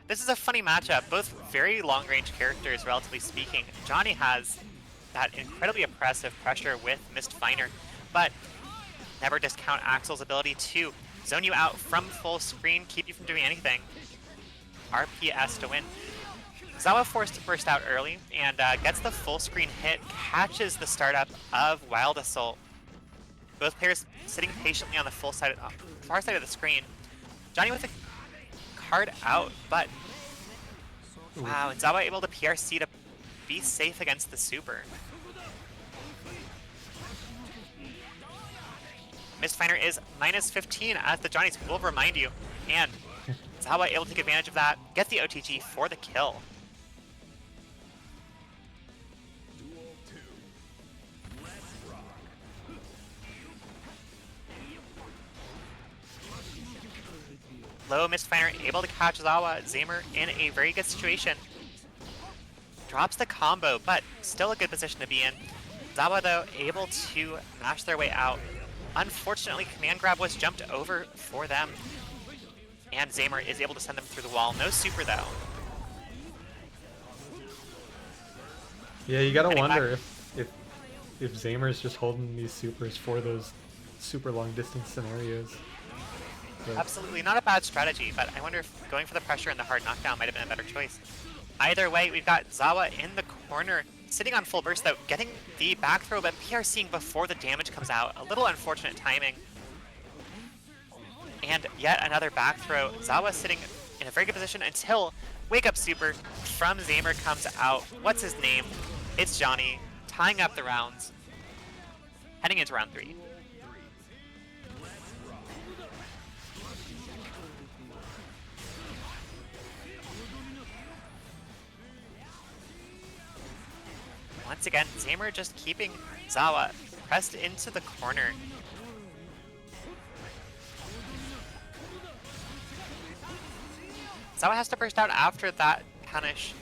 This is a funny matchup. Both very long-range characters, relatively speaking. Johnny has that incredibly oppressive pressure with Mist Finer, but never discount Axel's ability to zone you out from full screen, keep you from doing anything. RPS to win. Zawa forced to burst out early and gets the full screen hit, catches the startup of Wild Assault. Both players sitting patiently on the far side of the screen. Johnny with a card out, but wow, and Zawa able to PRC to be safe against the super. Mistfinder is minus 15 as the Johnnies will remind you, and Zawa able to take advantage of that, gets the OTG for the kill. Low Mistfinder able to catch Zawa. Zamer in a very good situation. Drops the combo, but still a good position to be in. Zawa, though, able to mash their way out. Unfortunately, command grab was jumped over for them. And Zamer is able to send them through the wall. No super, though. Yeah, you gotta wonder if Zamer's just holding these supers for those super long distance scenarios. But absolutely not a bad strategy, but I wonder if going for the pressure and the hard knockdown might have been a better choice. Either way, we've got Zawa in the corner, sitting on full burst though, getting the back throw, but PRCing before the damage comes out. A little unfortunate timing. And yet another back throw. Zawa sitting in a very good position until Wake Up Super from Zamer comes out. What's his name? It's Johnny, tying up the rounds, heading into round 3. Once again, Zamer just keeping Zawa pressed into the corner. Zawa has to burst out after that punish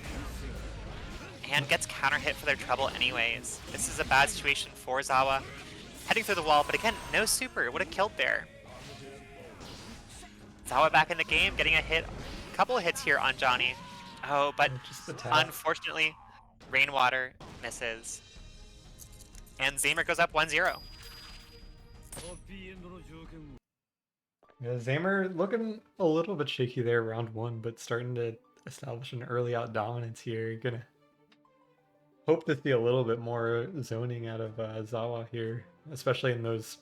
and gets counter hit for their trouble anyways. This is a bad situation for Zawa. Heading through the wall, but again, no super. Would have killed there. Zawa back in the game, getting a hit, a couple of hits here on Johnny. Oh, but unfortunately, Rainwater misses. And Zamer goes up 1-0. Yeah, Zamer looking a little bit shaky there round 1, but starting to establish an early out dominance here. Gonna hope to see a little bit more zoning out of Zawa here, especially in those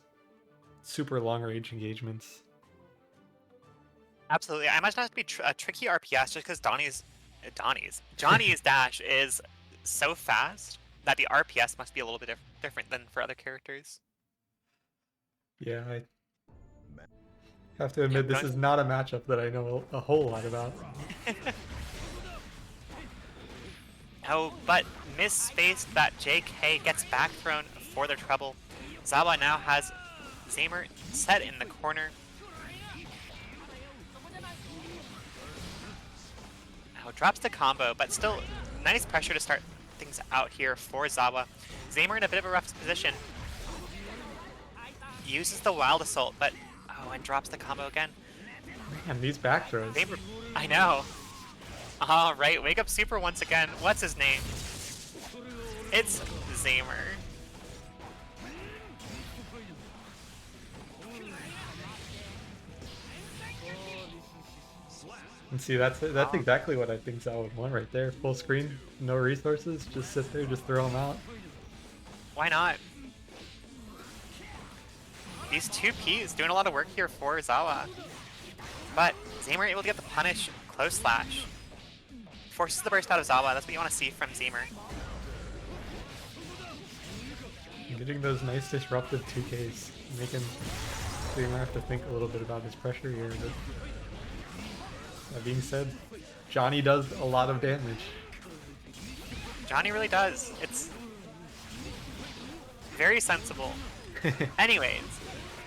super long range engagements. Absolutely. I imagine it has to be a tricky RPS just because Johnny's dash is so fast that the RPS must be a little bit different than for other characters. Yeah, I have to admit this is not a matchup that I know a whole lot about. Oh, but misspaced that JK gets back thrown for their trouble. Zawa now has Zamer set in the corner. Now drops the combo, but still nice pressure to start things out here for Zawa. Zamer in a bit of a rough position. Uses the Wild Assault, but oh, and drops the combo again. Man, these back throws. Zamer, I know. All right, Wake Up Super once again. What's his name? It's Zamer. And see, that's exactly what I think Zawa would want right there. Full screen, no resources, just sit there, just throw them out. Why not? These two Ps doing a lot of work here for Zawa. But Zamer able to get the punish, close slash. Forces the burst out of Zawa, that's what you want to see from Zamer. Getting those nice disruptive 2Ks, making Zamer have to think a little bit about his pressure here. But that being said, Johnny does a lot of damage. Johnny really does. It's very sensible. Anyways,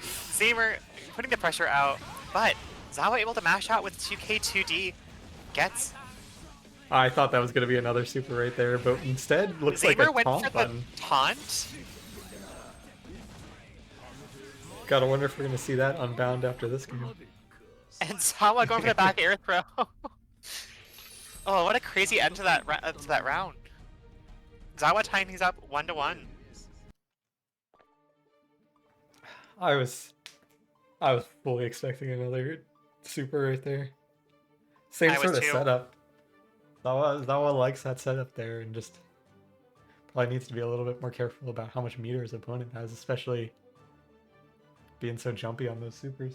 Zamer putting the pressure out, but Zawa able to mash out with 2K2D, gets... I thought that was going to be another super right there, but instead looks Zamer like a went taunt for button. the taunt. Gotta wonder if we're going to see that unbound after this game. And Zawa going for the back air throw. Oh, what a crazy end to that round. Zawa tying things up 1-1. I was fully expecting another super right there. Same I was sort of too. setup. Zawa likes that setup there, and just probably needs to be a little bit more careful about how much meter his opponent has, especially being so jumpy on those supers.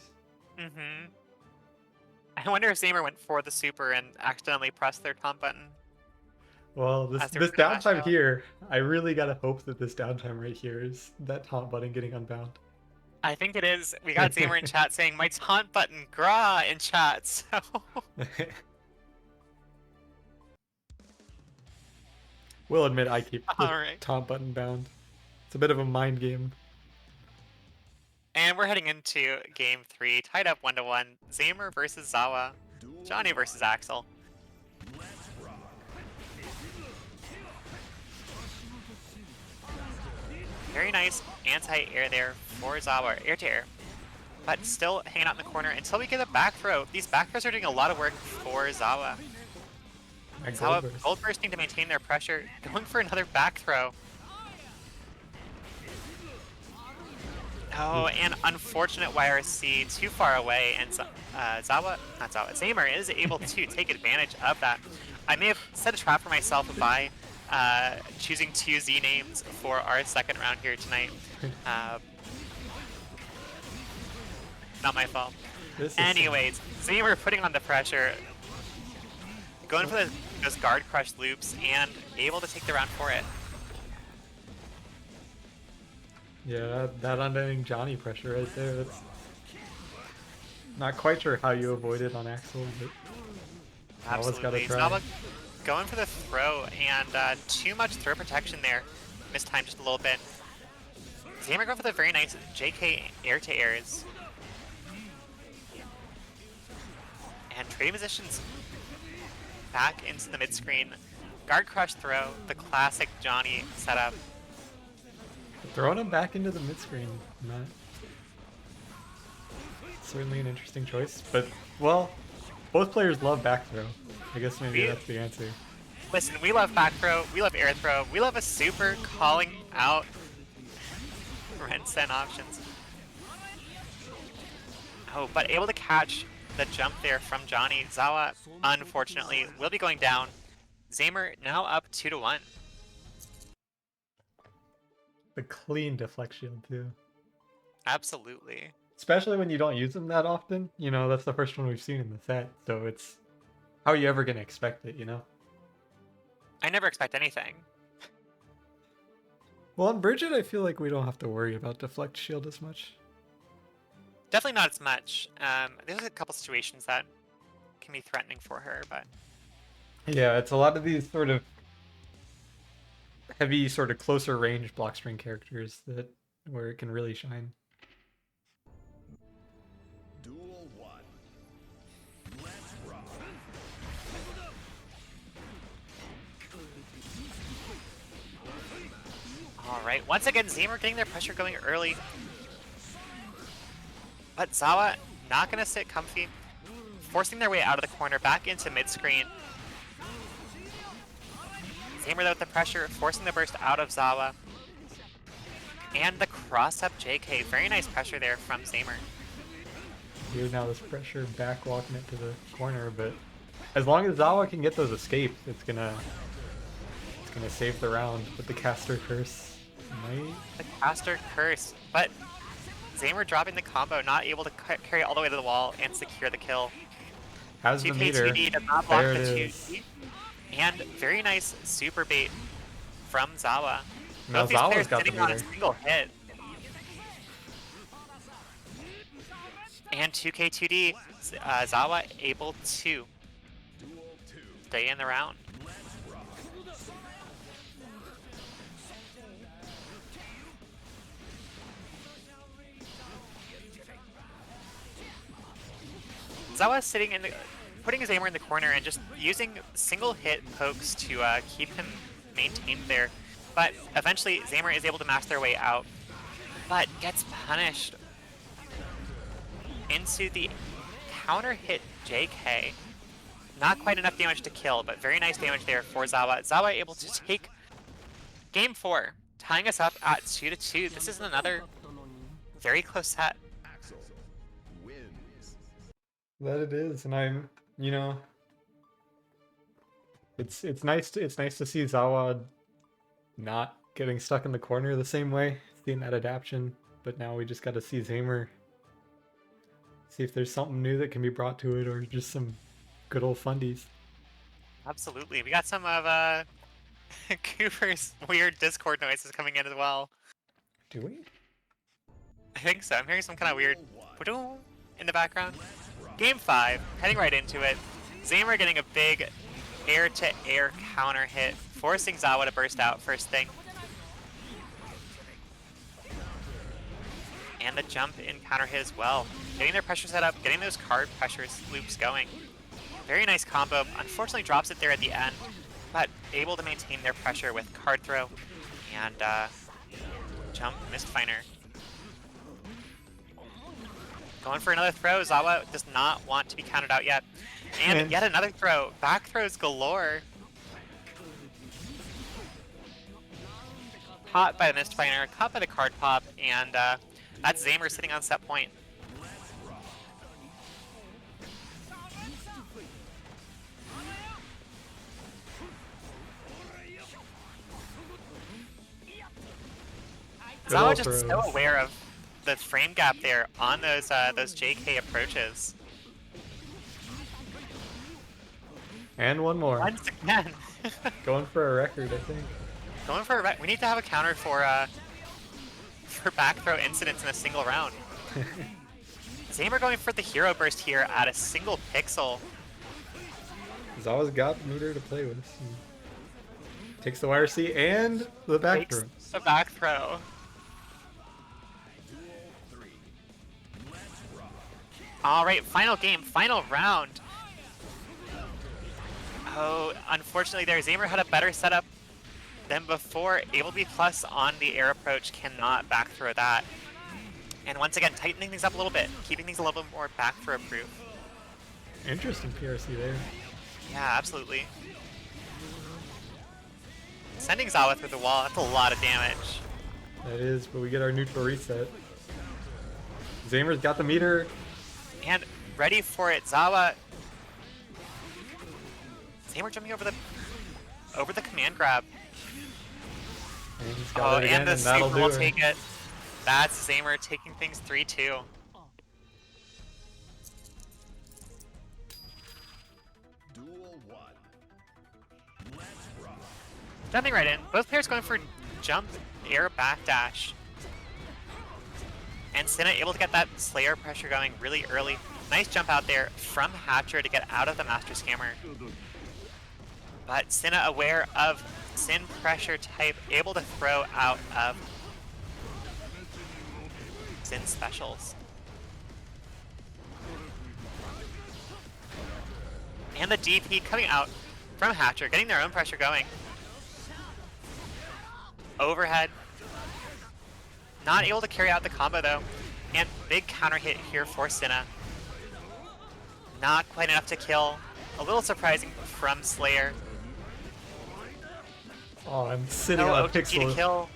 Mm-hmm. I wonder if Zamer went for the super and accidentally pressed their taunt button. Well, this As they were this trying to mash downtime out. here, I really gotta hope that this downtime right here is that taunt button getting unbound. I think it is. We got Zamer in chat saying, my taunt button, gra, in chat, so... Will admit I keep the Alright. taunt button bound. It's a bit of a mind game. And we're heading into game 3, tied up 1-1. Zamer versus Zawa. Johnny versus Axel. Very nice anti-air there for Zawa, air to air. But still hanging out in the corner until we get a back throw. These back throws are doing a lot of work for Zawa. Zawa gold bursting to maintain their pressure, going for another back throw. Oh, and unfortunate YRC too far away, and Zamer is able to take advantage of that. I may have set a trap for myself by choosing 2 Z names for our second round here tonight. Not my fault. Anyways, Zamer putting on the pressure, going for those guard crush loops, and able to take the round for it. Yeah, that unending Johnny pressure right there. That's not quite sure how you avoid it on Axel, but Absolutely. Zawa going for the throw, and too much throw protection there. Missed time just a little bit. Zamer going for the very nice JK air-to-airs. And trading positions back into the mid-screen. Guard crush throw, the classic Johnny setup. Throwing him back into the mid-screen, not certainly an interesting choice, but, well, both players love back throw. I guess maybe that's the answer. Listen, we love back throw, we love air throw, we love a super calling out Rensen options. Oh, but able to catch the jump there from Johnny. Zawa, unfortunately, will be going down. Zamer now up 2-1. The clean deflect shield, too. Absolutely. Especially when you don't use them that often. You know, that's the first one we've seen in the set, so it's... How are you ever going to expect it, you know? I never expect anything. Well, on Bridget, I feel like we don't have to worry about deflect shield as much. Definitely not as much. There's a couple situations that can be threatening for her, but... Yeah, it's a lot of these sort of heavy, sort of closer range block string characters where it can really shine. Duel 1. Let's rock. Alright, once again, Zamer getting their pressure going early. But Zawa not going to sit comfy, forcing their way out of the corner back into mid-screen. Zamer though with the pressure, forcing the burst out of Zawa. And the cross-up JK, very nice pressure there from Zamer. Here now this pressure back walking it to the corner, but as long as Zawa can get those escapes, it's gonna save the round with the caster curse. The caster curse, but Zamer dropping the combo, not able to carry all the way to the wall and secure the kill. Has the meter. 2K2D does not block There the it 2D. And very nice super bait from Zawa. Now Both these Zawa's players got the sitting on a meter. single hit. And 2K2D, Zawa able to stay in the round. Zawa sitting in the, putting Zamer in the corner and just using single hit pokes to keep him maintained there. But eventually Zamer is able to mash their way out, but gets punished into the counter hit JK. Not quite enough damage to kill, but very nice damage there for Zawa. Zawa able to take game 4, tying us up at 2-2. This is another very close set. Axel wins. That it is, and I'm, you know, it's nice to see Zawa not getting stuck in the corner the same way, seeing that adaptation. But now we just got to see Zamer, see if there's something new that can be brought to it, or just some good old fundies. Absolutely. We got some of Cooper's weird Discord noises coming in as well. Do we? I think so. I'm hearing some kind of weird Duel one. ba-doom in the background. Game 5, heading right into it. Zamer getting a big air-to-air counter hit, forcing Zawa to burst out first thing. And the jump in counter hit as well. Getting their pressure set up, getting those card pressures loops going. Very nice combo. Unfortunately drops it there at the end, but able to maintain their pressure with card throw and jump missed Finer. Going for another throw. Zawa does not want to be counted out yet. And yet another throw. Back throws galore. Caught by the missed Finer, caught by the card pop, and that's Zamer sitting on set point. Zawa just so aware of the frame gap there on those JK approaches. And one more. Once again. Going for a record, I think. Going for a we need to have a counter for back throw incidents in a single round. Zamer going for the hero burst here at a single pixel. Zawa's got meter to play with. Takes the YRC and the back throw. The back throw. All right, final game, final round. Oh, unfortunately there, Zamer had a better setup than before. Able to be plus on the air approach, cannot back throw that. And once again, tightening things up a little bit, keeping things a little bit more back throw proof. Interesting PRC there. Yeah, absolutely. Sending Zawa through the wall, that's a lot of damage. That is, but we get our neutral reset. Zamer's got the meter. And ready for it, Zawa. Zamer jumping over the command grab. And he's got it again, and the that'll super do will it. take it. That's Zamer taking things 3-2. Duel one. Let's rock. Jumping right in. Both players going for jump, air, backdash. And Cinna able to get that Slayer pressure going really early. Nice jump out there from Hatcher to get out of the Master Scammer. But Cinna aware of Sin pressure type, able to throw out of Sin specials. And the DP coming out from Hatcher, getting their own pressure going. Overhead. Not able to carry out the combo though. And big counter hit here for Cinna. Not quite enough to kill. A little surprising from Slayer. Oh, I'm sitting No on a OTP to pixel. kill.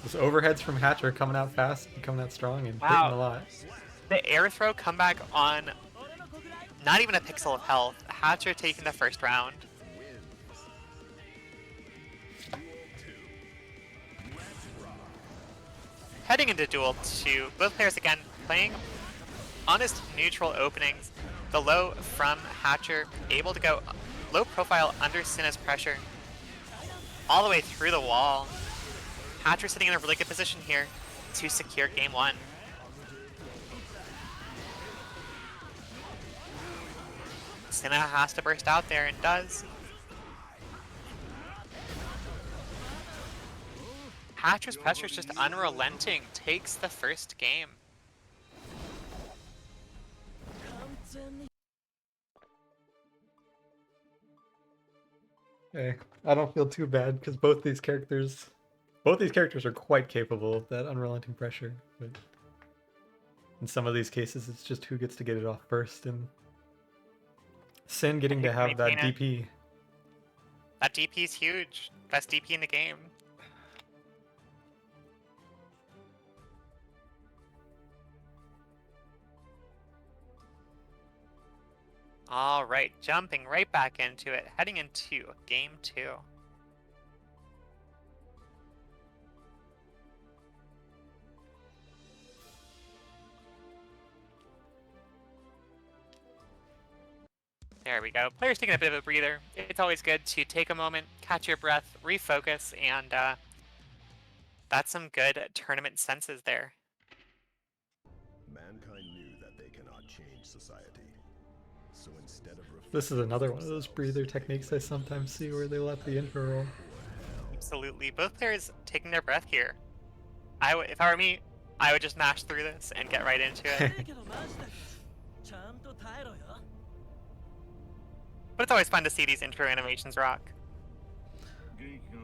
Those overheads from Hatcher coming out fast, coming out strong, and hitting a lot. The air throw comeback on not even a pixel of health. Hatcher taking the first round. Heading into Duel 2, both players again playing honest neutral openings. The low from Hatcher, able to go low profile under Cinna's pressure. All the way through the wall. Hatcher sitting in a really good position here to secure game 1. Cinna has to burst out there and does. Hatcher's pressure is just unrelenting, takes the first game. Hey, I don't feel too bad because both these characters Both these characters are quite capable of that unrelenting pressure, but in some of these cases, it's just who gets to get it off first, and Sin getting to have that Maintain it. DP. That DP is huge. Best DP in the game. All right, jumping right back into it, heading into game 2. There we go. Players taking a bit of a breather. It's always good to take a moment, catch your breath, refocus, and that's some good tournament senses there. Mankind knew that they cannot change society. So instead of This is another one of those breather techniques I sometimes see where they let the intro roll. Absolutely. Both players taking their breath here. If I were me, I would just mash through this and get right into it. But it's always fun to see these intro animations rock.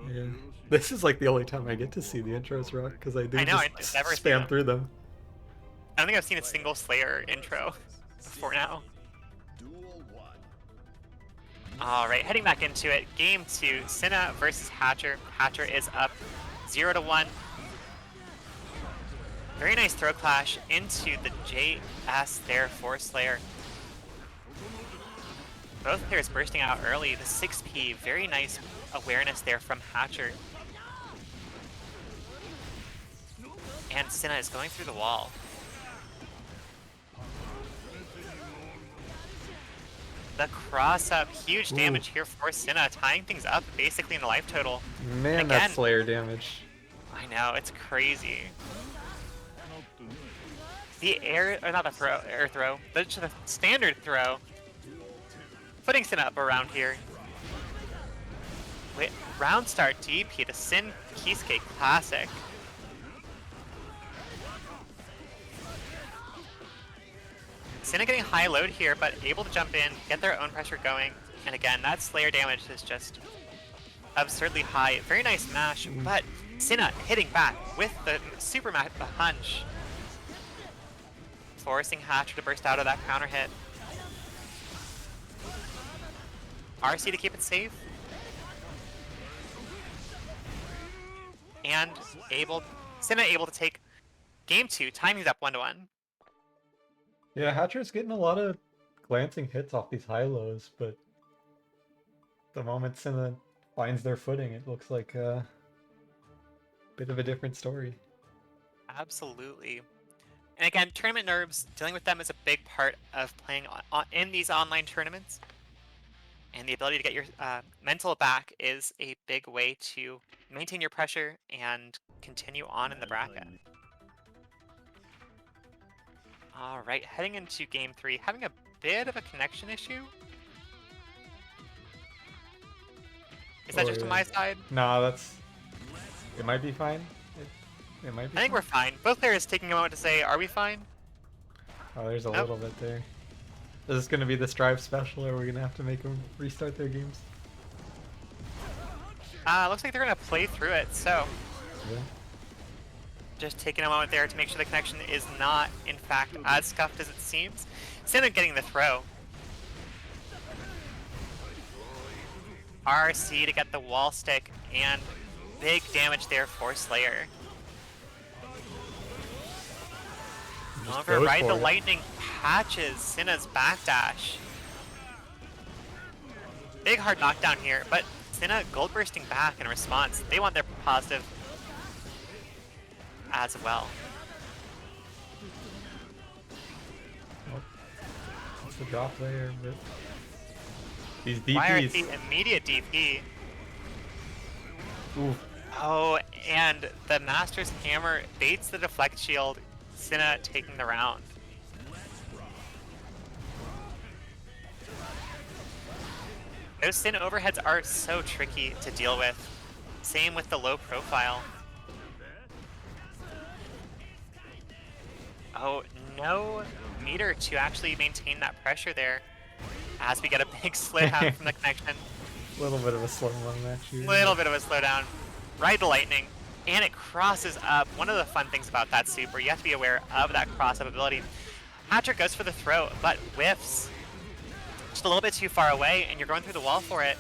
Yeah. This is like the only time I get to see the intros rock, because I do I know, just I never see spam them. through them. I don't think I've seen a single Slayer intro before now. Duel 1. Alright, heading back into it. Game 2, Cinna versus Hatcher. Hatcher is up 0-1. Very nice throw clash into the JS there for Slayer. Both players bursting out early. The 6P, very nice awareness there from Hatcher. And Cinna is going through the wall. The cross up, huge damage here for Cinna, tying things up basically in the life total. Man, Again, that's Slayer damage. I know, it's crazy. The air, or not the throw, air throw, but the standard throw, putting Cinna up around here. Wait, round start DP to Sin Kisuke Classic. Cinna getting high load here, but able to jump in, get their own pressure going. And again, that Slayer damage is just absurdly high. Very nice mash, but Cinna hitting back with the super punch. Forcing Hatcher to burst out of that counter hit. RC to keep it safe. And Cinna able to take game 2, timing's up 1-1. Yeah, Hatcher's getting a lot of glancing hits off these high-lows, but the moment Cinna finds their footing, it looks like a bit of a different story. Absolutely. And again, tournament nerves, dealing with them is a big part of playing in these online tournaments. And the ability to get your mental back is a big way to maintain your pressure and continue on in the bracket. All right, heading into game 3, having a bit of a connection issue. Is that just on my side? Nah, it might be fine. It might be I think we're fine. Both players taking a moment to say, are we fine? Oh, there's a Nope. little bit there. Is this going to be the Strive special, or are we going to have to make them restart their games? Looks like they're going to play through it, so Yeah. just taking a moment there to make sure the connection is not, in fact, as scuffed as it seems. Cinna getting the throw. RC to get the wall stick, and big damage there for Slayer. Just Override goes the for it. lightning, patches Cinna's backdash. Big hard knockdown here, but Cinna gold bursting back in response. They want their positive as well. That's the drop there, but these YRC DPs. immediate DP. Ooh, Oh, and the Master's Hammer baits the deflect shield. Cinna taking the round. Those Sin overheads are so tricky to deal with. Same with the low profile. Oh, no meter to actually maintain that pressure there as we get a big slowdown from the connection. a little bit of a slow-mo match here. Little bit of a slowdown. Ride the lightning. and it crosses up. One of the fun things about that super, you have to be aware of that cross-up ability. Hatcher goes for the throw, but whiffs just a little bit too far away, and you're going through the wall for it.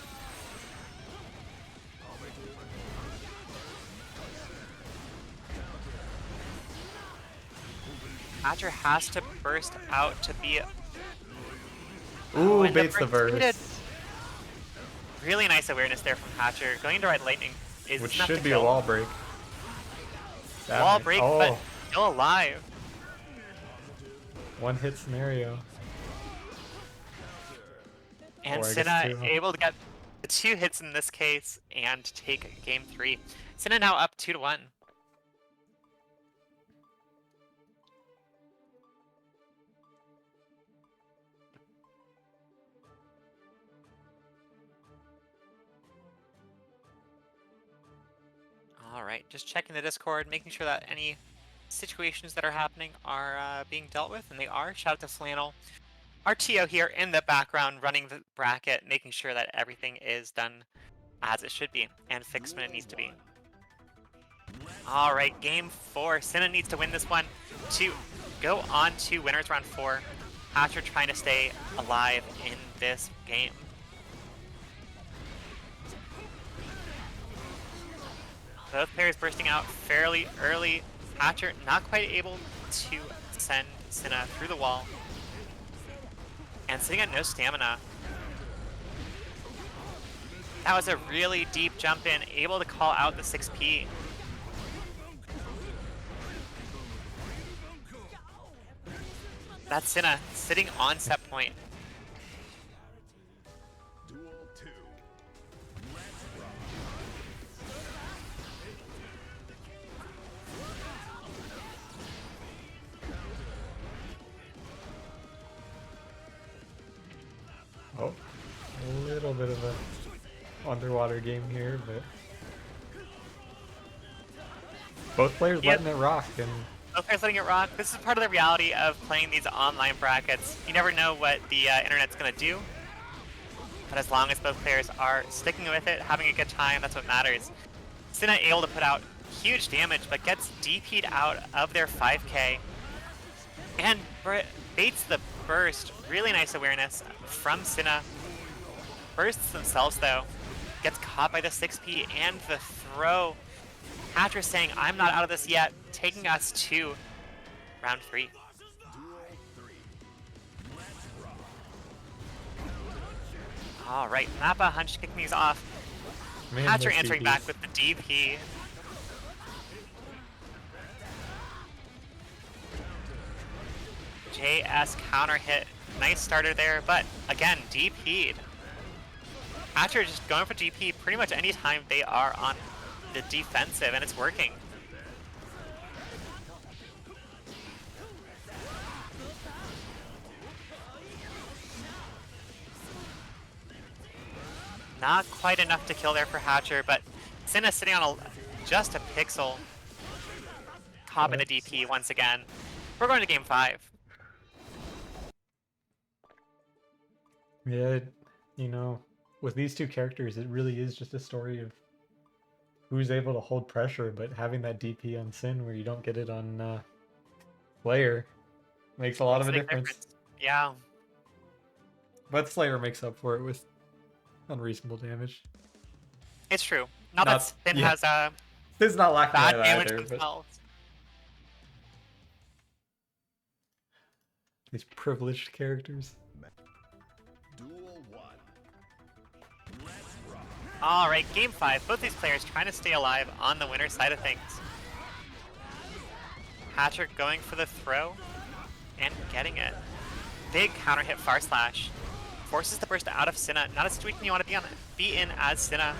Hatcher has to burst out to be... Ooh, and baits the burst. Really nice awareness there from Hatcher. Going into Red Lightning is Which enough should to be kill. a wall break. Wall break, but still alive. One hit scenario. And Or I guess Cinna two. able to get the 2 hits in this case and take game 3. Cinna now up 2-1. All right, just checking the Discord, making sure that any situations that are happening are being dealt with, and they are. Shout out to Flannel. RTO here in the background running the bracket, making sure that everything is done as it should be and fixed when it needs to be. All right, game 4. Cinna needs to win this one to go on to winners round 4. Hatcher trying to stay alive in this game. Both players bursting out fairly early. Hatcher not quite able to send Cinna through the wall. And sitting at no stamina. That was a really deep jump in, able to call out the 6P. That's Cinna sitting on set point. Duel 2. Oh, a little bit of a underwater game here, but both players letting it rock, and Both players letting it rock. This is part of the reality of playing these online brackets. You never know what the internet's going to do. But as long as both players are sticking with it, having a good time, that's what matters. Cinna able to put out huge damage, but gets DP'd out of their 5k. And baits the burst. Really nice awareness from Cinna. Bursts themselves, though. Gets caught by the 6P and the throw. Hatcher saying, I'm not out of this yet, taking us to round 3. Duel 3. All right, Nappa Hunch kicking these off. man, Hatcher those answering DPs. back with the DP. JS counter hit. Nice starter there, but again, DP'd. Hatcher just going for DP pretty much any time they are on the defensive, and it's working. Not quite enough to kill there for Hatcher, but Cinna sitting on just a pixel. Caught in a DP once again. We're going to game 5. Yeah, you know, with these two characters, it really is just a story of who's able to hold pressure, but having that DP on Sin where you don't get it on Slayer makes a lot of a Big difference. Yeah. But Slayer makes up for it with unreasonable damage. It's true. Now that Spin yeah. has It's not lacking bad that damage either, but themselves. these privileged characters. Duel 1. Let's rock. All right, game 5. Both these players trying to stay alive on the winner side of things. Hatcher going for the throw and getting it. Big counter hit far slash. Forces the burst out of Cinna. Not a situation you want to be in as Cinna.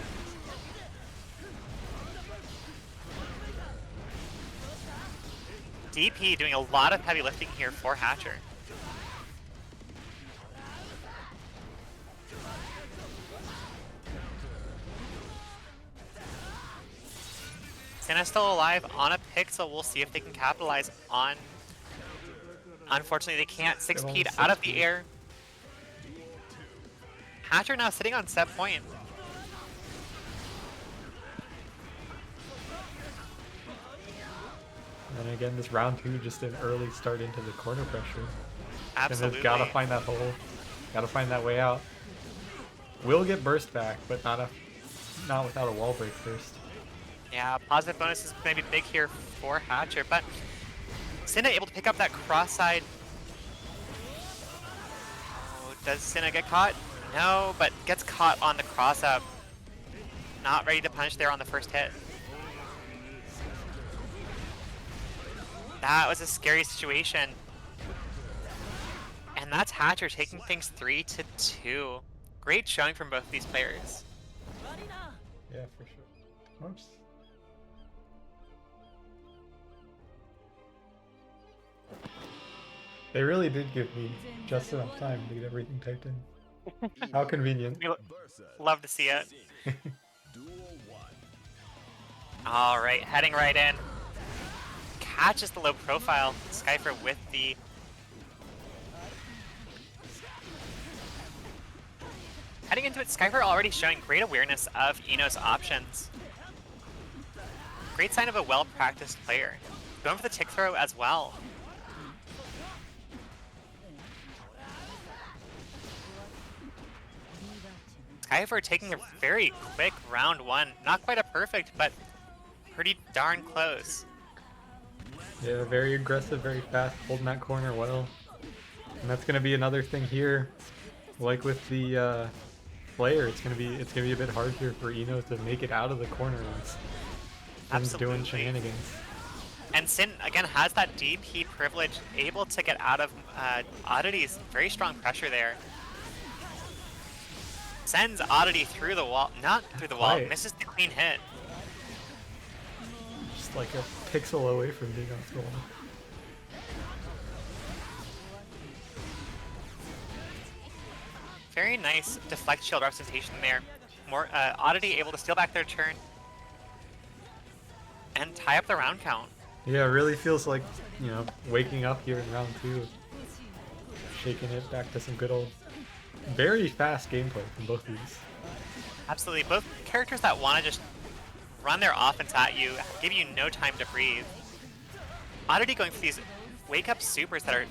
DP doing a lot of heavy lifting here for Hatcher. Cinna still alive on a pixel. We'll see if they can capitalize on. Unfortunately, they can't. 6P'd out of the air. Hatcher now sitting on set point. And again, this round 2, just an early start into the corner pressure. Absolutely. Cinna's gotta find that hole. Gotta find that way out. Will get burst back, but not without a wall break first. Yeah, positive bonus is going to be big here for Hatcher, but Cinna able to pick up that cross side. Oh, does Cinna get caught? No, but gets caught on the cross up. Not ready to punish there on the first hit. That was a scary situation. And that's Hatcher taking things 3-2. Great showing from both of these players. Yeah, for sure. Oops. They really did give me just enough time to get everything typed in. How convenient. We love to see it. All right, heading right in. Catches the low profile. Skyfer with the... Heading into it, Skyfer already showing great awareness of Ino's options. Great sign of a well-practiced player. Going for the tick throw as well. Skyfer taking a very quick round 1. Not quite a perfect, but pretty darn close. Yeah, very aggressive, very fast, holding that corner well. And that's gonna be another thing here. Like with the player, it's gonna be a bit hard here for Ino to make it out of the corner once Sin's doing shenanigans. And Sin again has that DP privilege, able to get out of Oddity's very strong pressure there. Sends Oddity through the wall, not through the wall, misses the clean hit. Just like a pixel away from being off the wall. Very nice deflect shield representation there. More Oddity able to steal back their turn and tie up the round count. Yeah, it really feels like, you know, waking up here in round 2. Shaking it back to some good old, very fast gameplay from both of these. Absolutely, both characters that want to just run their offense at you, give you no time to breathe. Oddity going for these wake-up supers that are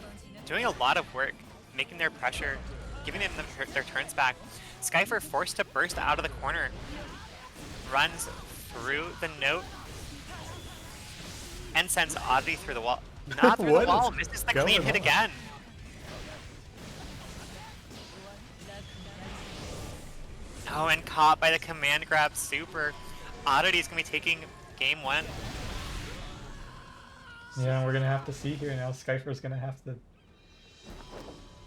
doing a lot of work, making their pressure, giving them their turns back. Skyfer forced to burst out of the corner. Runs through the note. And sends Oddity through the wall. Not through the wall, misses the clean hit again. Oh, and caught by the command grab super. Oddity is going to be taking game 1. Yeah, we're going to have to see here now. Skyfer's going to have to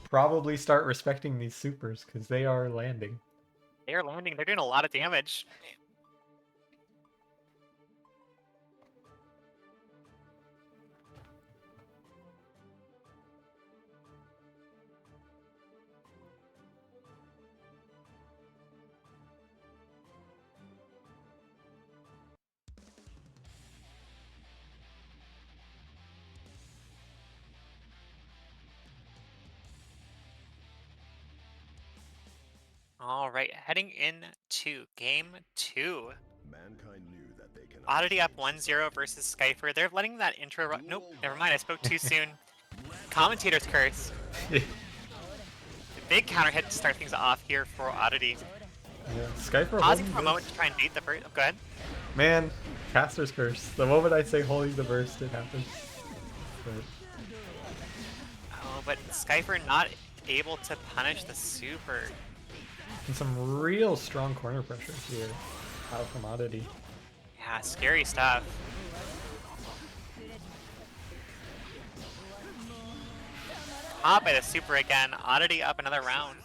probably start respecting these supers because they are landing. They are landing. They're doing a lot of damage. All right, heading into game 2. Mankind knew that they cannot Oddity up 1-0 versus Skyfer. They're letting that intro run. Nope, never mind. I spoke too soon. Commentator's curse. Big counter hit to start things off here for Oddity. Yeah, Skyfer pausing for a moment to try and beat the burst. Oh, go ahead. Man, caster's curse. The moment I say holding the burst, it happens. But... Oh, but Skyfer not able to punish the super. And some real strong corner pressure here out from Oddity. Yeah, scary stuff. Caught by the super again. Oddity up another round.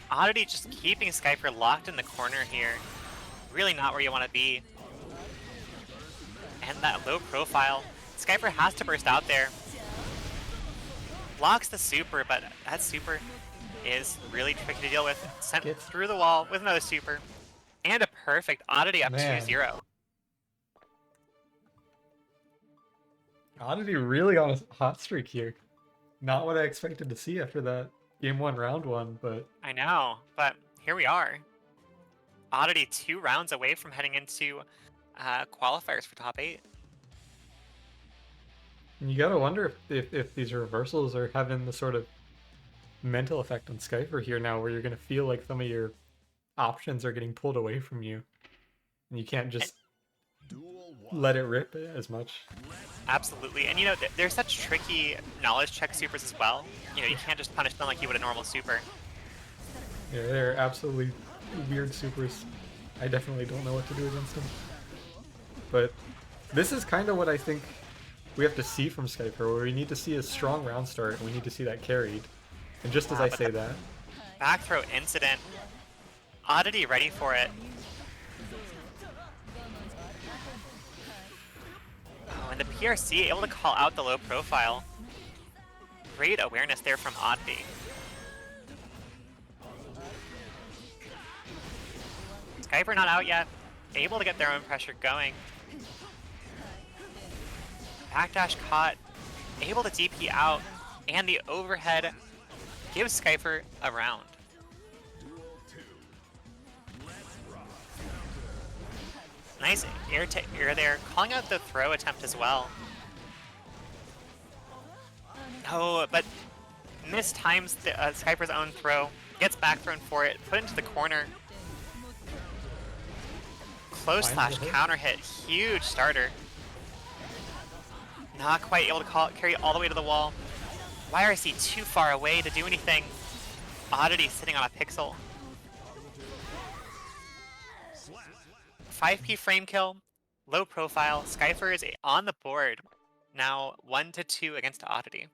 Oddity just keeping Skyfer locked in the corner here. Really not where you want to be. And that low profile. Skyfer has to burst out there. Blocks the super, but that super is really tricky to deal with. Sent through the wall with another super. And a perfect Oddity up 2-0. Oddity really on a hot streak here. Not what I expected to see after that game 1, round 1, but I know, but here we are. Oddity 2 rounds away from heading into qualifiers for top 8. you gotta wonder if these reversals are having the sort of mental effect on Skyper here now, where you're gonna feel like some of your options are getting pulled away from you, and you can't just let it rip as much. Absolutely, and you know, they're such tricky knowledge check supers as well. You know, you can't just punish them like you would a normal super. Yeah, they're absolutely weird supers. I definitely don't know what to do against them. But this is kind of what I think we have to see from Skyper, where we need to see a strong round start, and we need to see that carried. And just as I say that... Back throw incident. Oddity ready for it. Oh, and the PRC able to call out the low profile. Great awareness there from Oddity. Skyper not out yet. Able to get their own pressure going. Backdash caught. Able to DP out. And the overhead gives Skyper a round. Nice air to air there, calling out the throw attempt as well. Oh, but mistimes the, Skyper's own throw. Gets back thrown for it, put into the corner. Close slash counter hit, huge starter. Not quite able to carry all the way to the wall. YRC too far away to do anything. Oddity sitting on a pixel. 5p frame kill, low profile. Skyper is on the board. Now 1-2 against Oddity.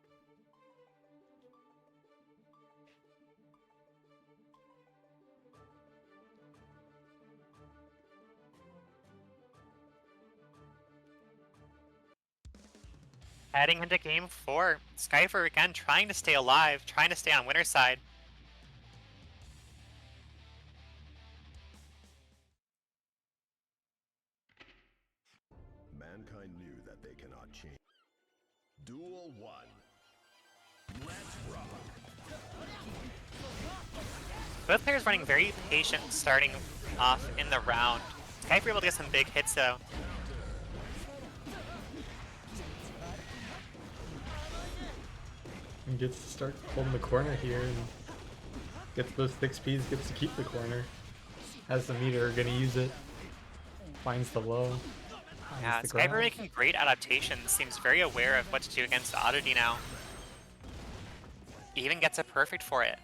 Heading into game 4, Skyper again trying to stay alive, trying to stay on winner's side. Mankind knew that they cannot change. Duel 1. Let's rock. Both players running very patient starting off in the round. Skyper able to get some big hits though. And gets to start holding the corner here and gets those 6Ps, gets to keep the corner. Has the meter, gonna use it. Finds the low. Yeah, Skyper making great adaptations, seems very aware of what to do against Oddity now. Even gets a perfect for it.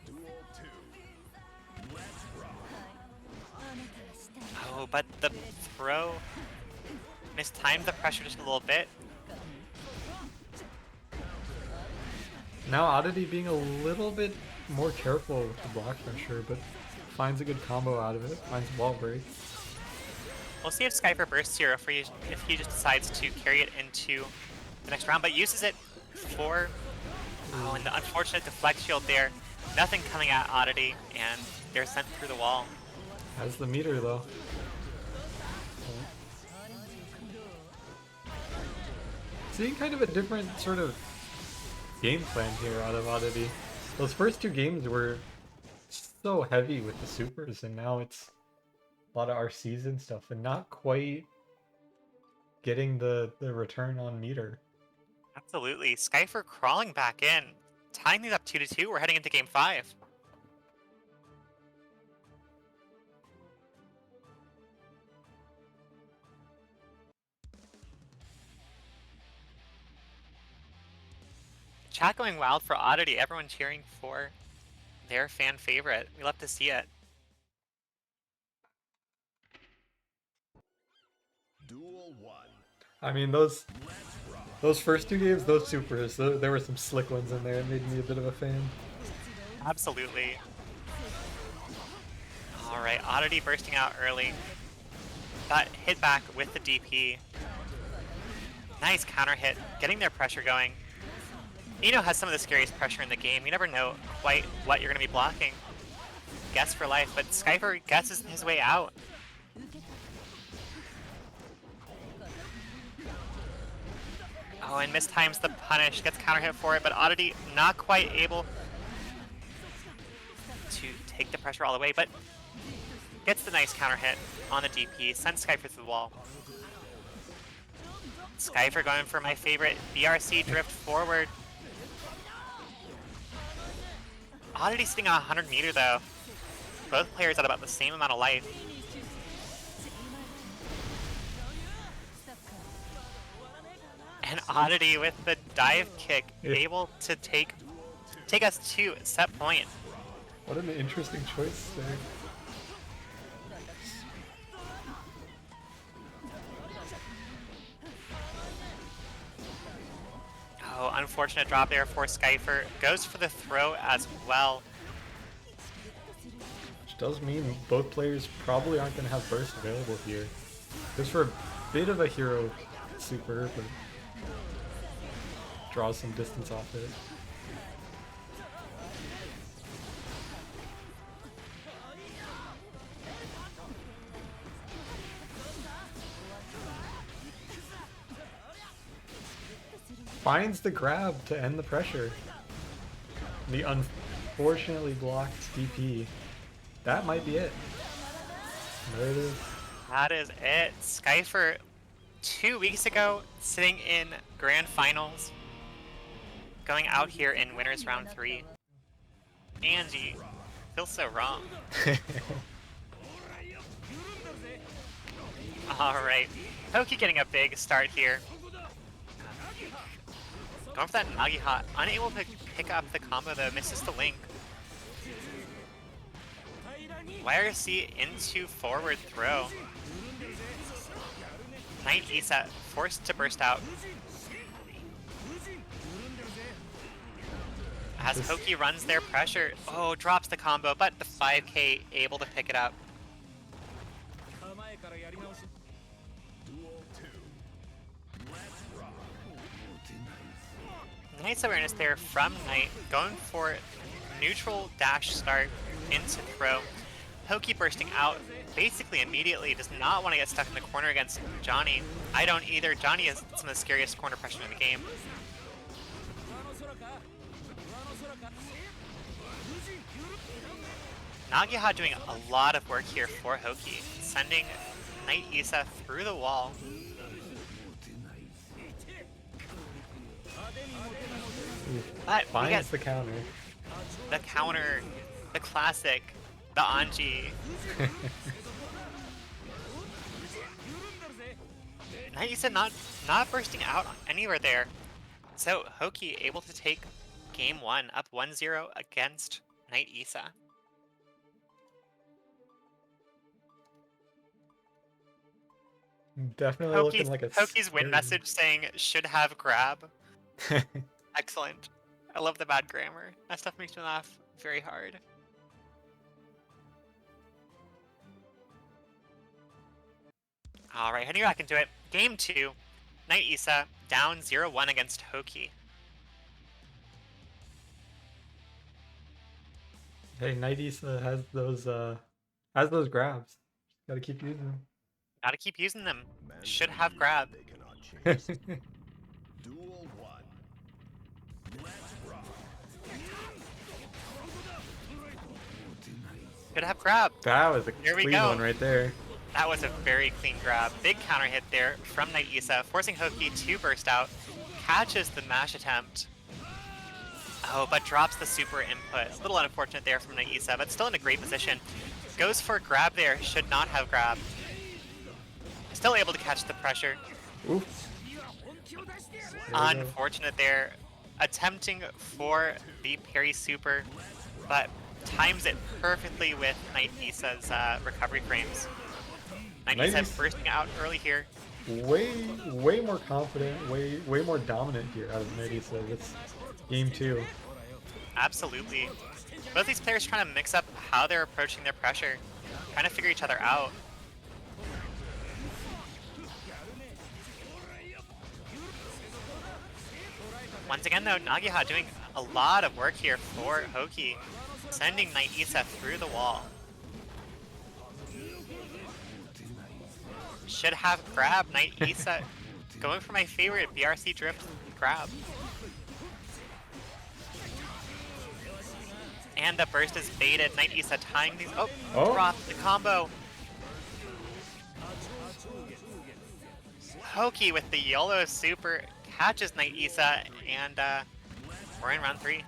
Oh, but the throw mistimed the pressure just a little bit. Now Oddity being a little bit more careful with the block pressure, but finds a good combo out of it, finds wall break. We'll see if Skyper bursts here, if he just decides to carry it into the next round, but uses it for... Oh, and the unfortunate deflect shield there. Nothing coming at Oddity, and they're sent through the wall. Has the meter though. Seeing kind of a different sort of game plan here out of Oddity. Those first two games were so heavy with the supers, and now it's a lot of RCs and stuff, and not quite getting the return on meter. Absolutely. Skyper crawling back in. Tying these up 2-2. We're heading into game 5. Chat going wild for Oddity. Everyone cheering for their fan favorite. We love to see it. Duel 1. I mean, those first two games, those supers, there were some slick ones in there. It made me a bit of a fan. Absolutely. Alright, Oddity bursting out early. That hit back with the DP. Nice counter hit, getting their pressure going. Eno has some of the scariest pressure in the game. You never know quite what you're going to be blocking. Guess for life, but Skyper guesses his way out. Oh, and mistimes the punish, gets counter hit for it, but Oddity not quite able to take the pressure all the way, but gets the nice counter hit on the DP, sends Skyfer through the wall. Skyfer going for my favorite BRC drift forward. Oddity sitting on 100 meter though. Both players at about the same amount of life. And Oddity with the dive kick, able to take us to set point. What an interesting choice there. Oh, unfortunate drop there for Skyfer. Goes for the throw as well. Which does mean both players probably aren't going to have burst available here. Goes for a bit of a hero super, but draws some distance off it. Finds the grab to end the pressure. The unfortunately blocked DP. That might be it. There it is. That is it. Skyfer 2 weeks ago sitting in grand finals. Going out here in winners round 3. Anji feels so wrong. Alright. Hoki getting a big start here. Going for that Nagiha, unable to pick up the combo though, misses the link. YRC into forward throw. Kniightisa forced to burst out. As Hoki runs their pressure, oh, drops the combo, but the 5K able to pick it up. Nice awareness there from Knight, going for neutral dash start into throw. Hoki bursting out basically immediately, does not want to get stuck in the corner against Johnny. I don't either. Johnny is some of the scariest corner pressure in the game. Nagiha doing a lot of work here for Hoki, sending Kniightisa through the wall. But we get the counter. The counter, the classic, the Anji. Kniightisa not bursting out anywhere there. So Hoki able to take game 1 up 1-0 against Kniightisa. Definitely looking like a Hoki's win message saying should have grab. Excellent. I love the bad grammar. That stuff makes me laugh very hard. Alright, heading back into it. Game 2. Kniightisa down 0-1 against Hoki. Hey, Kniightisa has those grabs. Gotta keep using them. Gotta keep using them. Should have grab. Duel 1. Let's rock. Should have grab. That was a Here we clean go. one right there. That was a very clean grab. Big counter hit there from Kniightisa, forcing Hoki to burst out. Catches the mash attempt. Oh, but drops the super input. A little unfortunate there from Kniightisa, but still in a great position. Goes for grab there. Should not have grab. Still able to catch the pressure. Oof. Unfortunate there. Attempting for the parry super, but times it perfectly with Knightisa's recovery frames. Kniightisa bursting out early here. Way more confident, way more dominant here out of Kniightisa. It's game 2. Absolutely. Both these players trying to mix up how they're approaching their pressure, trying to figure each other out. Once again though, Nagiha doing a lot of work here for Hoki, sending Kniightisa through the wall. Should have grab. Kniightisa going for my favorite BRC drift grab. And the burst is baited. Kniightisa tying these. Oh, dropped the combo. Hoki with the YOLO super catches Kniightisa, and we're in round 3.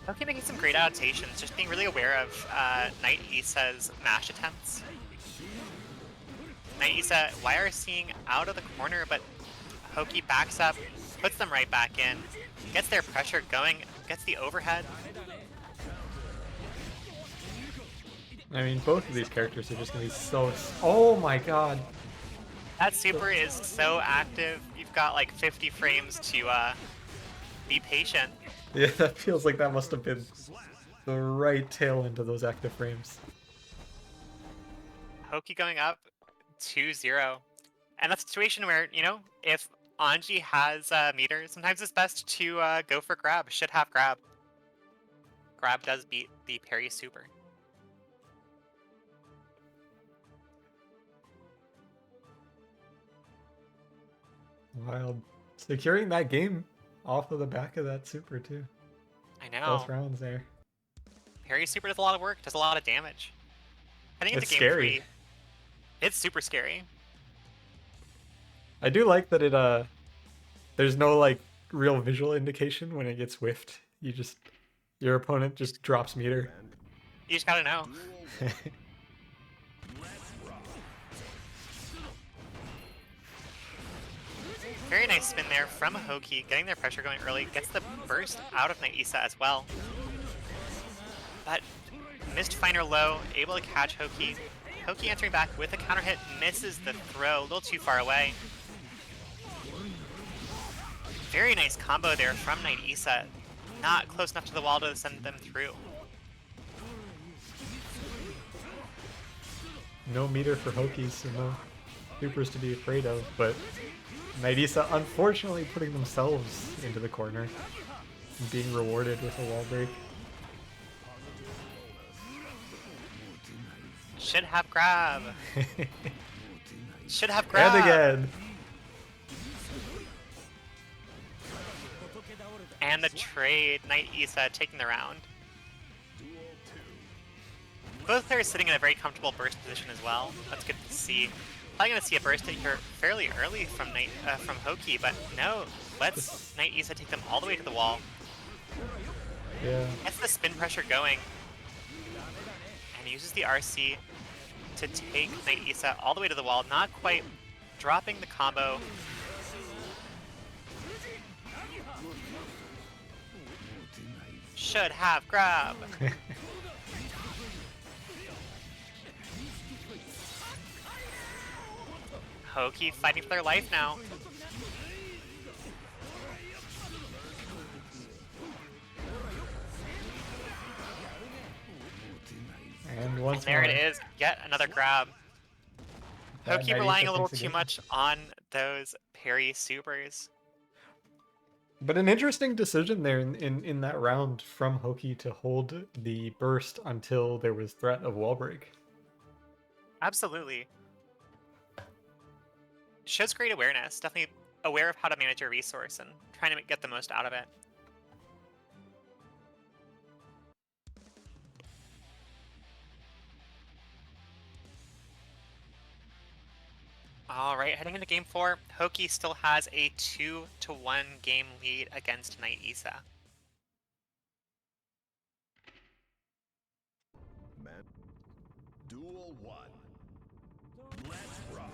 Hoki making some great adaptations, just being really aware of Knightisa's mash attempts. Kniightisa YRCing out of the corner, but Hoki backs up, puts them right back in, gets their pressure going, gets the overhead. I mean, both of these characters are just gonna be so. Oh my god! That super is so active. You've got like 50 frames to be patient. Yeah, that feels like that must have been the right tail end of those active frames. Hoki going up 2-0. And that's a situation where, you know, if Anji has meter, sometimes it's best to go for grab. Should have grab. Grab does beat the parry super. Wild. Securing that game off of the back of that super too. I know. Both rounds there. Parry super does a lot of work, does a lot of damage. I think It's into game scary. 3, it's super scary. I do like that it there's no like real visual indication when it gets whiffed. Your opponent just drops meter. You just gotta know. Very nice spin there from Hoki, getting their pressure going early, gets the burst out of Kniightisa as well. But missed Finer low, able to catch Hoki. Hoki entering back with a counter hit, misses the throw, a little too far away. Very nice combo there from Kniightisa, not close enough to the wall to send them through. No meter for Hoki, so no supers to be afraid of, but Kniightisa unfortunately putting themselves into the corner and being rewarded with a wall break. Should have grab. Should have grab. And again. And the trade, Kniightisa taking the round. Both players sitting in a very comfortable burst position as well. That's good to see. Probably going to see a burst hit here fairly early from Hoki, but no, lets Kniightisa take them all the way to the wall. Yeah. Gets the spin pressure going. And uses the RC to take Kniightisa all the way to the wall, not quite dropping the combo. Should have grab. Hoki fighting for their life now. And once And there more. it is, yet another grab. That Hoki Kniightisa relying a little thinks too again. much on those parry supers. But an interesting decision there in that round from Hoki to hold the burst until there was threat of wall break. Absolutely. Shows great awareness, definitely aware of how to manage your resource and trying to get the most out of it. Alright, heading into game 4, Hoki still has a 2-1 game lead against Kniightisa. Man. Duel 1. Let's rock.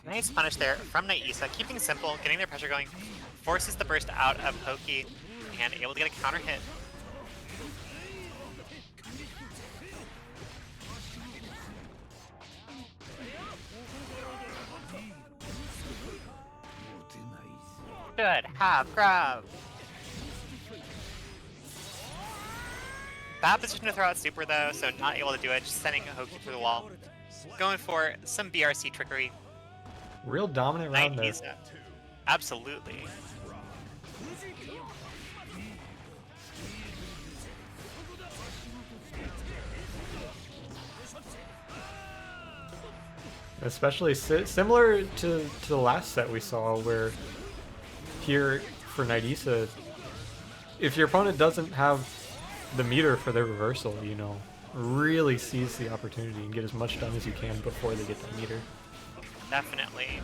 Nice punish there from Kniightisa, keeping simple, getting their pressure going, forces the burst out of Hoki, and able to get a counter hit. Should have grab. Bad position to throw out super though, so not able to do it, just sending Hoki through the wall. going for some BRC trickery. Real dominant round there. Kniightisa. Absolutely. Especially similar to the last set we saw, where here for Kniightisa, if your opponent doesn't have the meter for their reversal, you know, really seize the opportunity and get as much done as you can before they get the meter. Definitely.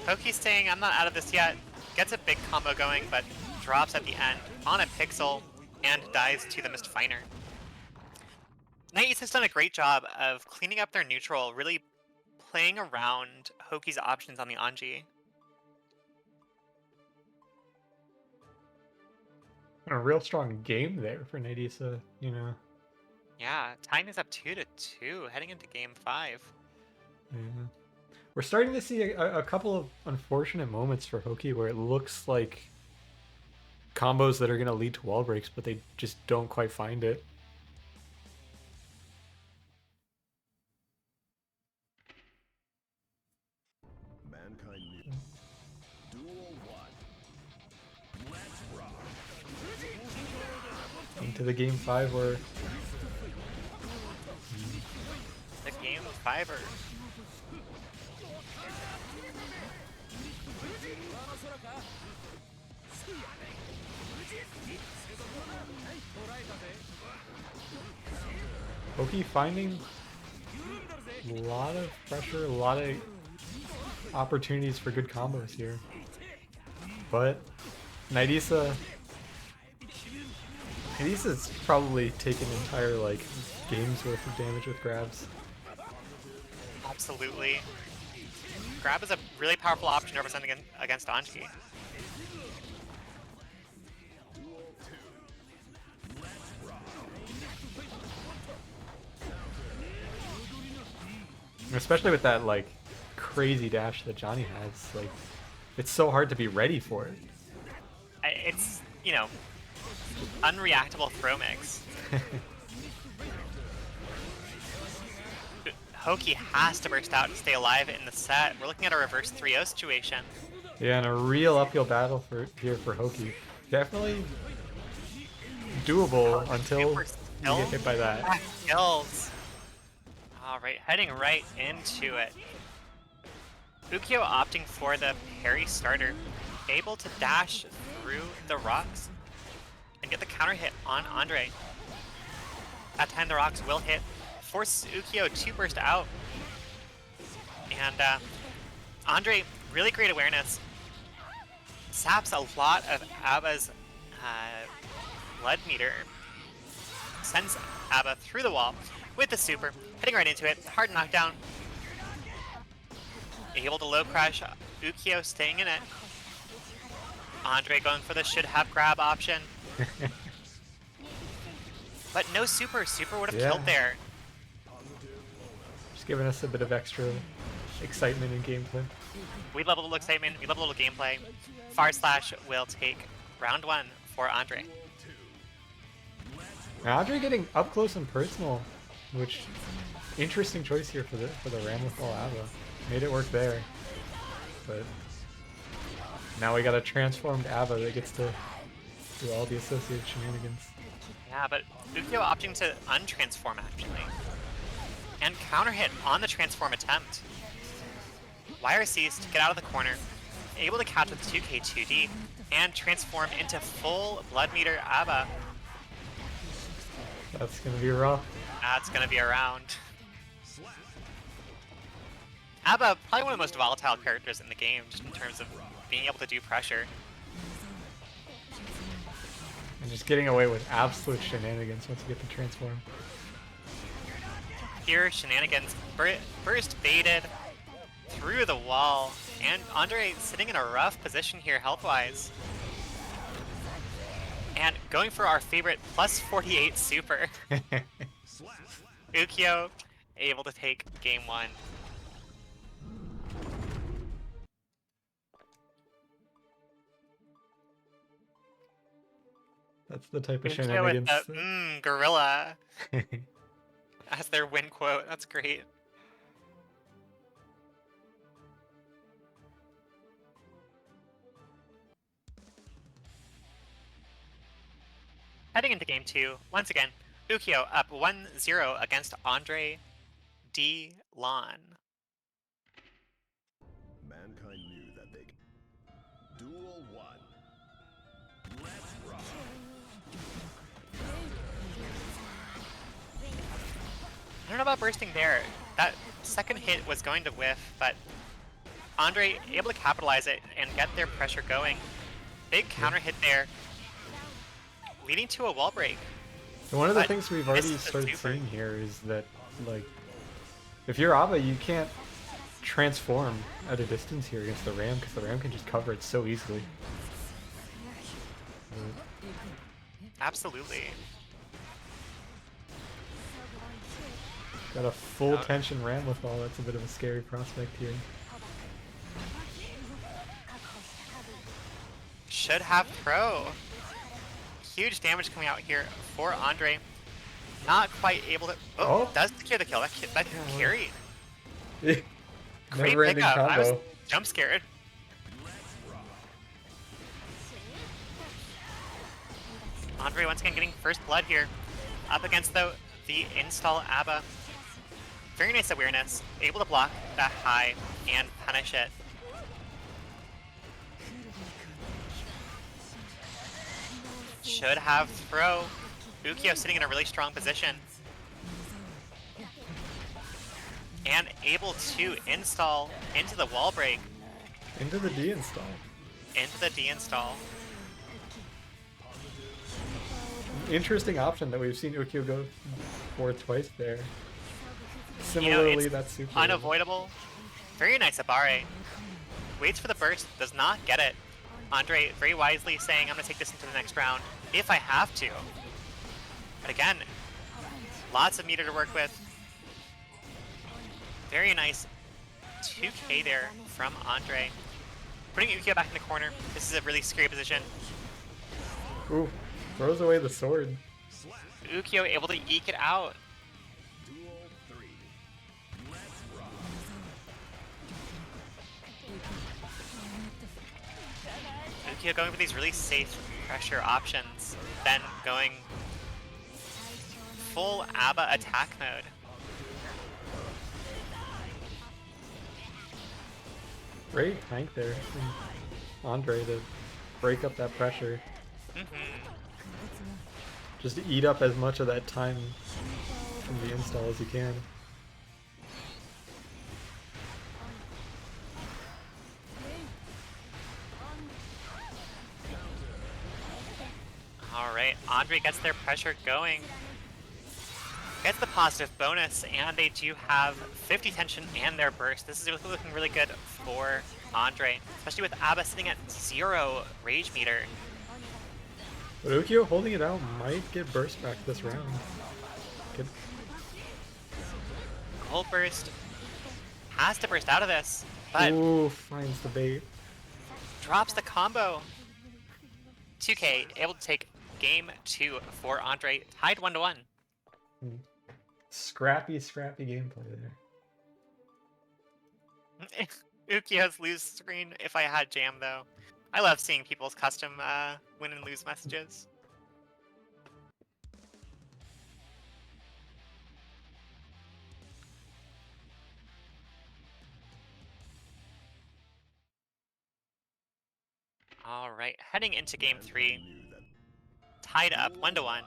Hoki's saying, I'm not out of this yet. Gets a big combo going, but drops at the end on a pixel and dies to the Mist Finer. Knightisa's done a great job of cleaning up their neutral, really playing around Hoki's options on the Anji. A real strong game there for Kniightisa, you know. Yeah, tying is up 2-2, heading into game 5. Yeah. We're starting to see a couple of unfortunate moments for Hoki where it looks like combos that are going to lead to wall breaks, but they just don't quite find it. Mankind new. Duel 1. Let's rock. Into the game 5 where The game 5er. Hoki finding a lot of pressure, a lot of opportunities for good combos here. But Kniightisa Knightisa's probably taken entire like games worth of damage with grabs. Absolutely. Grab is a really powerful option representing against Anji. Especially with that like crazy dash that Johnny has, like it's so hard to be ready for it. It's, you know, unreactable throw mix. Hoki has to burst out to stay alive in the set. We're looking at a reverse 3-0 situation. Yeah, and a real uphill battle for here for Hoki. Definitely doable until you get hit by that. Kills. Alright, heading right into it. Ukiyo opting for the parry starter, able to dash through the rocks and get the counter hit on Andre. That time the rocks will hit, force Ukiyo to burst out. And Andre, really great awareness. Saps a lot of Abba's blood meter. Sends Abba through the wall with the super, hitting right into it. Hard knockdown. Able to low crash. Ukiyo staying in it. Andre going for the should have grab option. But no super. Super would have killed there. Just giving us a bit of extra excitement in gameplay. We love a little excitement. We love a little gameplay. Farslash will take round 1 for Andre. Now Andre getting up close and personal, which interesting choice here for the Ramlethal Abba. Made it work there, but now we got a transformed Abba that gets to do all the associated shenanigans. Yeah, but Ukiyo opting to untransform actually, and counter hit on the transform attempt. Wire seized to get out of the corner, able to catch with 2K2D and transform into full blood meter Abba. That's gonna be rough. That's gonna be around. Abba, probably one of the most volatile characters in the game, just in terms of being able to do pressure. And just getting away with absolute shenanigans once you get the transform. Here, shenanigans, burst baited through the wall, and Andre sitting in a rough position here health-wise. And going for our favorite plus 48 super. Ukiyo able to take game 1. That's the type of Ukiyo with shenanigans. the gorilla as their win quote. That's great. Heading into game 2, once again, Ukiyo up 1-0 against Andre D. Lon. Mankind knew that they Duel 1. Let's rock. I don't know about bursting there. That second hit was going to whiff, but Andre able to capitalize it and get their pressure going. Big counter hit there, leading to a wall break. And one of the But things we've this already is a started super. seeing here is that, like, if you're Ava, you can't transform at a distance here against the Ram because the Ram can just cover it so easily. Absolutely. Got a full tension Ramlethal. That's a bit of a scary prospect here. Should have throw. Huge damage coming out here for Andre. Not quite able to. Oh, does secure the kill. That Yeah, carried. Great Never-ending pickup. I was combo. jump scared. Andre once again getting first blood here. Up against the install ABBA. Very nice awareness. Able to block that high and punish it. Should have throw. Ukiyo sitting in a really strong position. And able to install into the wall break. Into the deinstall. Into the deinstall. Interesting option that we've seen Ukiyo go for twice there. Similarly, it's that's super unavoidable. Very nice Abare. Waits for the burst, does not get it. Andre very wisely saying, I'm going to take this into the next round if I have to. But again, lots of meter to work with. Very nice 2k there from Andre. Putting Ukiyo back in the corner. This is a really scary position. Ooh, throws away the sword. Ukiyo able to eke it out. Duel 3. Let's rock. Ukiyo going for these really safe pressure options, then going full ABBA attack mode. Great tank there from Andre to break up that pressure. Just to eat up as much of that time from the install as you can. Alright, Andre gets their pressure going. Gets the positive bonus, and they do have 50 tension and their burst. This is looking really good for Andre, especially with ABBA sitting at 0 rage meter. But Ukiyo holding it out might get burst back this round. Good. Gold burst has to burst out of this, but Ooh, finds the bait. drops the combo. 2k able to take game 2 for Andre, tied 1-1. Scrappy gameplay there. Ukiyo's lose screen if I had jam though. I love seeing people's custom win and lose messages. Alright, heading into game 3. Knew that Tied up 1-1.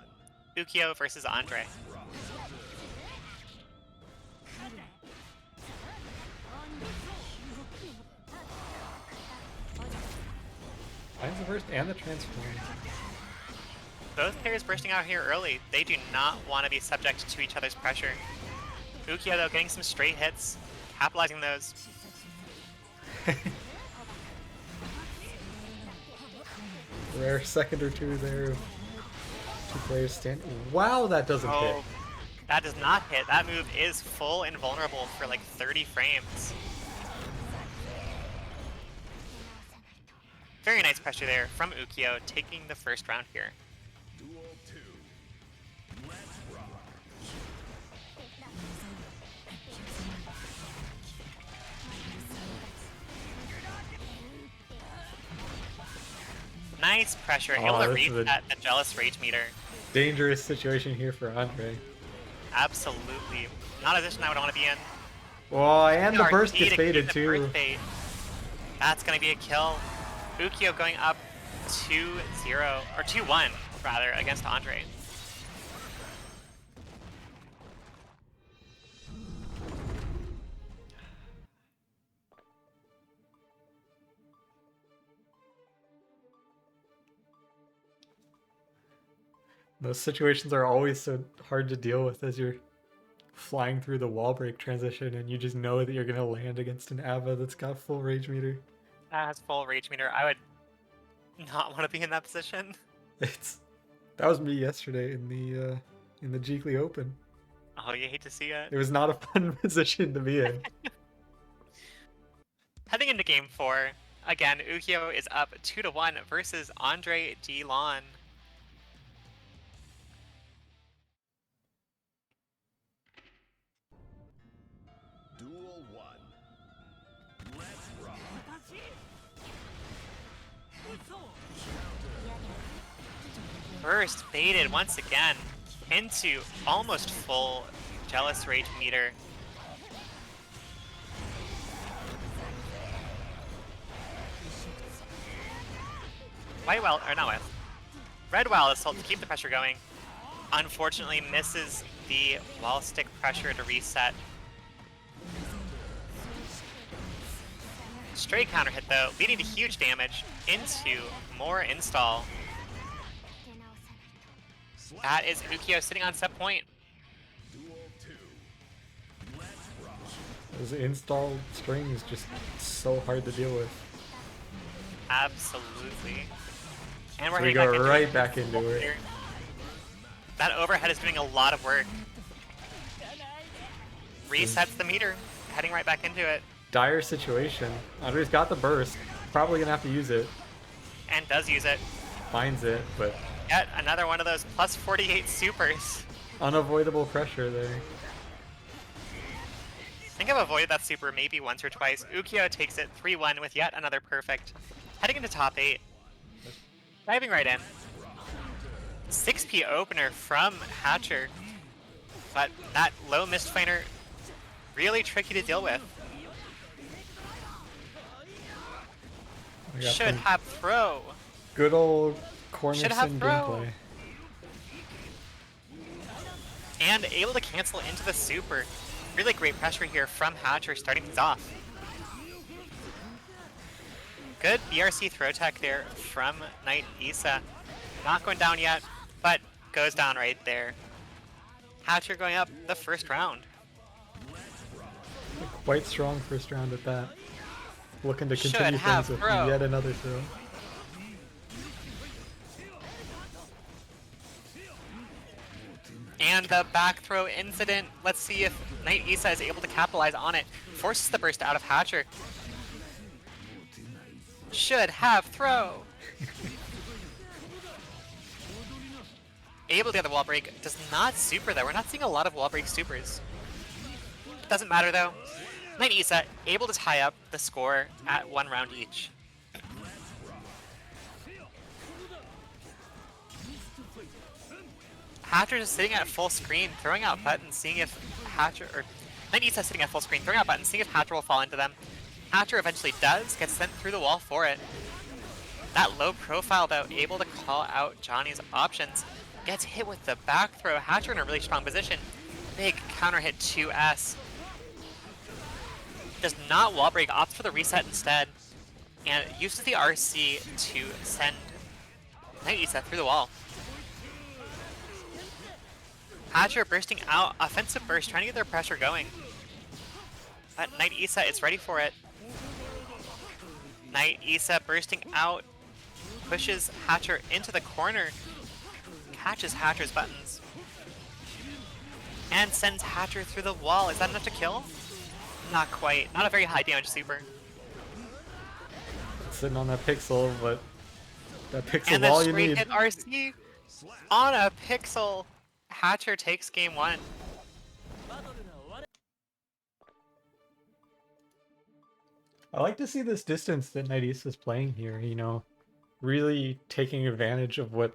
Ukiyo versus Andre. Finds the burst and the transform. Both players bursting out here early. They do not want to be subject to each other's pressure. Ukiyo though getting some straight hits, capitalizing those. Rare second or two there. Two players stand. Wow, that doesn't hit. Oh, that does not hit. That move is full invulnerable for like 30 frames. Very nice pressure there from Ukiyo, taking the first round here. Nice pressure. Able Oh, to this is a- reset the Jealous Rage meter. Dangerous situation here for Andre. Absolutely. Not a position I would want to be in. Oh, and the burst RT gets to keep faded the too. burst bait. That's going to be a kill. Ukiyo going up 2-0, or 2-1 rather, against Andre. Those situations are always so hard to deal with as you're flying through the wall break transition and you just know that you're going to land against an Ava that's got full rage meter. That has full rage meter. I would not want to be in that position. That was me yesterday in the Jeekly Open. Oh, you hate to see it. It was not a fun position to be in. Heading into game 4, again, Ukiyo is up 2-1 versus Andre DeLon. Duel 1. Let's rock. Burst baited once again into almost full Jealous Rage meter. White Wild, or not with. Red Wild Assault to keep the pressure going. Unfortunately misses the wall stick pressure to reset. Straight counter hit though, leading to huge damage into more install. That is Ukiyo sitting on set point. Duel 2. Let's rock. Those install string is just so hard to deal with. Absolutely. And we're So we heading go right back into into it. here. That overhead is doing a lot of work. Resets the meter, heading right back into it, Dire situation. Andre's got the burst. Probably going to have to use it. and does use it. Finds it, but Yet another one of those plus 48 supers. unavoidable pressure there. I think I've avoided that super maybe once or twice. Ukiyo takes it 3-1 with yet another perfect. Heading into top 8. Diving right in. 6P opener from Hatcher. But that low mist fighter, really tricky to deal with. We got Should some have throw. good old Should have Cornerson throw. gameplay. And able to cancel into the super. Really great pressure here from Hatcher starting things off. Good BRC throw tech there from Kniightisa. Not going down yet, but goes down right there. Hatcher going up the first round. Quite strong first round at that. Looking to Should continue have things with throw. yet another throw. And the back throw incident. Let's see if Kniightisa is able to capitalize on it. Forces the burst out of Hatcher. Should have throw. Able to get the wall break. Does not super though. We're not seeing a lot of wall break supers. Doesn't matter though. Kniightisa able to tie up the score at 1 round each. Hatcher is sitting at full screen, throwing out buttons, seeing if Hatcher, or Kniightisa sitting at full screen, throwing out buttons, seeing if Hatcher will fall into them. Hatcher eventually does, gets sent through the wall for it. That low profile though, able to call out Johnny's options, gets hit with the back throw. Hatcher in a really strong position. Big counter hit 2S. Does not wall break, opts for the reset instead, and uses the RC to send Kniightisa through the wall. Hatcher bursting out, offensive burst, trying to get their pressure going. But Kniightisa is ready for it. Kniightisa bursting out, pushes Hatcher into the corner, catches Hatcher's buttons, and sends Hatcher through the wall. Is that enough to kill? Not quite. Not a very high damage super. Sitting on that pixel, but that pixel And all the you straight need. hit RC on a pixel. Hatcher takes game 1. I like to see this distance that Kniightisa is playing here, you know. really taking advantage of what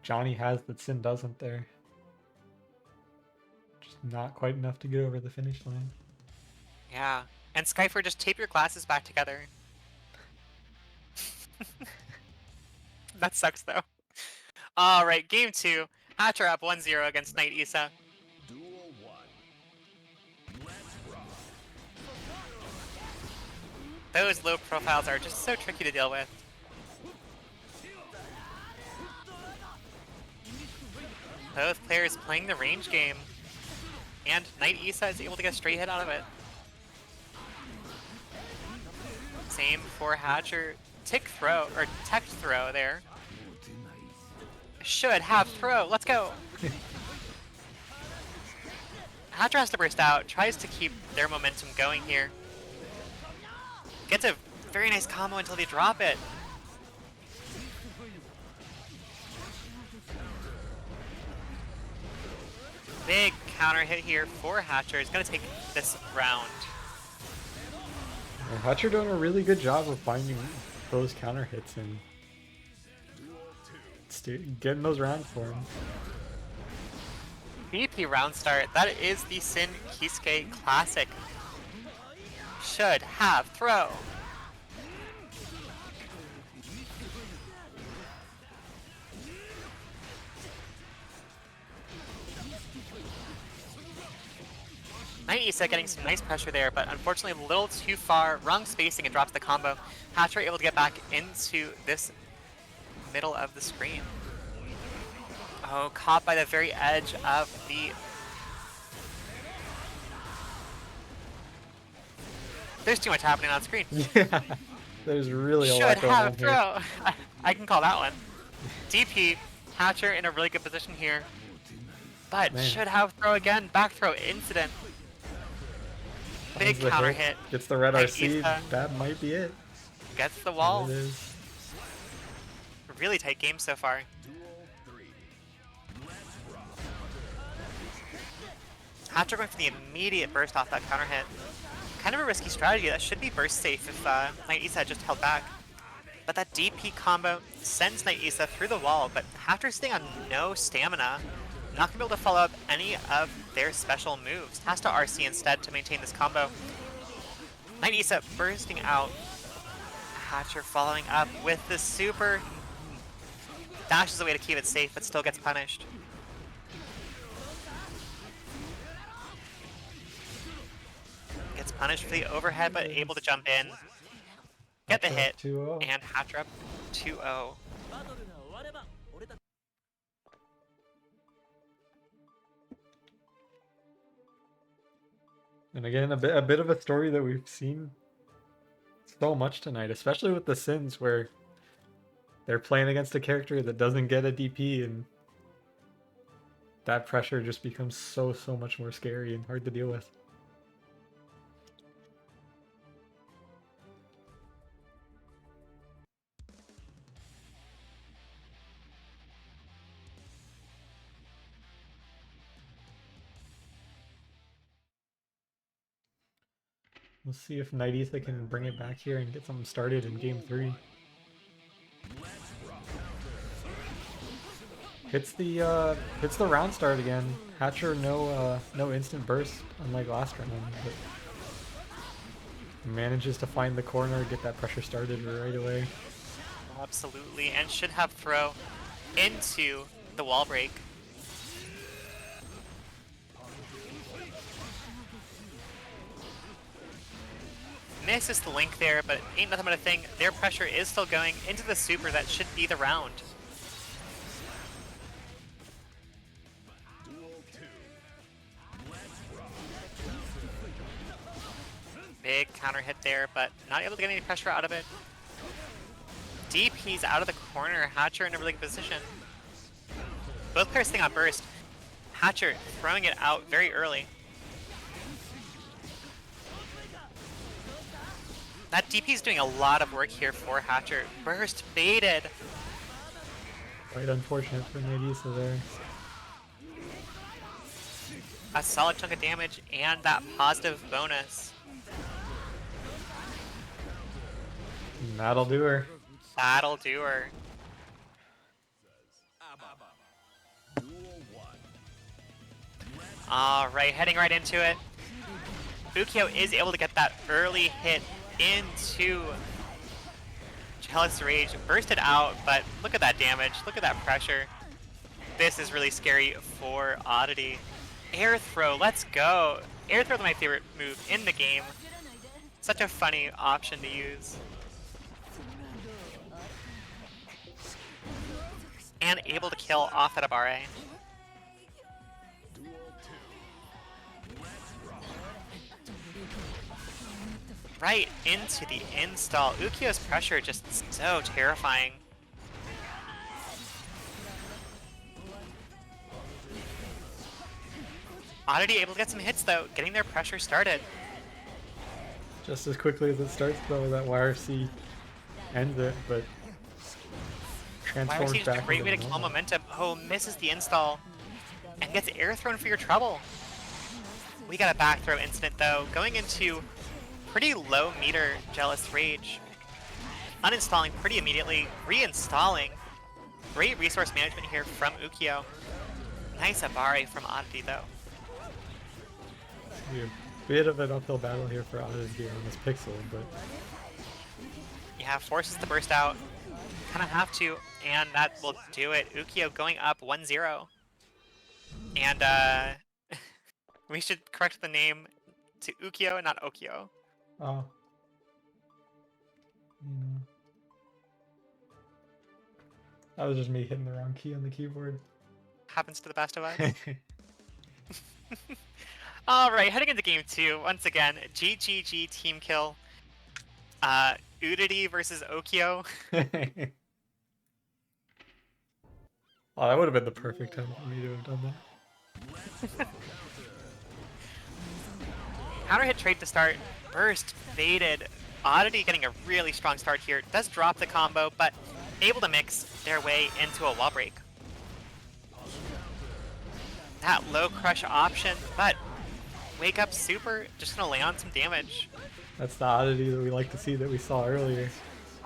Johnny has that Sin doesn't there. Just not quite enough to get over the finish line. Yeah. And Skyfer, just tape your glasses back together. That sucks though. Alright, game 2. Hatcher up 1-0 against Kniightisa. Duel 1. Let's rock. Those low profiles are just so tricky to deal with. Both players playing the range game. And Kniightisa is able to get a straight hit out of it. Same for Hatcher. Tech throw there. Should have throw. Let's go. Hatcher has to burst out. Tries to keep their momentum going here. Gets a very nice combo until they drop it. Big counter hit here for Hatcher. He's going to take this round. Yeah, Hatcher doing a really good job of finding those counter hits and getting those rounds for him. BP round start. That is the Sin Kisuke Classic. Should have throw. Kniightisa getting some nice pressure there, but unfortunately a little too far. Wrong spacing and drops the combo. Hatcher able to get back into this middle of the screen. Oh, caught by the very edge of the... There's too much happening on screen. Yeah, there's really a lot Should going on have here. throw. I can call that one. DP, Hatcher in a really good position here. But Man. should have throw again. Back throw incident. Big Finds the counter hit. Gets the red RC. Kniightisa That might be it. Gets the wall. There it is. Really tight game so far. Hatcher going for the immediate burst off that counter hit. Kind of a risky strategy. That should be burst safe if Kniightisa had just held back. But that DP combo sends Kniightisa through the wall, but Hatcher staying on no stamina. Not gonna be able to follow up any of their special moves. Has to RC instead to maintain this combo. Kniightisa bursting out. Hatcher following up with the super. Dashes away to keep it safe, but still gets punished. Gets punished for the overhead, but able to jump in. Get the hit. 2-0. And Hatcher up 2-0. And again, a bit of a story that we've seen so much tonight, especially with the Sins, where they're playing against a character that doesn't get a DP, and that pressure just becomes so much more scary and hard to deal with. We'll see if Kniightisa can bring it back here and get something started in game 3. Hits the round start again. Hatcher no instant burst unlike last round, but manages to find the corner, get that pressure started right away. Absolutely, and should have throw into the wall break. Misses the link there, but ain't nothing but a thing. Their pressure is still going into the super that should be the round. Big counter hit there, but not able to get any pressure out of it. DP's out of the corner. Hatcher in a really good position. Both players staying on burst. Hatcher throwing it out very early. That DP's doing a lot of work here for Hatcher. Burst baited. Quite unfortunate for Kniightisa there. A solid chunk of damage and that positive bonus. And that'll do her. That'll do her. Duel 1. Alright, heading right into it. Ukiyo is able to get that early hit into Jealous Rage. Bursted out, but look at that damage. Look at that pressure. This is really scary for Oddity. Air throw, let's go. Air throw is my favorite move in the game. Such a funny option to use. And able to kill off at a barre. Duel 2. Right into the install. Ukiyo's pressure just so terrifying. Oddity able to get some hits though, getting their pressure started. Just as quickly as it starts, though, that YRC ends it, but transforms YRC is back a great way to into kill normal. momentum. Oh, misses the install and gets air thrown for your trouble. We got a back throw incident though, going into pretty low meter Jealous Rage. Uninstalling pretty immediately, reinstalling. Great resource management here from Ukiyo. Nice Abare from Oddity though. A bit of an uphill battle here for Oddity on this pixel, but Yeah, forces the burst out. Kind of have to, and that will do it. Ukiyo going up 1-0. And we should correct the name to Ukiyo and not Okiyo. oh. That was just me hitting the wrong key on the keyboard. Happens to the best of us. Alright, heading into game 2. Once again, GGG team kill. Oddity versus Okiyo. Oh, that would have been the perfect time for me to have done that. Counter hit trade to start. Burst baited. Oddity getting a really strong start here. Does drop the combo, but able to mix their way into a wall break. That low crush option, but wake up super, just gonna lay on some damage. That's the Oddity that we like to see that we saw earlier.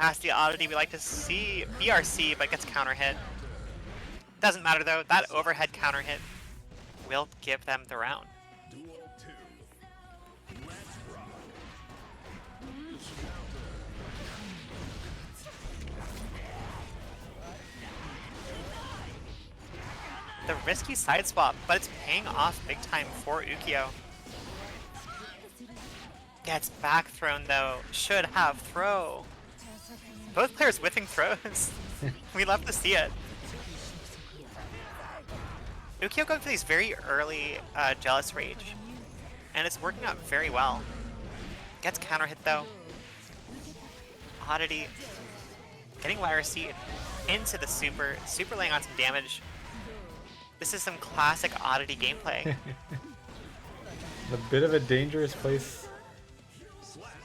That's the Oddity we like to see. BRC, but gets counter hit. Doesn't matter though, that overhead counter hit will give them the round. Duel 2. Let's rock. The risky side swap, but it's paying off big time for Ukiyo. Gets back thrown though, should have throw. Both players whiffing throws. We love to see it. Ukiyo going for these very early Jealous Rage, and it's working out very well. Gets counter hit though. Oddity getting YRC into the super laying on some damage. This is some classic Oddity gameplay. A bit of a dangerous place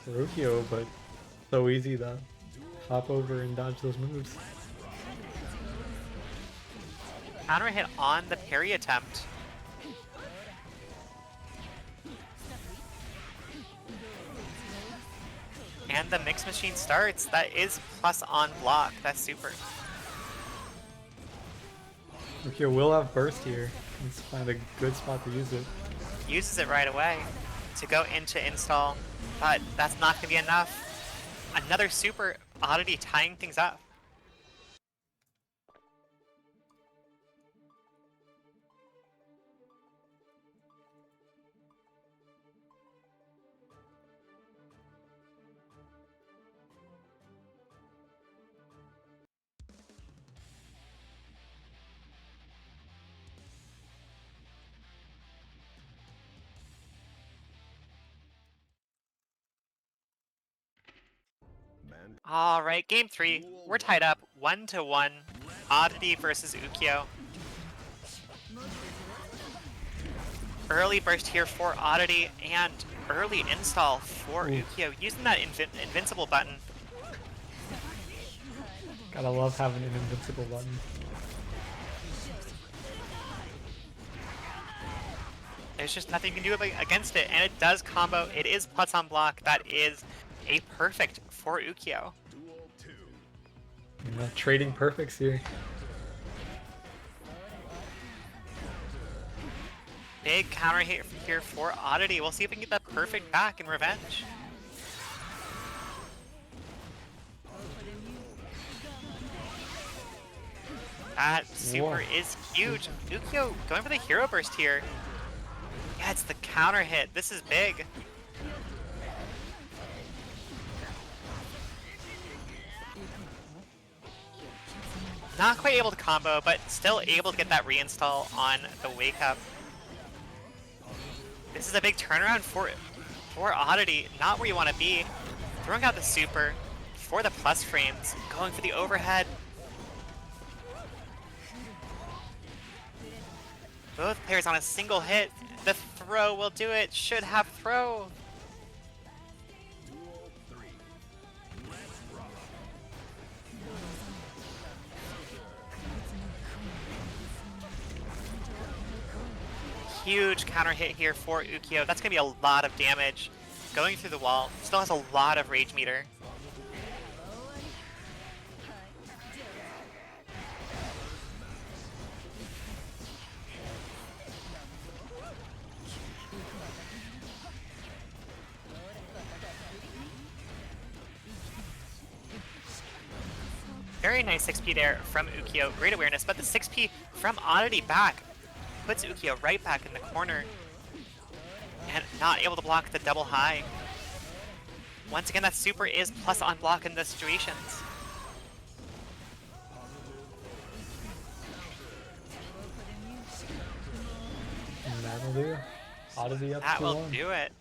for Ukiyo, but so easy to hop over and dodge those moves. Counter hit on the parry attempt. And the mix machine starts. That is plus on block. That's super. Ukiyo will have burst here. Let's find a good spot to use it. Uses it right away to go into install, but that's not going to be enough. Another super. Oddity tying things up. Man. All right, game 3. We're tied up 1-1. Oddity versus Ukiyo. Early burst here for Oddity and early install for Ukiyo using that invincible button. Gotta love having an invincible button. There's just nothing you can do against it, and it does combo. It is plus on block. That is a perfect for Ukiyo. Duel 2. Trading perfects here. Big counter hit here for Oddity. We'll see if we can get that perfect back in revenge. That super is huge. Ukiyo going for the hero burst here. Yeah, it's the counter hit. This is big. Not quite able to combo, but still able to get that reinstall on the wake up. This is a big turnaround for Oddity. Not where you want to be. Throwing out the super for the plus frames. Going for the overhead. Both players on a single hit. The throw will do it. Should have throw. Huge counter hit here for Ukiyo. That's going to be a lot of damage. Going through the wall. Still has a lot of rage meter. Very nice 6P there from Ukiyo. Great awareness, but the 6P from Oddity back puts Ukiyo right back in the corner. And not able to block the double high. Once again, that super is plus on block in those situations. And that'll do. Oddity up That 2-1. will do it.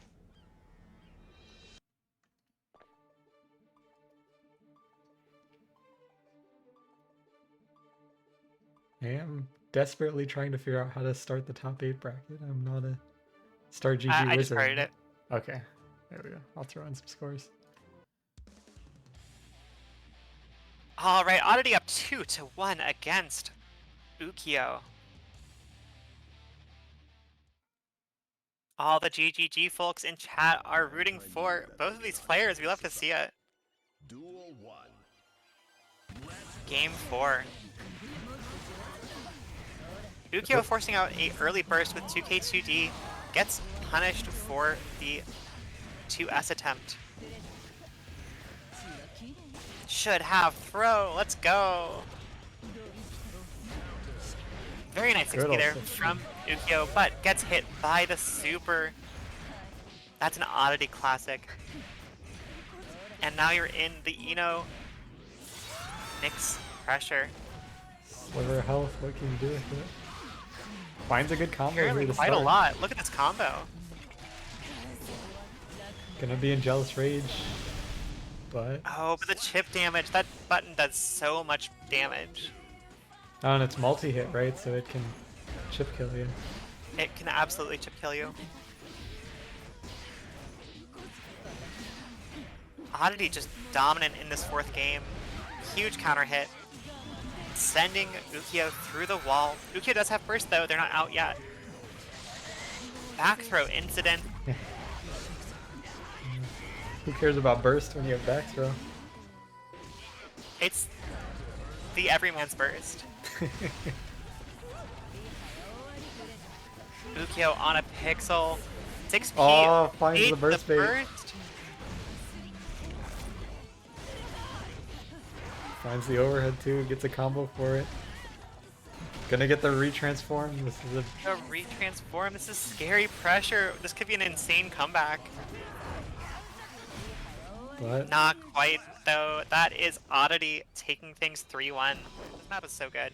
I am desperately trying to figure out how to start the top 8 bracket. I'm not a Star GG I wizard. just started it. Okay, there we go. I'll throw in some scores. All right, Oddity up 2-1 against Ukiyo. All the GGG folks in chat are rooting for both of these players. We love to see it. Duel 1. Game 4. Ukiyo forcing out an early burst with 2K2D. Gets punished for the 2S attempt. Should have throw. Let's go. Very nice 6P there from Ukiyo, but gets hit by the super. That's an Oddity classic. And now you're in the Eno mix pressure. Sliver health, what can you do with it? Finds a good combo Apparently here to quite start. a lot. Look at this combo. Gonna be in Jealous Rage, but... Oh, but the chip damage. That button does so much damage. Oh, and it's multi-hit, right? So it can chip kill you. It can absolutely chip kill you. Oddity just dominant in this 4th game. Huge counter hit. Sending Ukiyo through the wall. Ukiyo does have burst though, they're not out yet. Back throw incident. Who cares about burst when you have back throw? It's the everyman's burst. Ukiyo on a pixel. 6P. Oh, finds ate the burst bait. burst. Finds the overhead too, gets a combo for it. Gonna get the retransform. This is a... A retransform. This is scary pressure. This could be an insane comeback. But Not quite, though. That is Oddity taking things 3-1. This map is so good.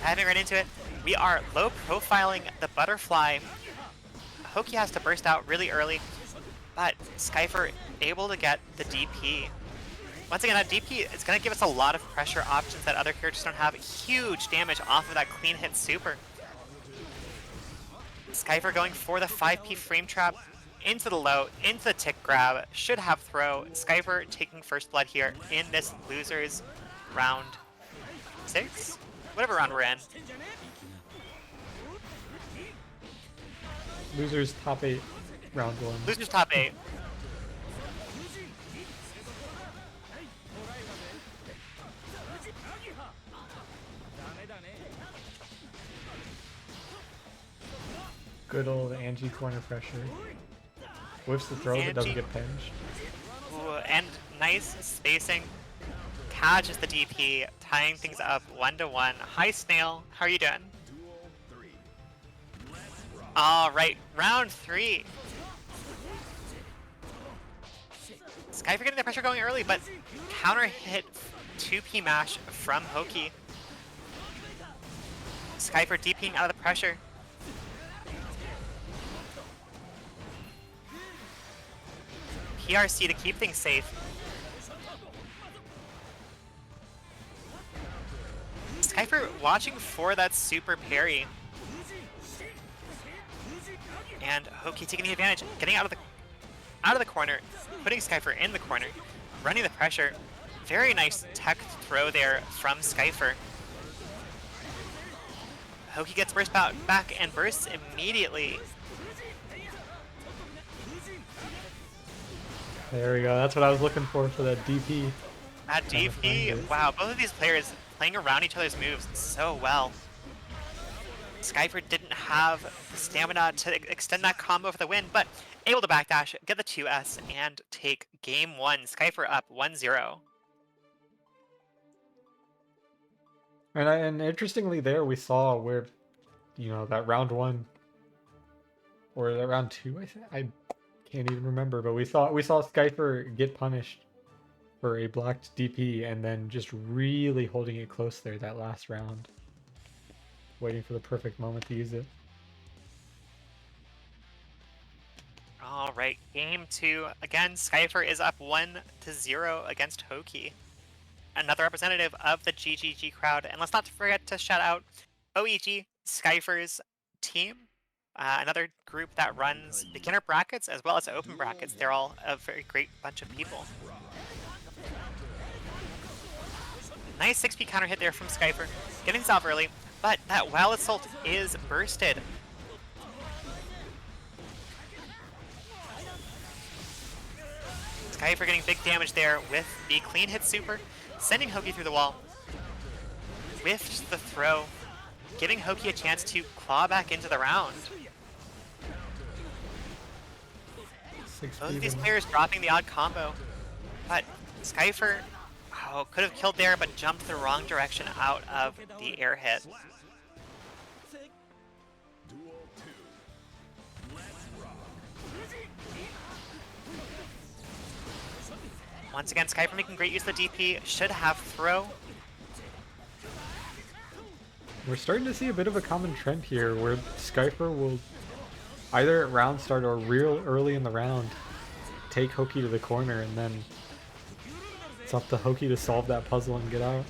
Diving right into it, we are low profiling the butterfly. Hoki has to burst out really early, but Skyfer able to get the DP. Once again, that DP is going to give us a lot of pressure options that other characters don't have. Huge damage off of that clean hit super. Skyfer going for the 5P frame trap into the low, into the tick grab. Should have throw. Skyfer taking first blood here in this losers round 6? Whatever round we're in. losers top 8, round 1. Losers top 8. Good old Anji corner pressure. Whiffs the throw but doesn't Anji. get pinched. Ooh, and nice spacing. Catches the DP, tying things up 1-1. Hi, Snail. How are you doing? All right, round 3. Skyfer getting the pressure going early, but counter hit 2P mash from Hoki. Skyfer DPing out of the pressure. PRC to keep things safe. Skyfer watching for that super parry. And Hoki taking the advantage, getting out of the corner, putting Skyfer in the corner, running the pressure. Very nice tech throw there from Skyfer. Hoki gets burst back and bursts immediately. There we go. That's what I was looking for that DP. That DP, wow, both of these players playing around each other's moves so well. Skyfer didn't have the stamina to extend that combo for the win, but able to backdash, get the 2S, and take game 1. Skyfer up 1-0. And interestingly there we saw where, you know, that round 1 or that round 2, I can't even remember, but we saw Skyfer get punished for a blocked DP and then just really holding it close there that last round. Waiting for the perfect moment to use it. All right, game 2. Again, Skyfer is up 1-0 against Hoki. Another representative of the GGG crowd. And let's not forget to shout out OEG, Skyfer's team. Another group that runs beginner brackets as well as open brackets. They're all a very great bunch of people. Nice 6P counter hit there from Skyfer. Getting this off early, but that Wild Assault is bursted. Skyfer getting big damage there with the clean hit super, sending Hoki through the wall. Whiffed the throw, giving Hoki a chance to claw back into the round. Both of these players dropping the odd combo, but Skyfer could have killed there, but jumped the wrong direction out of the air hit. Once again, Skyfer making great use of the DP, should have throw. We're starting to see a bit of a common trend here where Skyfer will either at round start or real early in the round take Hoki to the corner, and then it's up to Hoki to solve that puzzle and get out.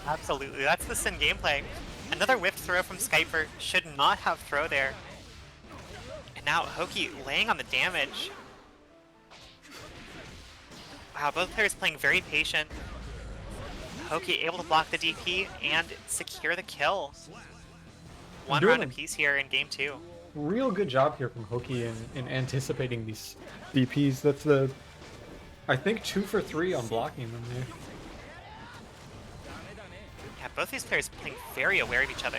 Absolutely, that's the Sin gameplay. Another whipped throw from Skyfer, should not have throw there. And now Hoki laying on the damage. Wow, both players playing very patient. Hoki able to block the DP and secure the kill. One round apiece here in game 2. Real good job here from Hoki in anticipating these DPs. That's the, I think, 2 for 3 on blocking them there. Yeah, both these players playing very aware of each other.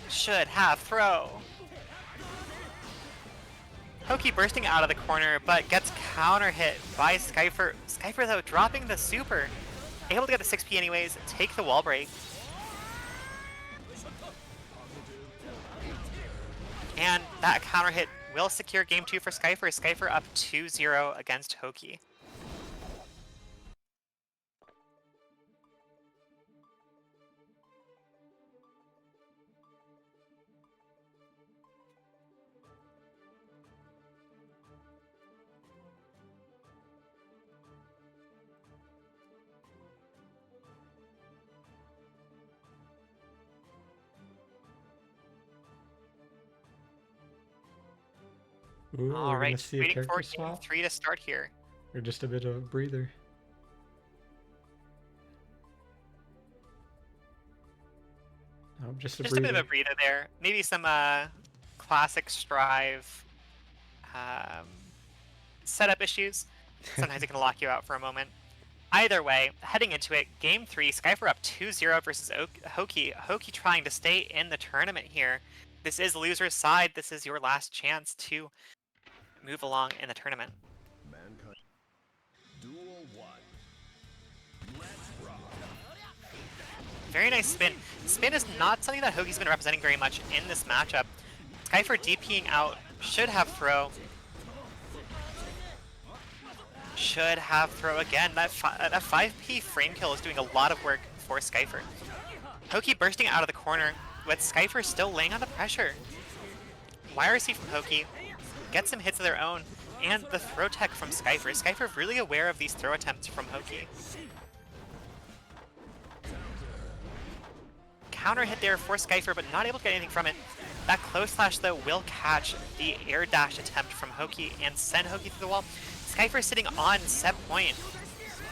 Should have throw. Hoki bursting out of the corner, but gets counter hit by Skyfer. Skyfer, though, dropping the super. Able to get the 6P anyways, take the wall break. And that counter hit will secure game 2 for Skyfer. Skyfer up 2-0 against Hoki. Ooh, All right, see a waiting for character game swap 3 to start here. or just a bit of a breather. Oh, just a Just breather. a bit of a breather there. Maybe some classic Strive setup issues. Sometimes it can lock you out for a moment. Either way, heading into it, game 3, Skyfer up 2-0 versus Hoki. Hoki trying to stay in the tournament here. This is loser's side. This is your last chance to move along in the tournament. Mankind. Duel 1. Let's rock. Very nice spin. Spin is not something that Hoki's been representing very much in this matchup. Skyfer DPing out, should have throw. Should have throw again. That 5P frame kill is doing a lot of work for Skyfer. Hoki bursting out of the corner, with Skyfer still laying on the pressure. YRC from Hoki gets some hits of their own, and the throw tech from Skyfer. Skyfer really aware of these throw attempts from Hoki. Counter hit there for Skyfer, but not able to get anything from it. That close slash, though, will catch the air dash attempt from Hoki and send Hoki through the wall. Skyfer sitting on set point.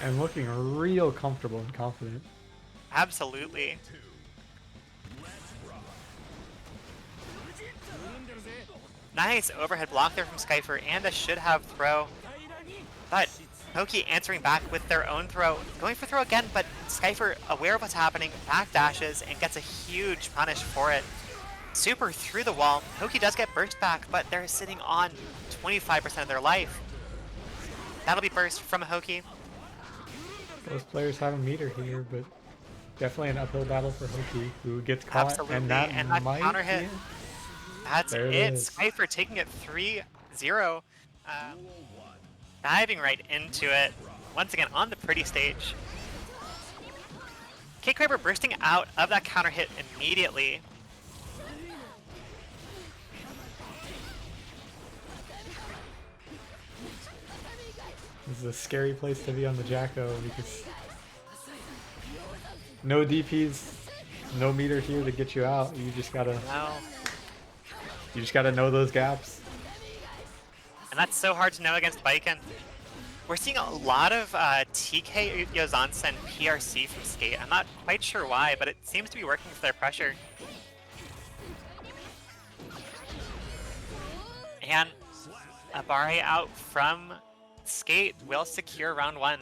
And looking real comfortable and confident. Absolutely. Nice overhead block there from Skyfer and a should have throw. But Hoki answering back with their own throw. Going for throw again, but Skyfer, aware of what's happening, back dashes and gets a huge punish for it. Super through the wall. Hoki does get burst back, but they're sitting on 25% of their life. That'll be burst from Hoki. Both players have a meter here, but definitely an uphill battle for Hoki, who gets caught. Absolutely, and that might counter hit. be it. That's There it. it is. Skyfer taking it 3-0. Diving right into it. Once again on the pretty stage. Cakecraver bursting out of that counter hit immediately. This is a scary place to be on the Jacko because no DPs, no meter here to get you out. You just gotta know those gaps. And that's so hard to know against Baiken. We're seeing a lot of TK Yozansen PRC from Skate. I'm not quite sure why, but it seems to be working for their pressure. And Abare out from Skate will secure round 1.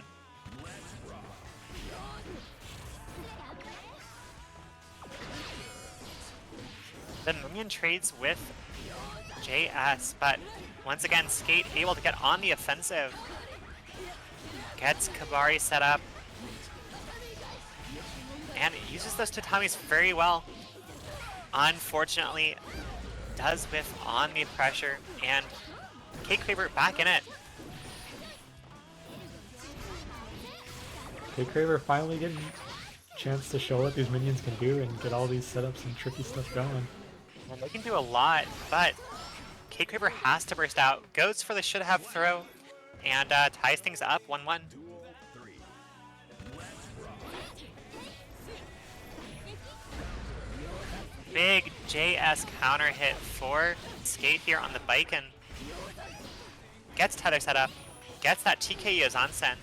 The minion trades with JS, but once again, Skate able to get on the offensive. Gets Kabari set up. And uses those tatamis very well. Unfortunately, does whiff on the pressure, and Cakecraver back in it. Cakecraver finally getting a chance to show what these minions can do and get all these setups and tricky stuff going. And they can do a lot, but Cakecraver has to burst out, goes for the should have throw, and ties things up 1-1. Big JS counter hit for Skate here on the Baiken. Gets tether set up, gets that TK Yozansen.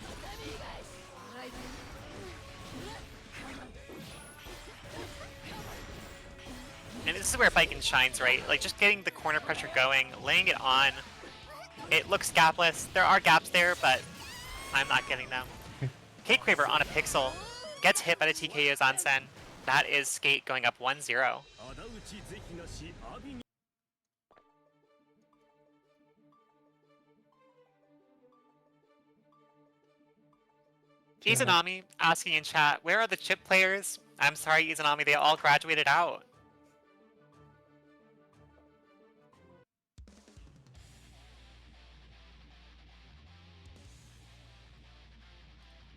And this is where Baiken shines, right? Like, just getting the corner pressure going, laying it on. It looks gapless. There are gaps there, but I'm not getting them. Cakecraver on a pixel. Gets hit by the TK Yozansen. That is Skate going up 1-0. Izanami asking in chat, where are the chip players? I'm sorry, Izanami, they all graduated out.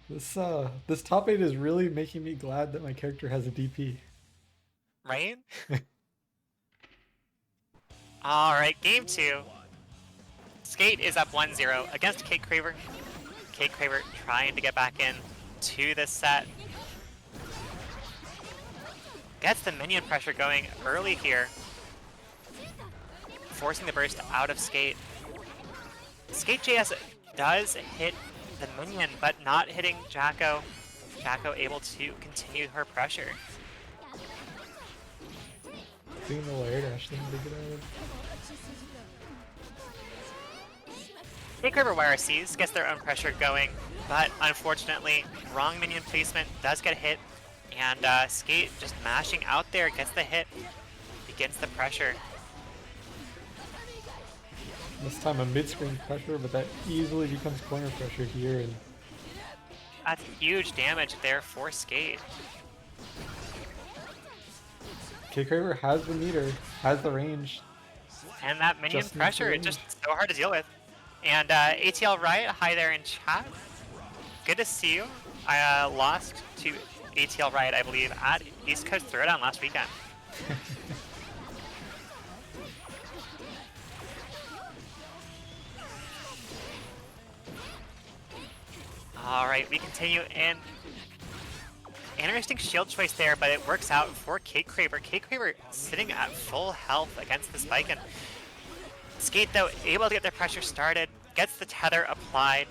This top 8 is really making me glad that my character has a DP. Right? Alright, game 2. Skate is up 1-0 against Cakecraver. Cakecraver trying to get back in to this set. Gets the minion pressure going early here. Forcing the burst out of Skate. Skate JS does hit the minion, but not hitting Jacko. Jacko able to continue her pressure. Doing the layer dash thing to get out of. Cakecraver YRCs gets their own pressure going, but unfortunately, wrong minion placement does get hit, and Skate just mashing out there gets the hit. begins the pressure. This time a mid-screen pressure, but that easily becomes corner pressure here. And That's huge damage there for Skate. cakecraver has the meter, has the range. And that minion Just needs the pressure is range. just so hard to deal with. And ATL Riot, hi there in chat. Good to see you. I lost to ATL Riot, I believe, at East Coast Throwdown last weekend. Alright, we continue in. Interesting shield choice there, but it works out for cakecraver. cakecraver sitting at full health against this Baiken. Skate, though, able to get their pressure started, gets the tether applied.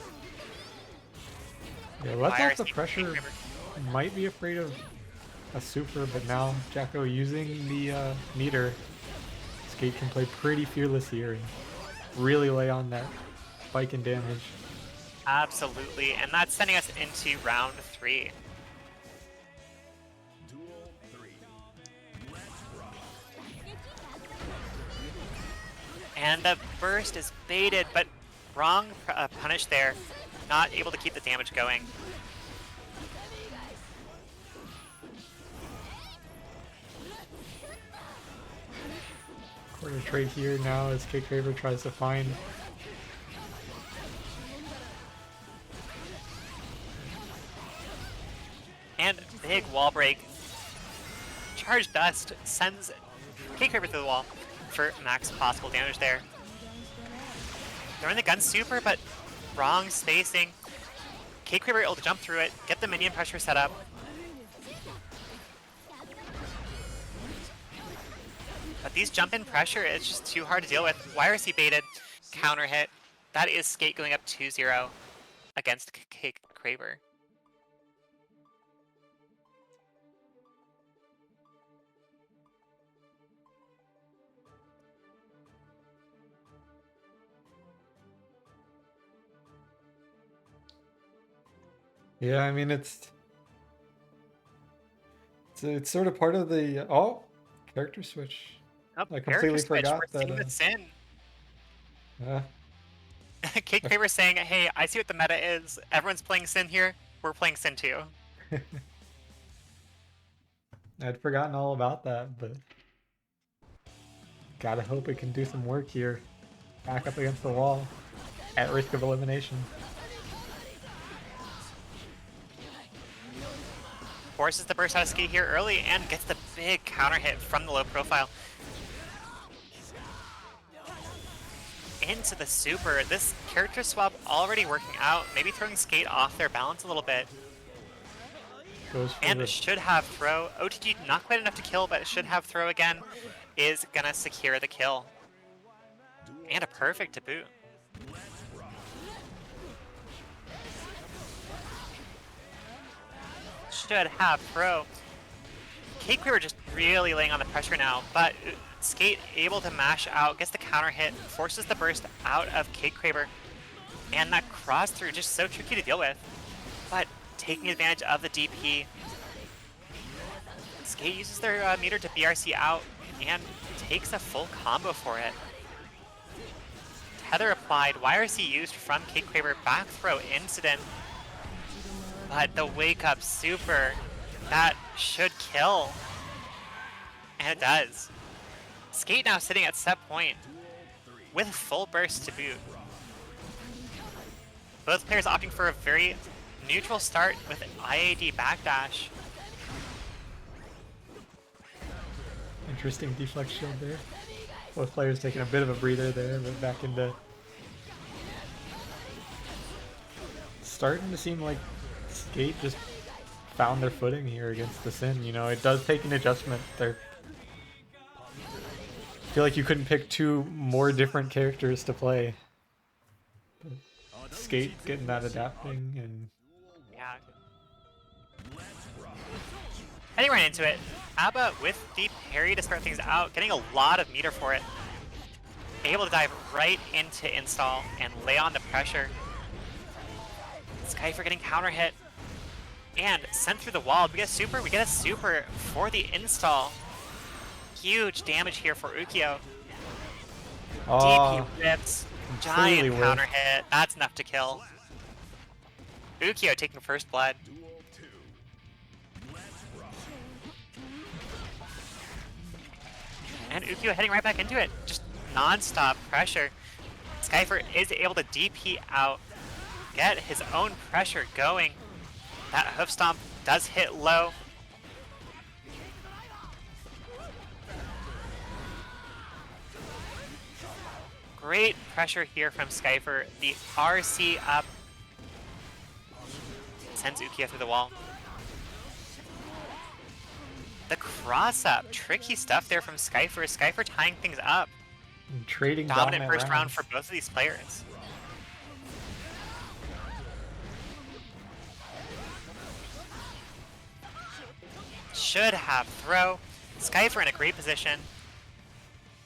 Yeah, lets off the IRC pressure. cakecraver. Might be afraid of a super, but now Jacko using the meter. Skate can play pretty fearless here and really lay on that Baiken damage. Absolutely, and that's sending us into round 3. Duel 3. And the burst is baited, but wrong punish there. Not able to keep the damage going. Corner trade here now as cakecraver tries to find. And big wall break. Charge Dust sends cakecraver through the wall for max possible damage there. Throwing the gun super, but wrong spacing. cakecraver able to jump through it, get the minion pressure set up. But these jump in pressure, it's just too hard to deal with. YRC baited, counter hit. That is Skate going up 2-0 against cakecraver. Yeah, I mean it's sort of part of the character switch. Oh, I character completely switch. forgot We're seeing that, with Sin. Uh, cakecraver saying, hey, I see what the meta is. Everyone's playing Sin here. We're playing Sin too. I'd forgotten all about that, but gotta hope it can do some work here. Back up against the wall, at risk of elimination. Forces the burst out of Skate here early and gets the big counter hit from the low profile. Into the super. This character swap already working out. Maybe throwing Skate off their balance a little bit. Goes for And the it should have throw. OTG not quite enough to kill, but it should have throw again. Is gonna secure the kill. And a perfect to boot. Should have throw. cakecraver just really laying on the pressure now, but Skate able to mash out, gets the counter hit, forces the burst out of cakecraver. And that cross through just so tricky to deal with. But taking advantage of the DP. Skate uses their meter to BRC out and takes a full combo for it. Tether applied, YRC used from cakecraver, back throw incident. But the wake up super, that should kill. And it does. Skate now sitting at set point with full burst to boot. Both players opting for a very neutral start with IAD backdash. interesting deflect shield there. Both players taking a bit of a breather there, but back into... Starting to seem like Skate just found their footing here against the Sin. You know, it does take an adjustment. I feel like you couldn't pick two more different characters to play. But Skate getting that adapting and... Yeah. Heading right into it. Abba with the parry to start things out, getting a lot of meter for it. Able to dive right into install and lay on the pressure. Skyfer getting counter hit and sent through the wall. We get a super for the install. huge damage here for Ukiyo. Oh, DP whips, giant completely counter whiffed. hit. That's enough to kill. Ukiyo taking first blood. Duel 2. Let's rock. And Ukiyo heading right back into it. Just non-stop pressure. Skyfer is able to DP out, get his own pressure going. That hoof stomp does hit low. Great pressure here from Skyfer. The RC up sends Ukiyo through the wall. The cross up, tricky stuff there from Skyfer. Skyfer tying things up. And trading Dominant first round rounds. for both of these players. Should have throw. Skyfer in a great position.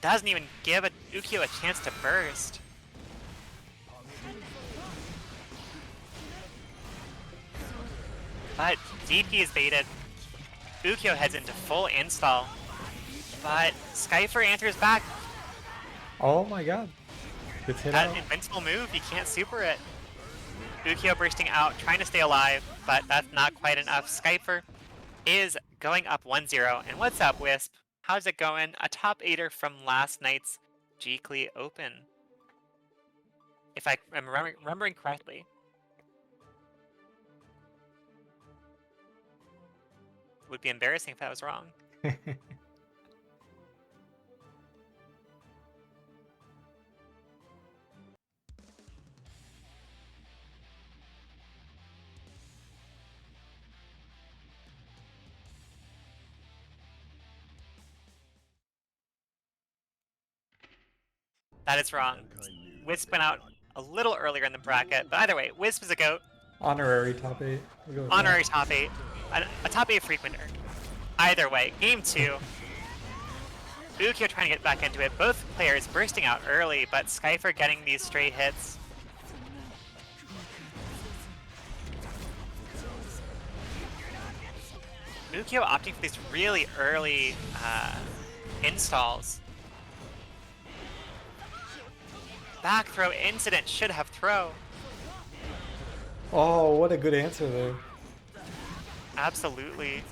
Doesn't even give Ukiyo a chance to burst. But DP is baited. Ukiyo heads into full install. But Skyfer answers back. Oh my god. Gets hit That out. invincible move, you can't super it. Ukiyo bursting out, trying to stay alive, but that's not quite enough. Skyfer is going up 1-0. And what's up, Wisp? How's it going? A top 8er from last night's Jeekly Open. If I am remembering correctly. It would be embarrassing if that was wrong. That is wrong. Wisp went out a little earlier in the bracket, but either way, Wisp is a GOAT. Honorary top 8. We'll go with Honorary that. top 8. A top 8 frequenter. Either way, game 2. Ukiyo trying to get back into it. Both players bursting out early, but Skyfer getting these straight hits. Ukiyo opting for these really early installs. Back throw incident, should have throw. Oh, what a good answer there. Absolutely.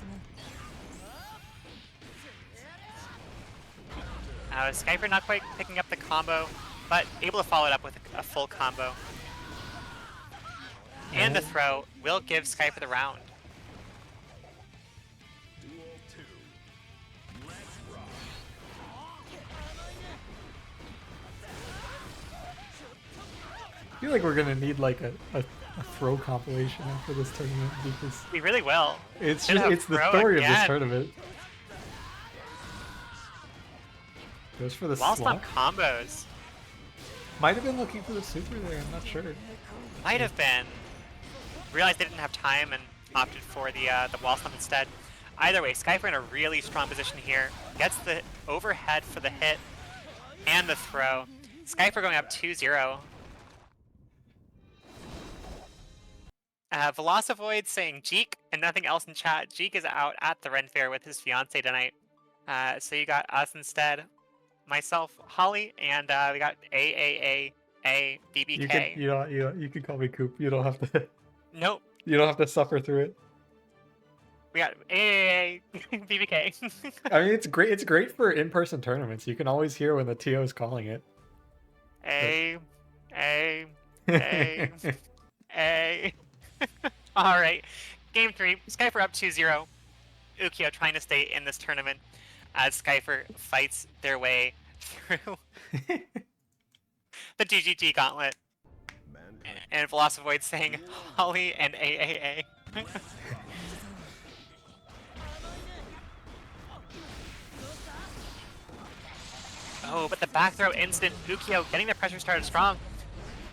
Skyfer not quite picking up the combo, but able to follow it up with a full combo. And the throw will give Skyfer the round. Duel 2. Let's rock. I feel like we're gonna need like a throw compilation after this tournament because We really will. it's Should have it's the throw story of this again. tournament. Goes for the Wall slump. stomp combos. Might have been looking for the super there. I'm not sure. Might have been. Realized they didn't have time and opted for the wall stomp instead. Either way, Skyfer in a really strong position here. Gets the overhead for the hit and the throw. Skyfer going up 2-0. Velocivoid saying Jeek and nothing else in chat. Jeek is out at the Ren Fair with his fiance tonight. So you got us instead. Myself, Holly, and we got BBK. You can call me Coop. You don't have to. Nope. You don't have to suffer through it. We got BBK. I mean, it's great. It's great for in-person tournaments. You can always hear when the TO is calling it. A. All right. Game 3. Skyfer up 2-0. Ukiyo trying to stay in this tournament as Skyfer fights their way through the GGT gauntlet. Mankind. And Velocivoid saying Holly and AAA. Oh, but the back throw instant. Ukiyo getting the pressure started strong.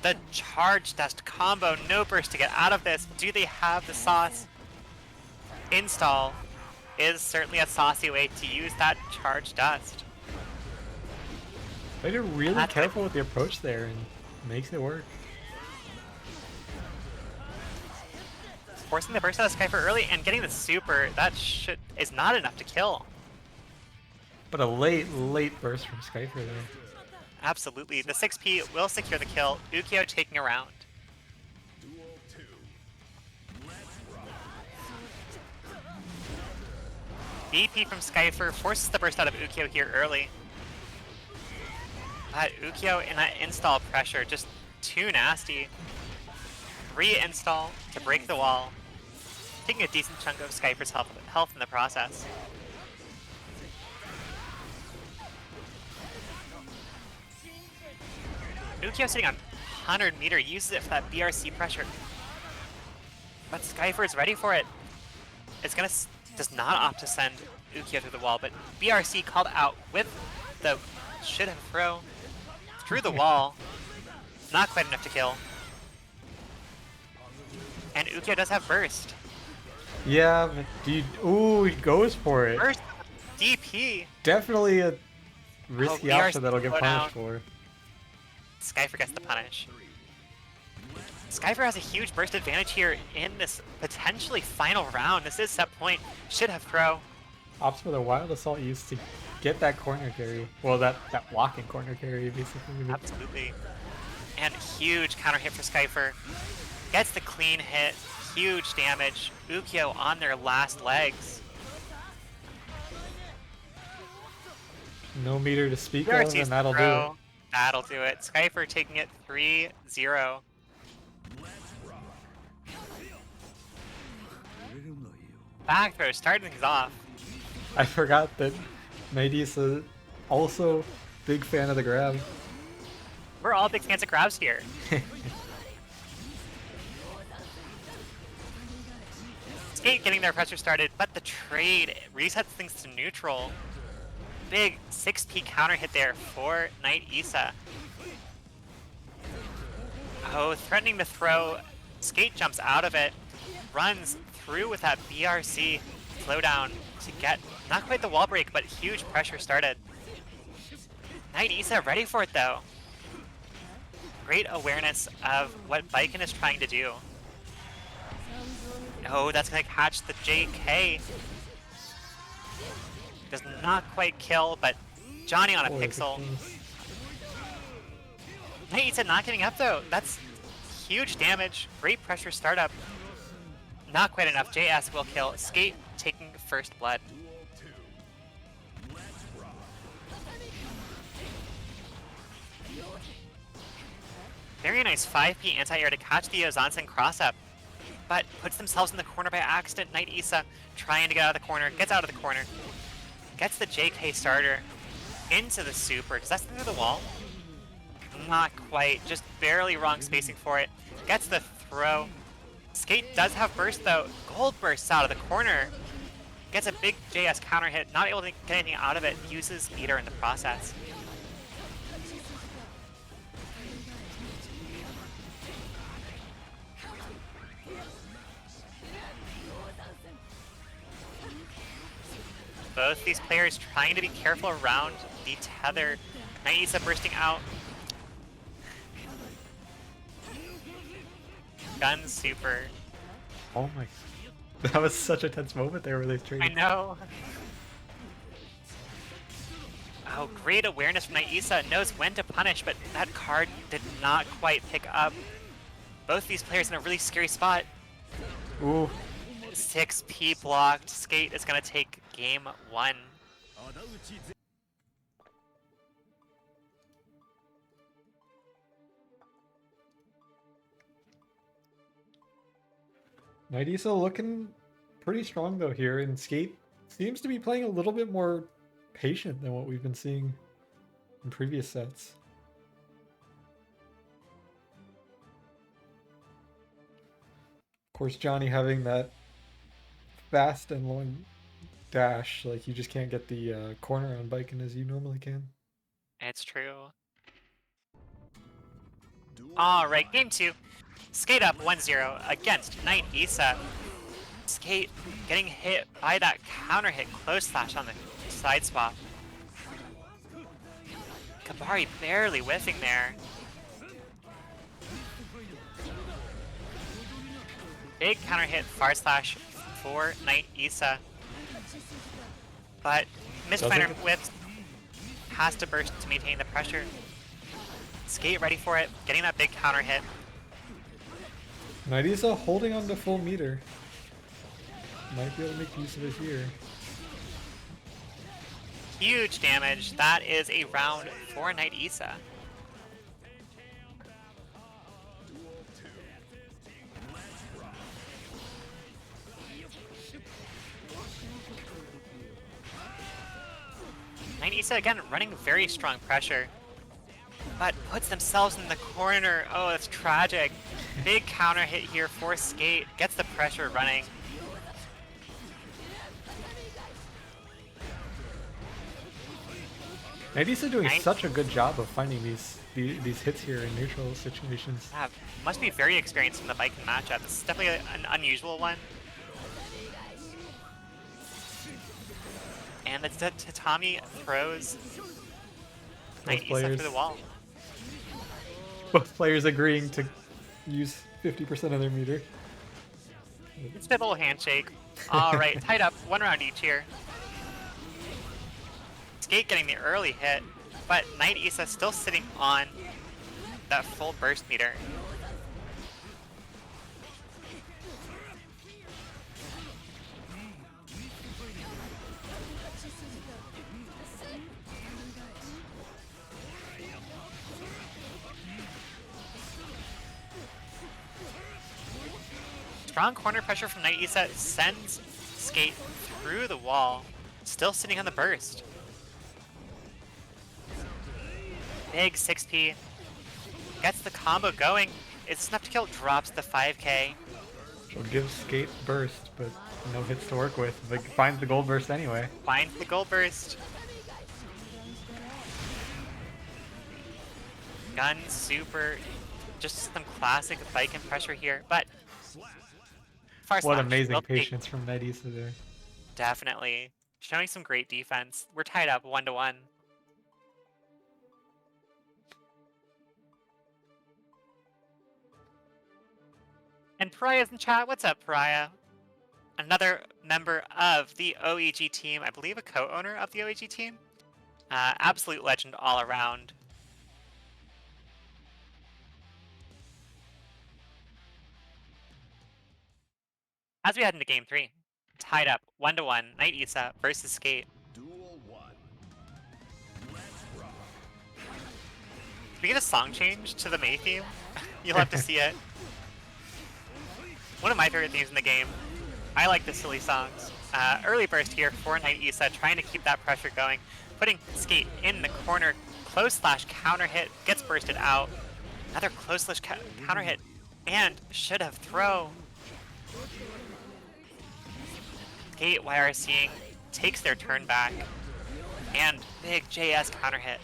The charge dust combo, no burst to get out of this. Do they have the sauce? Install is certainly a saucy way to use that charge dust. They're really That's careful with the approach there and makes it work. Forcing the burst out of Skyfer early and getting the super, that is not enough to kill. But a late burst from Skyper there. Absolutely. The 6P will secure the kill. Ukiyo taking a round. BP from Skyfer forces the burst out of Ukiyo here early. But Ukiyo in that install pressure, just too nasty. Reinstall to break the wall. Taking a decent chunk of Skyfer's health in the process. Ukiyo sitting on 100 meter, uses it for that BRC pressure. But Skyfer is ready for it. It's gonna does not opt to send Ukiyo through the wall, but BRC called out with the should have throw through the wall. Not quite enough to kill. And Ukiyo does have burst. Yeah, but ooh, he goes for it. Burst DP. Definitely a risky option that'll get punished for. Skyfer gets the punish. Skyfer has a huge burst advantage here in this potentially final round. This is set point. Should have throw. Opts for the wild assault used to get that corner carry. Well, that walking corner carry, basically. Absolutely. And huge counter hit for Skyfer. Gets the clean hit. Huge damage. Ukiyo on their last legs. No meter to speak of, and that'll do it. That'll do it. Skyfer taking it 3-0. Back throw, starting things off. I forgot that Kniightisa also big fan of the grab. We're all big fans of grabs here. Skate getting their pressure started, but the trade resets things to neutral. Big 6P counter hit there for Kniightisa. Oh, threatening to throw. Skate jumps out of it, runs through with that BRC flow down to get not quite the wall break, but huge pressure started. Kniightisa ready for it though. Great awareness of what Baiken is trying to do. Oh, that's gonna catch the JK. Does not quite kill, but Johnny on a pixel. Kniightisa not getting up though. That's huge damage. Great pressure startup. Not quite enough. JS will kill. Skate taking first blood. Very nice 5P anti-air to catch the Ozansen cross-up, but puts themselves in the corner by accident. Kniightisa trying to get out of the corner, gets out of the corner, gets the JK starter into the super. Does that through the wall? Not quite, just barely wrong spacing for it. Gets the throw. Skate does have burst though. Gold bursts out of the corner. Gets a big JS counter hit, not able to get anything out of it. Uses meter in the process. Both these players trying to be careful around the tether. Kniightisa bursting out. Gun super. Oh my. That was such a tense moment there where they traded. I know. Oh, great awareness from Kniightisa. Knows when to punish, but that card did not quite pick up. Both these players in a really scary spot. Ooh. 6P blocked. Skate is going to take game 1. Kniightisa looking pretty strong though here, and Skate seems to be playing a little bit more patient than what we've been seeing in previous sets. Of course, Johnny having that fast and long dash, like you just can't get the corner on Baiken as you normally can. It's true. Alright, game 2. Skate up 1-0 against Kniightisa. Skate getting hit by that counter hit close slash on the side swap. Kabari barely whiffing there. Big counter hit far slash for Kniightisa. But Mistfinder whips has to burst to maintain the pressure. Skate ready for it, getting that big counter hit. Kniightisa holding on to full meter. Might be able to make use of it here. Huge damage. That is a round for Kniightisa. Kniightisa again running very strong pressure, but puts themselves in the corner. Oh, that's tragic. Big counter hit here for Skate. Gets the pressure running. Kniightisa doing such a good job of finding these hits here in neutral situations. Yeah, must be very experienced in the Baiken matchup. This is definitely an unusual one. And the tatami throws Kniightisa through the wall. Both players agreeing to use 50% of their meter. Spitball handshake. All right, tied up, 1 round each here. Skate getting the early hit, but Kniightisa still sitting on that full burst meter. Strong corner pressure from Kniightisa sends Skate through the wall, still sitting on the burst. Big 6P, gets the combo going. It's enough to kill, drops the 5k. She'll give Skate burst, but no hits to work with. But finds the gold burst anyway. Finds the gold burst. Gun, super, just some classic Baiken pressure here, but far What slash, amazing will take- patience from Kniightisa there. Definitely. Showing some great defense. We're tied up 1-1. And Pariah's in chat. What's up, Pariah? Another member of the OEG team. I believe a co-owner of the OEG team. Absolute legend all around. As we head into game 3, tied up 1-1, Kniightisa versus Skate. Duel 1. Let's rock. Can we get a song change to the May theme? You'll have to see it. One of my favorite themes in the game. I like the silly songs. Early burst here for Kniightisa, trying to keep that pressure going. Putting Skate in the corner. Close slash counter hit, gets bursted out. Another close slash counter hit, and should have throw. Skate YRCing takes their turn back, and big JS counter hit.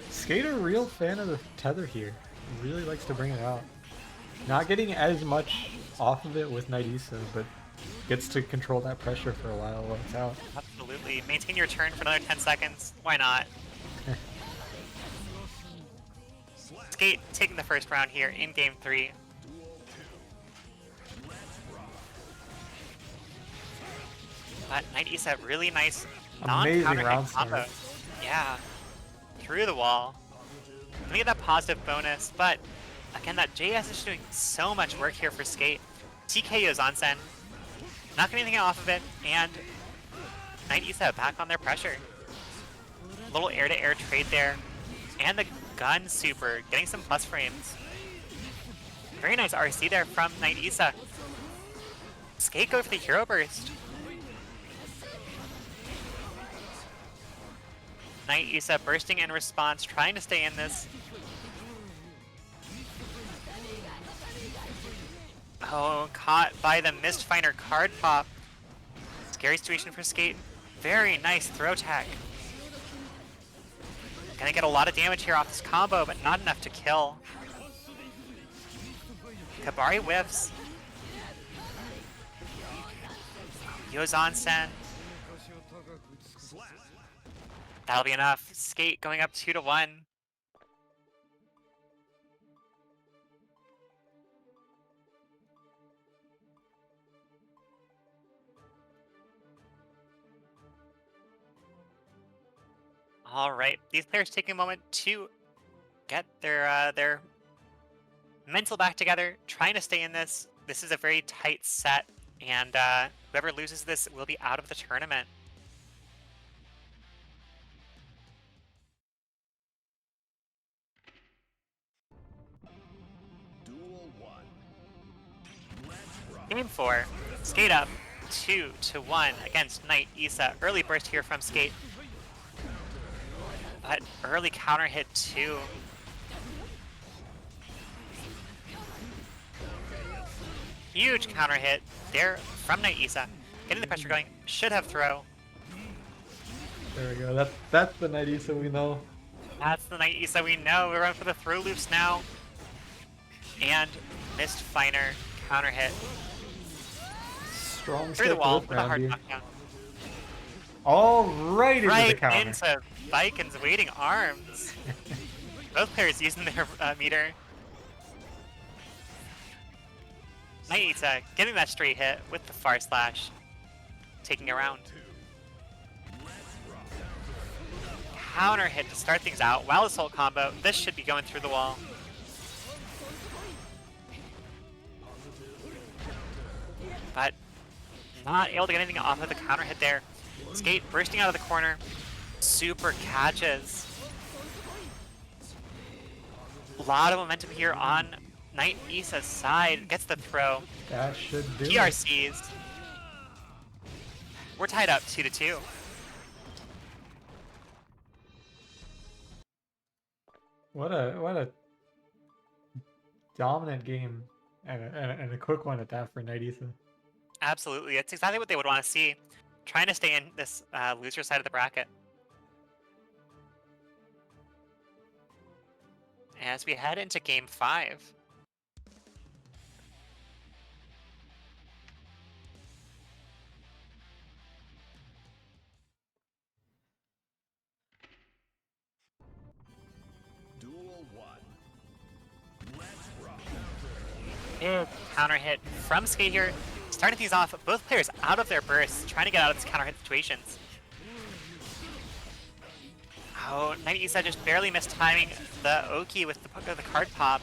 Skate a real fan of the tether here. Really likes to bring it out. Not getting as much off of it with Kniightisa, but gets to control that pressure for a while it's out. Absolutely. Maintain your turn for another 10 seconds. Why not? Skate taking the first round here in game 3. But Kniightisa, really nice Amazing non-counter round hit combo. start. Yeah. Through the wall. Gonna get that positive bonus, but again, that JS is just doing so much work here for Skate. TKO's Onsen. Not getting anything off of it, and Kniightisa back on their pressure. Little air-to-air trade there. And the gun super, getting some plus frames. Very nice RC there from Kniightisa. Skate go for the hero burst. Kniightisa bursting in response, trying to stay in this. Oh, caught by the Mistfinder card pop. Scary situation for Skate. Very nice throw tech. Gonna get a lot of damage here off this combo, but not enough to kill. Kabari whiffs. Yozan-sen. That'll be enough. Skate going up 2-1. All right, these players taking a moment to get their mental back together, trying to stay in this. This is a very tight set, and whoever loses this will be out of the tournament. Duel 1. Let's rock. Game 4, Skate up 2-1 against Kniightisa. Early burst here from Skate, but early counter hit too. Huge counter hit there from Kniightisa. Getting the pressure going, should have throw. There we go. That's the Kniightisa we know. That's the Kniightisa we know. We're going for the throw loops now. And missed Finer counter hit. Strong Through the step wall whip with a round hard here. knockdown. All right into the Right counter. into Baiken's waiting arms. Both players using their meter. Kniightisa getting that straight hit with the far slash. Taking a round. Counter hit to start things out. Wild Assault combo. This should be going through the wall. But not able to get anything off of the counter hit there. Skate bursting out of the corner. Super catches. A lot of momentum here on Kniightisa side. Gets the throw. That should do it. PRCs. We're tied up 2-2. What a dominant game and a quick one at that for Kniightisa. Absolutely. It's exactly what they would want to see. Trying to stay in this loser side of the bracket. As we head into game 5. Duel 1. Let's rock. Big counter hit from Skate here. Starting things off, both players out of their bursts, trying to get out of these counter hit situations. Oh, Kniightisa just barely missed timing the Oki with the card pop.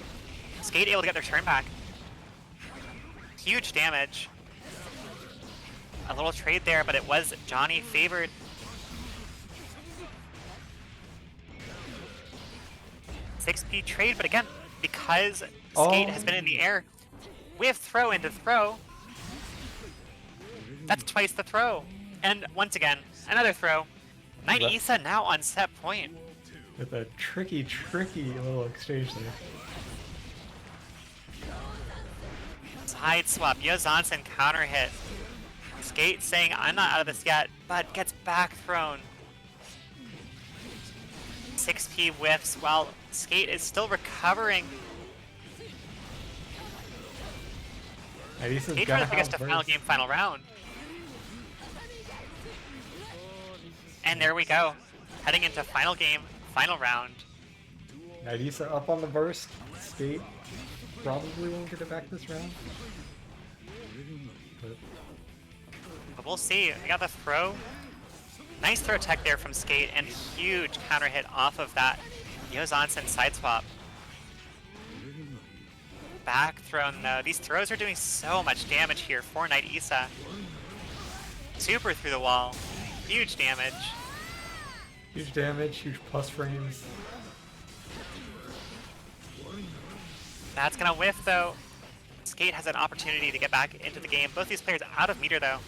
Skate able to get their turn back. Huge damage. A little trade there, but it was Johnny favored. $6P trade, but again, because Skate has been in the air, we have throw into throw. That's twice the throw. And once again, another throw. Kniightisa now on set point. With a tricky little exchange there. Side swap, Yozansen counter hit. Skate saying, I'm not out of this yet, but gets back thrown. 6P whiffs while Skate is still recovering. Knightisa's Skate gotta trying to take us have to final burst. game, final round. And there we go. Heading into final game, final round. Kniightisa up on the burst. Skate probably won't get it back this round. But But we'll see. We got the throw. Nice throw tech there from Skate and huge counter hit off of that Yozansen side swap. Back thrown though. These throws are doing so much damage here for Kniightisa. Super through the wall. Huge damage. huge damage, huge plus frames. That's gonna whiff though. Skate has an opportunity to get back into the game. Both these players out of meter though.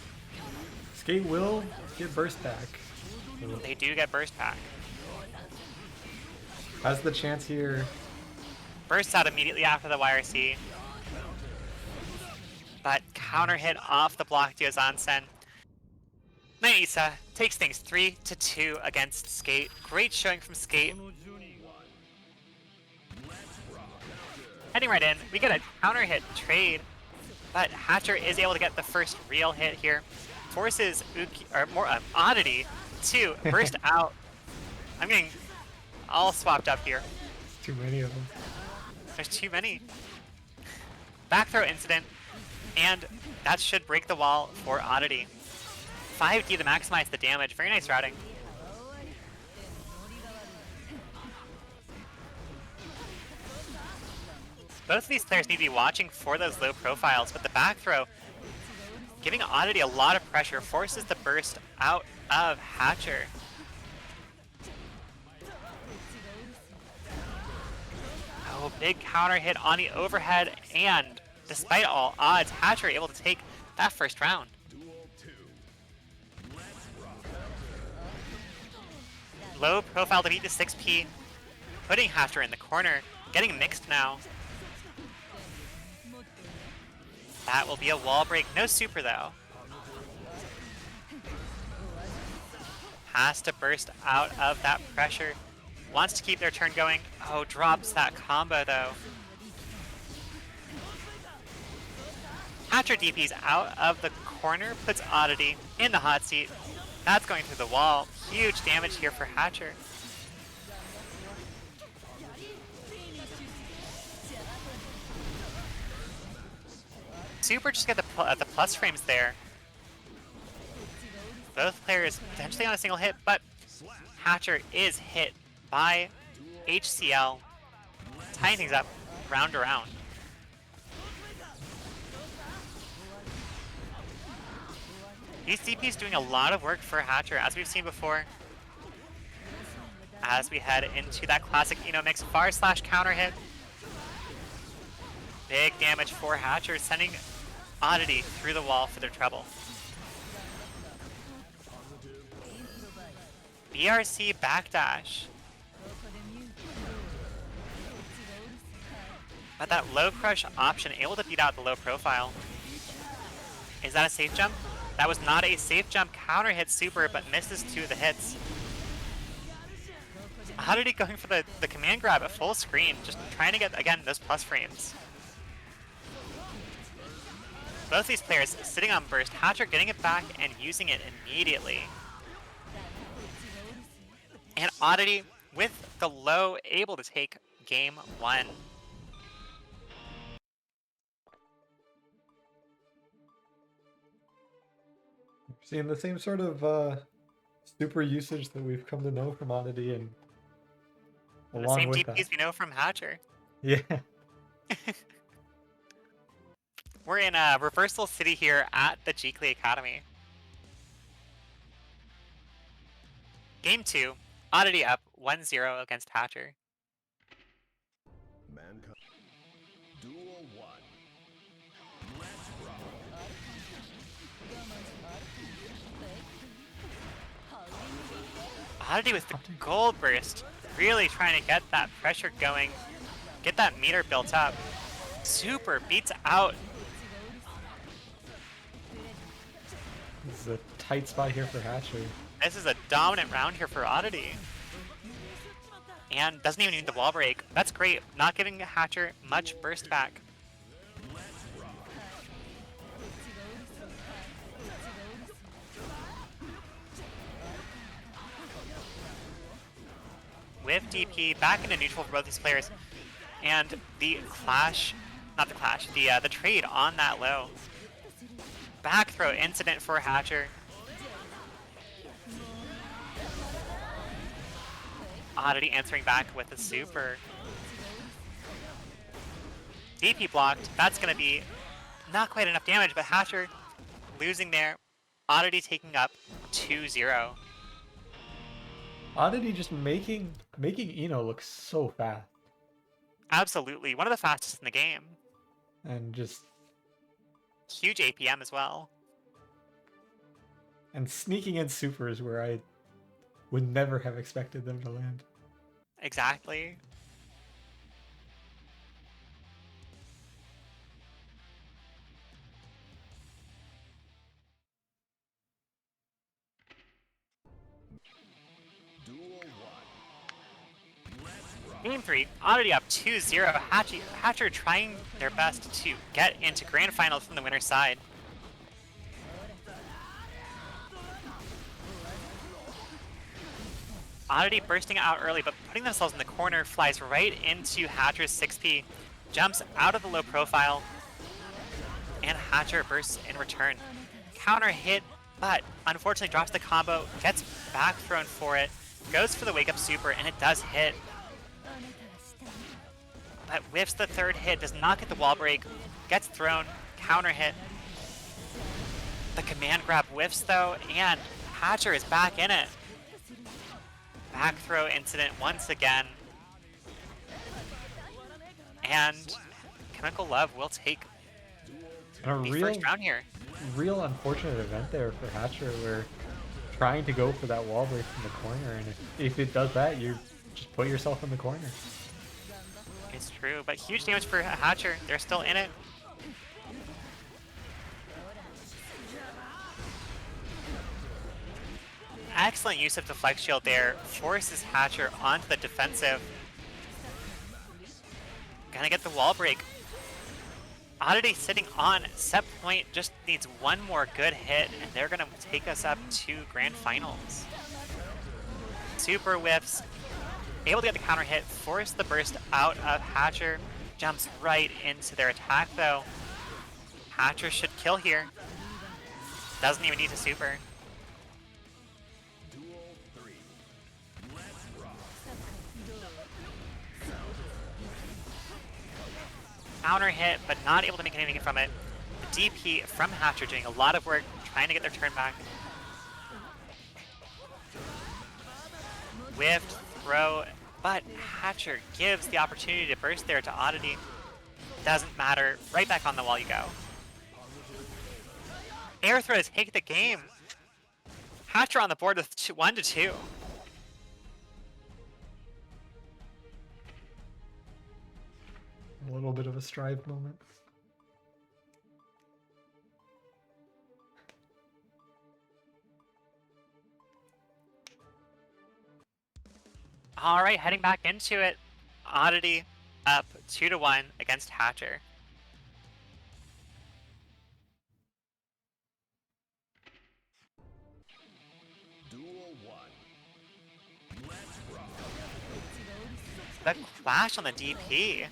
Skate will get burst back. So They do get burst back. has the chance here. Bursts out immediately after the YRC. But counter hit off the block Yozansen. Kniightisa takes things 3-2 against Skate. Great showing from Skate. Heading right in, we get a counter hit trade, but Hatcher is able to get the first real hit here. Forces Oddity to burst out. I'm getting all swapped up here. Too many of them. There's too many. Back throw incident, and that should break the wall for Oddity. 5D to maximize the damage. Very nice routing. Both of these players need to be watching for those low profiles, but the back throw, giving Oddity a lot of pressure, forces the burst out of Hatcher. Oh, big counter hit on the overhead, and despite all odds, Hatcher able to take that first round. Low profile to beat the 6P, putting Hatcher in the corner, getting mixed now. That will be a wall break, no super though. Has to burst out of that pressure. Wants to keep their turn going. Oh, drops that combo though. Hatcher DP's out of the corner, puts Oddity in the hot seat. That's going through the wall. Huge damage here for Hatcher. Super just get the plus frames there. Both players potentially on a single hit, but Hatcher is hit by HCL, tying things up round to round. These DPs doing a lot of work for Hatcher, as we've seen before. As we head into that classic Eno mix, bar slash counter hit. Big damage for Hatcher, sending Oddity through the wall for their treble. BRC backdash. But that low crush option able to beat out the low profile. Is that a safe jump? That was not a safe jump. Counter hit super, but misses 2 of the hits. Oddity going for the command grab at full screen, just trying to get, again, those plus frames. Both these players sitting on burst, Hatcher getting it back and using it immediately. And Oddity with the low able to take game 1. Seeing the same sort of super usage that we've come to know from Oddity, and The along same with DPs that. we know from Hatcher. Yeah. We're in Reversal City here at the Jeekly Academy. Game 2, Oddity up 1-0 against Hatcher. Mankind. Duel 1. Let's rock. Oddity with the gold burst, really trying to get that pressure going, get that meter built up. Super beats out. This is a tight spot here for Hatcher. This is a dominant round here for Oddity. And doesn't even need the wall break. That's great, not giving Hatcher much burst back. With DP back into neutral for both these players, and the clash, not the clash, the trade on that low. Back throw incident for Hatcher. Oddity answering back with a super. DP blocked. That's going to be not quite enough damage, but Hatcher losing there. Oddity taking up 2-0. Oddity just making Eno look so fast, Absolutely. One of the fastest in the game. and just Huge APM as well. sneaking in supers where I would never have expected them to land. Exactly. Duel 1. Game 3, Oddity up 2-0. Hatcher trying their best to get into grand finals from the winner's side. Oddity bursting out early, but putting themselves in the corner, flies right into Hatcher's 6P, jumps out of the low profile, and Hatcher bursts in return. Counter hit, but unfortunately drops the combo, gets back thrown for it, goes for the wake up super, and it does hit. but whiffs the third hit, does not get the wall break, gets thrown, counter hit. The command grab whiffs though, and Hatcher is back in it. Back throw incident once again. And Chemical Love will take A the real, first round here. real unfortunate event there for Hatcher, where trying to go for that wall break from the corner, and if it does that, you just put yourself in the corner. It's true, but huge damage for Hatcher. They're still in it. Excellent use of the flex shield there. Forces Hatcher onto the defensive. Gonna get the wall break. Oddity sitting on set point, just needs one more good hit, and they're gonna take us up to grand finals. Super whiffs, able to get the counter hit, force the burst out of Hatcher, jumps right into their attack though. Hatcher should kill here. Doesn't even need to super. Counter hit, but not able to make anything from it. The DP from Hatcher doing a lot of work, trying to get their turn back. Whiffed, throw, but Hatcher gives the opportunity to burst there to Oddity. Doesn't matter, right back on the wall you go. Air throw to take the game. Hatcher on the board with 1-2. A little bit of a strive moment. All right, heading back into it. Oddity up 2-1 against Hatcher. Duel 1. Let's rock. The clash on the DP.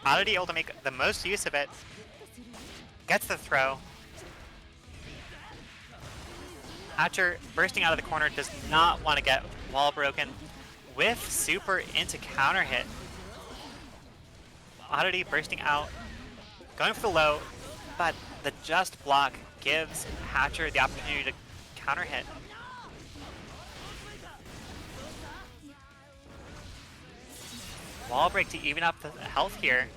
Oddity able to make the most use of it. Gets the throw. Hatcher bursting out of the corner, does not want to get wall broken. With super into counter hit. Oddity bursting out, going for the low, but the just block gives Hatcher the opportunity to counter hit. Wall break to even up the health here.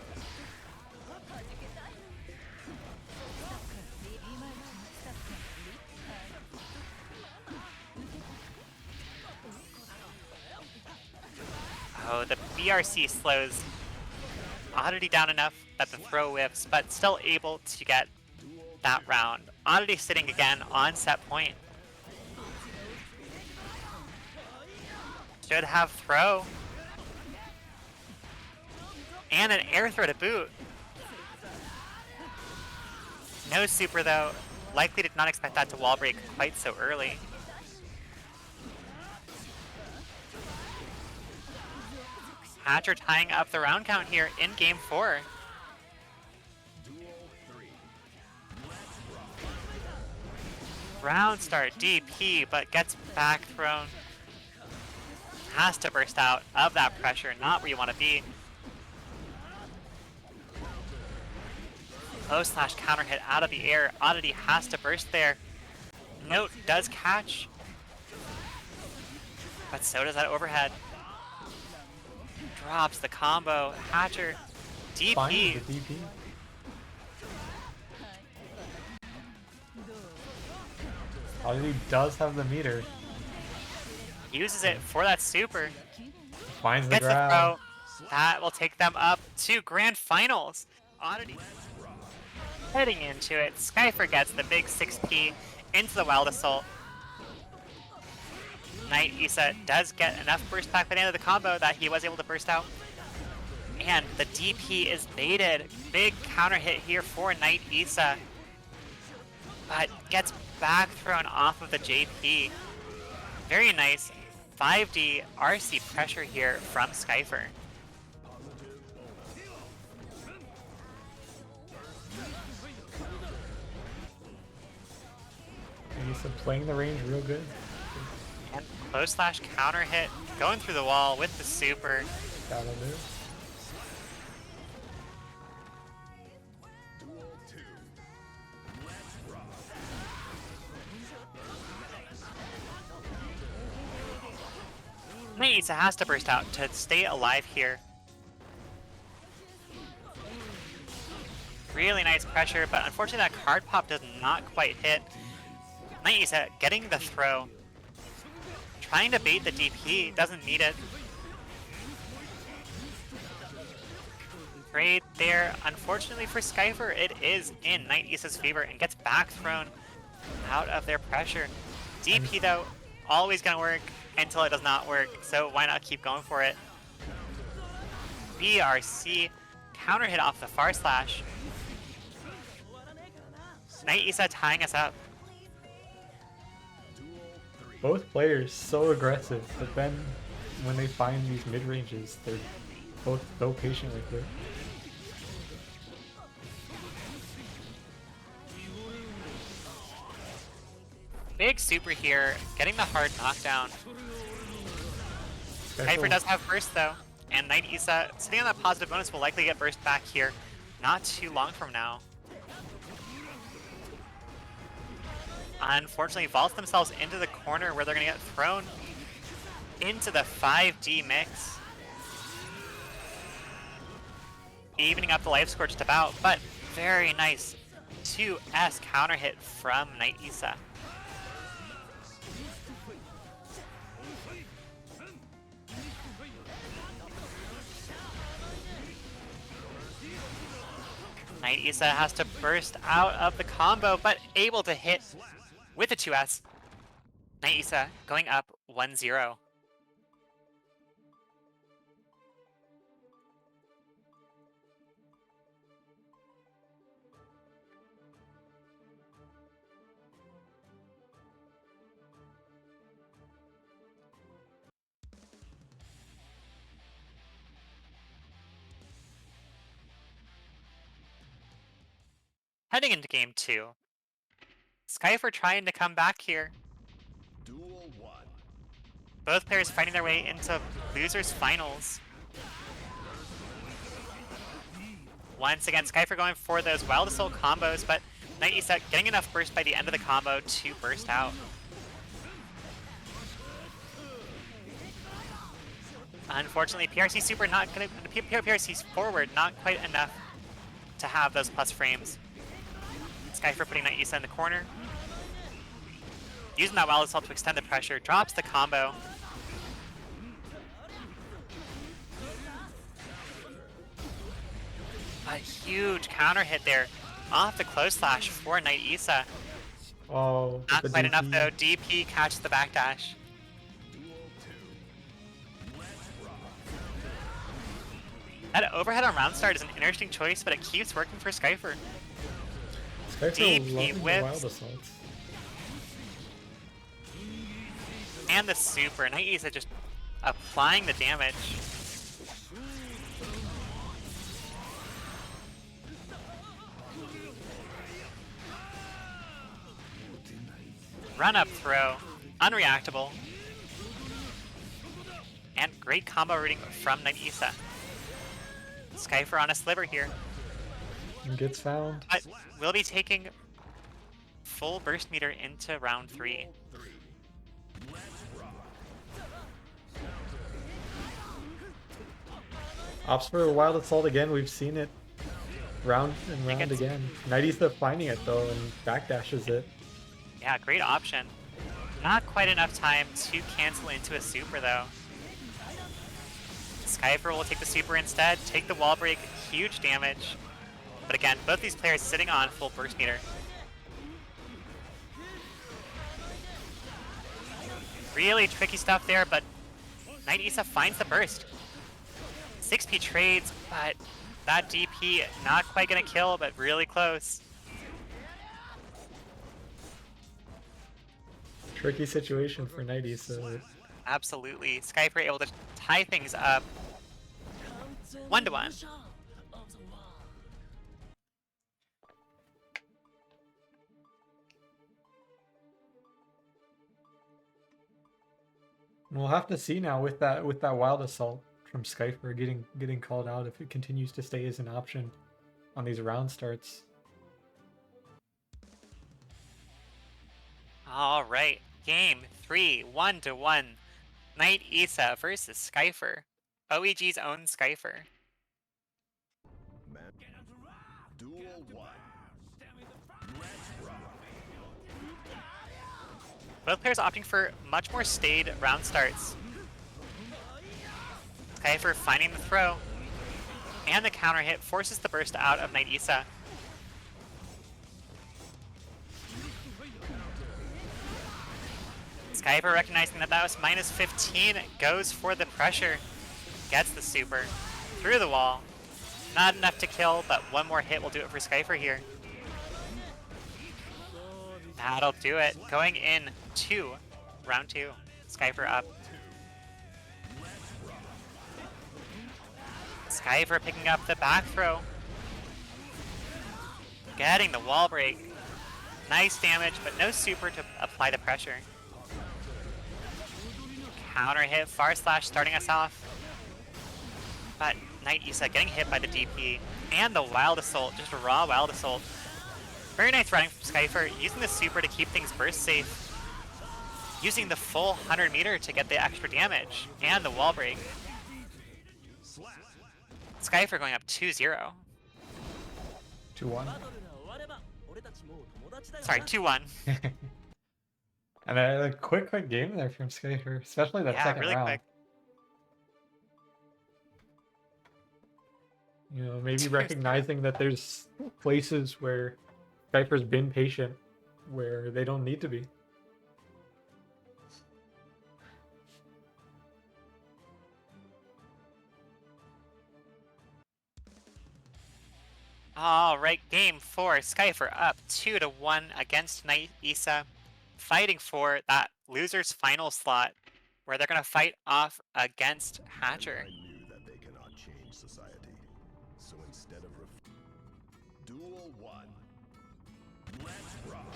Oh, the BRC slows Oddity down enough that the throw whiffs, but still able to get that round. Oddity sitting again on set point. Should have throw. And an air throw to boot. No super though. Likely did not expect that to wall break quite so early. Hatcher tying up the round count here in game 4. Round start DP, but gets back thrown. Has to burst out of that pressure, not where you want to be. Low slash counter hit out of the air. Oddity has to burst there. Note does catch, but so does that overhead. Drops the combo. Hatcher DP. Finds the DP. Oddity does have the meter. Uses it for that super. Finds the Gets the grab. throw. That will take them up to grand finals. Oddity heading into it. Skyfer gets the big 6P into the Wild Assault. Kniightisa does get enough burst back by the end of the combo that he was able to burst out. And the DP is baited. Big counter hit here for Kniightisa. But gets back thrown off of the JP. Very nice 5D RC pressure here from Skyfer. Kniightisa playing the range real good. And close slash counter hit, going through the wall with the super. That'll do. Kniightisa has to burst out to stay alive here. Really nice pressure, but unfortunately that card pop does not quite hit. Kniightisa getting the throw. Trying to bait the DP, doesn't need it. Great there. Unfortunately for Skyfer, it is in Knightisa's favor and gets back thrown out of their pressure. DP though, always gonna work until it does not work, so why not keep going for it? BRC, counter hit off the far slash. Kniightisa tying us up. Both players so aggressive, but then when they find these mid ranges, they're both so patient with it. Big super here, getting the hard knockdown. Special. Skyfer does have burst though, and Kniightisa sitting on that positive bonus will likely get burst back here not too long from now. Unfortunately, vaults themselves into the corner where they're going to get thrown into the 5D mix. Evening up the life score just about, but very nice 2S counter hit from Kniightisa. Kniightisa has to burst out of the combo, but able to hit with a 2S. Kniightisa going up 1-0. Heading into game 2. Skyfer trying to come back here. Duel 1. Both players fighting their way into losers finals. Once again, Skyfer going for those Wild Assault combos, but Kniightisa getting enough burst by the end of the combo to burst out. Unfortunately, PRC super not gonna, PRC forward not quite enough to have those plus frames. Skyfer putting Kniightisa in the corner. Using that Wild Assault to extend the pressure, drops the combo. A huge counter hit there off the close slash for Kniightisa. Oh, Not the quite DP. enough though. DP catches the backdash. That overhead on round start is an interesting choice, but it keeps working for Skyfer. Skyfer DP loving the whips. Wild Assaults. And the super. Kniightisa just applying the damage. Run up throw. Unreactable. And great combo reading from Kniightisa. Skyfer on a sliver here. And gets found. But we'll be taking full burst meter into round 3. Opts for a Wild Assault again. We've seen it round and round it's- again. Knightysa finding it though and backdashes it. Yeah, great option. Not quite enough time to cancel into a super though. Skyfer will take the super instead, take the wall break, huge damage. But again, both these players sitting on full burst meter. Really tricky stuff there, but Kniightisa finds the burst. 6P trades, but that DP not quite gonna kill, but really close. Tricky situation for Knightysa. Absolutely. Skyfer able to tie things up 1-1. We'll have to see now with that Wild Assault from Skyfer getting called out if it continues to stay as an option on these round starts. All right, game 3, 1-1. Kniightisa versus Skyfer. OEG's own Skyfer. Duel 1. Let's rock. Both players opting for much more staid round starts. Skyfer finding the throw, and the counter hit forces the burst out of Kniightisa. Skyfer recognizing that that was minus 15, goes for the pressure, gets the super, through the wall. Not enough to kill, but one more hit will do it for Skyfer here. That'll do it. Going in to round 2. Skyfer up. Skyfer picking up the back throw. Getting the wall break. Nice damage, but no super to apply the pressure. Counter hit, far slash starting us off. But Kniightisa getting hit by the DP and the Wild Assault, just a raw Wild Assault. Very nice running from Skyfer, using the super to keep things burst safe. Using the full 100 meter to get the extra damage and the wall break. Skyfer going up 2-0. 2-1. Sorry, 2-1. And a quick game there from Skyfer, especially that second really round. quick. You know, maybe recognizing that there's places where Skyfer's been patient, where they don't need to be. Alright, game 4. Skyfer up 2-1 against Kniightisa. Fighting for that loser's final slot, where they're going to fight off against Hatcher. I knew that they cannot change society. So instead of Duel 1. Let's rock.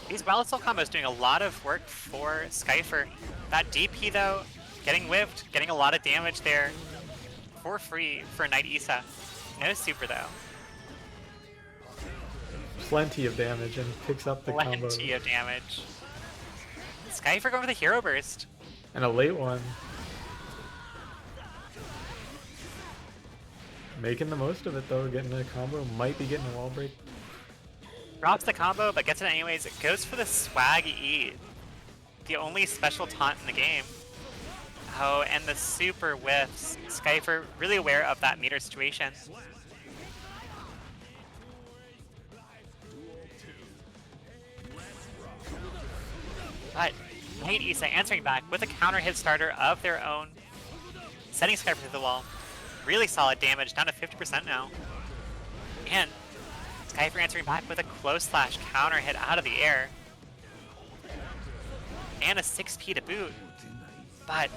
These Wild Assault combos doing a lot of work for Skyfer. That DP though, getting whiffed, getting a lot of damage there for free for Kniightisa. No super though. Plenty of damage and picks up the combo. Plenty of damage. Skyfer going for the hero burst. And a late one. Making the most of it though, getting a combo, might be getting a wall break. Drops the combo, but gets it anyways. It goes for the swag E. The only special taunt in the game. Oh, and the super whiffs. Skyfer really aware of that meter situation. But Kniightisa answering back with a counter hit starter of their own. Setting Skyfer to the wall. Really solid damage, down to 50% now. And Skyfer answering back with a close slash counter hit out of the air. And a 6P to boot. But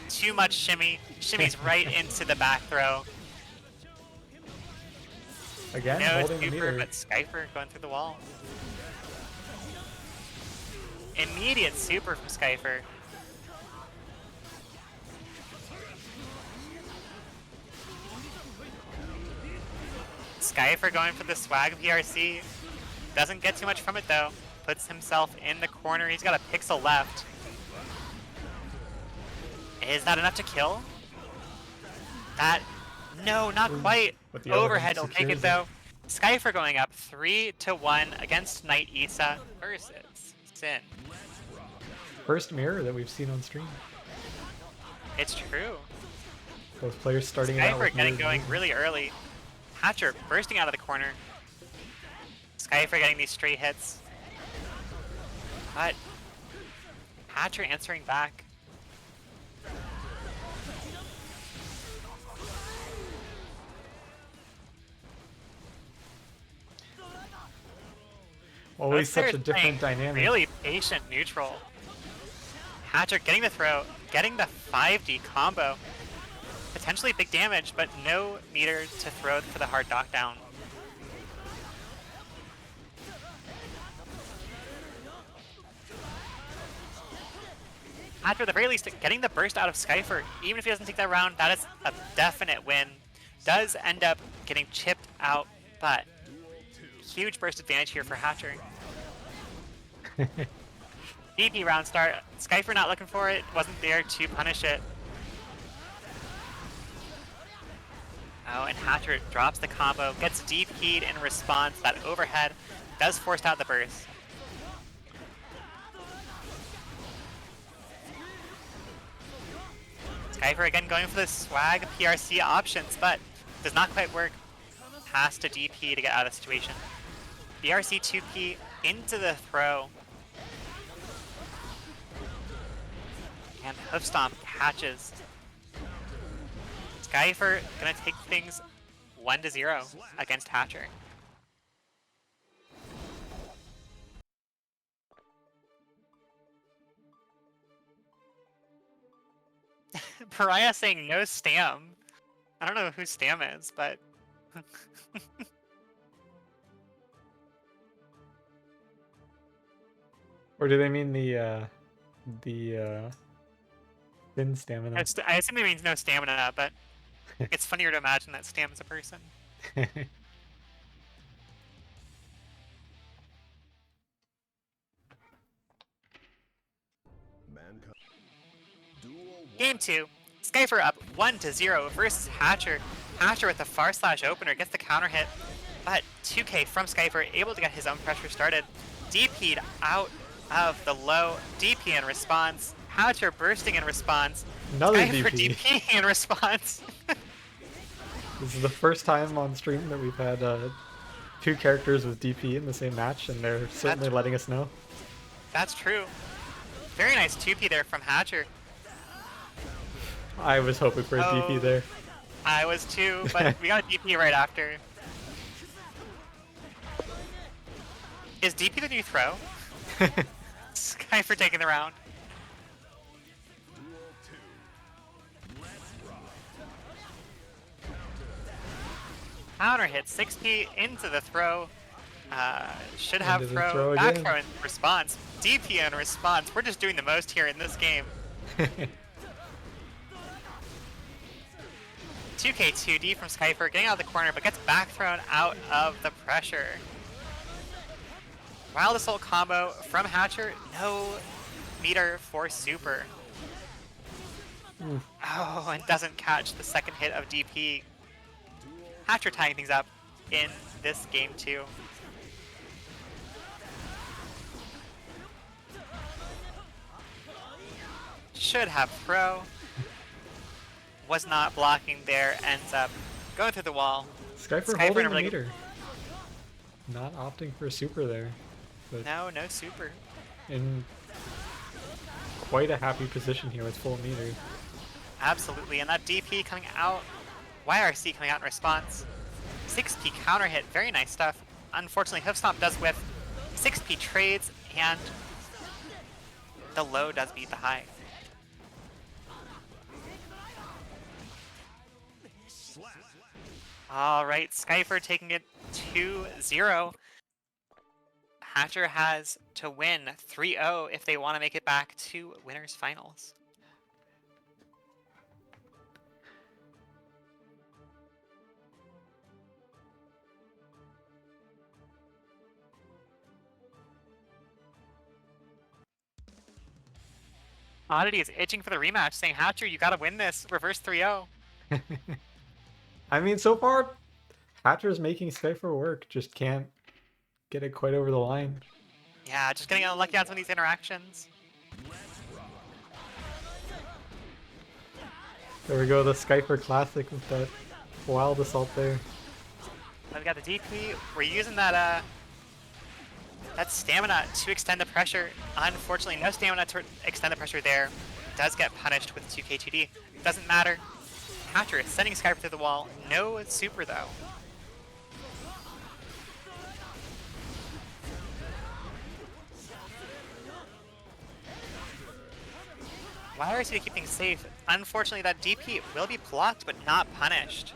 too much shimmy. Shimmy's right into the back throw. Again, No holding the super, meter. but Skyfer going through the wall. Immediate super from Skyfer. Skyfer going for the swag PRC. Doesn't get too much from it though. Puts himself in the corner. He's got a pixel left. Is that enough to kill? That, no, not quite. But the other Overhead will one take it secures though. Skyfer going up 3-1 against Kniightisa versus Sin. First mirror that we've seen on stream. It's true. Both players starting out Skyfer with getting mirrors. going really early. Hatcher bursting out of the corner. Skyfer getting these straight hits. But Hatcher answering back. Always Both such a players different playing dynamic. Really patient neutral. Hatcher getting the throw, getting the 5D combo. Potentially big damage, but no meter to throw for the hard knockdown. Hatcher, at the very least, getting the burst out of Skyfer. Even if he doesn't take that round, that is a definite win. Does end up getting chipped out, but huge burst advantage here for Hatcher. DP round start. Skyfer not looking for it, wasn't there to punish it. Oh, and Hatcher drops the combo, gets DP'd in response. That overhead does force out the burst. Skyfer again going for the swag PRC options, but does not quite work. Has to DP to get out of the situation. PRC 2P into the throw. And Hoof Stomp catches. Skyfer gonna take things 1-0 against Hatcher. Pariah saying no Stam. I don't know who Stam is, but... Or do they mean the thin stamina? I assume it means no stamina, but it's funnier to imagine that Stam is a person. Mankind. Duel 1. Game 2. Skyfer up 1-0 versus Hatcher. Hatcher with the far slash opener gets the counter hit, but 2K from Skyfer able to get his own pressure started. DP'd out of the low. DP in response. Hatcher bursting in response. Another Skyfer DP. DP in response. This is the first time on stream that we've had 2 characters with DP in the same match, and they're certainly letting us know. That's true. Very nice 2P there from Hatcher. I was hoping for a DP there. I was too, but we got a DP right after. Is DP the new throw? Skyfer taking the round. Duel 2. Let's rock. Counter hit 6P into the throw. Should have Into the throw, throw back again. throw in response. DP in response. We're just doing the most here in this game. 2K2D from Skyfer getting out of the corner, but gets back thrown out of the pressure. Wild Assault combo from Hatcher. No meter for super. Oh, and doesn't catch the second hit of DP. Hatcher tying things up in this game too. Should have throw. Was not blocking there, ends up going through the wall. Skyfer Skyfer holding in a the really meter. Not opting for super there, but No super. in quite a happy position here with full meter. Absolutely, and that DP coming out, YRC coming out in response. 6P counter hit, very nice stuff. Unfortunately, Hoof Stomp does whiff. 6P trades, and the low does beat the high. Alright, Skyfer taking it 2-0. Hatcher has to win 3-0 if they want to make it back to winners finals. Oddity is itching for the rematch, saying, Hatcher, you gotta win this. Reverse 3-0. I mean, so far, Hatcher's making Skyfer work, just can't get it quite over the line. Yeah, just getting unlucky on some of these interactions. There we go, the Skyfer classic with that wild assault there. But we got the DP. We're using that that stamina to extend the pressure. Unfortunately, no stamina to extend the pressure there. Does get punished with 2K2D. Doesn't matter. Hatcher is sending Skyfer through the wall. No super though. Why is he keeping safe? Unfortunately, that DP will be blocked but not punished.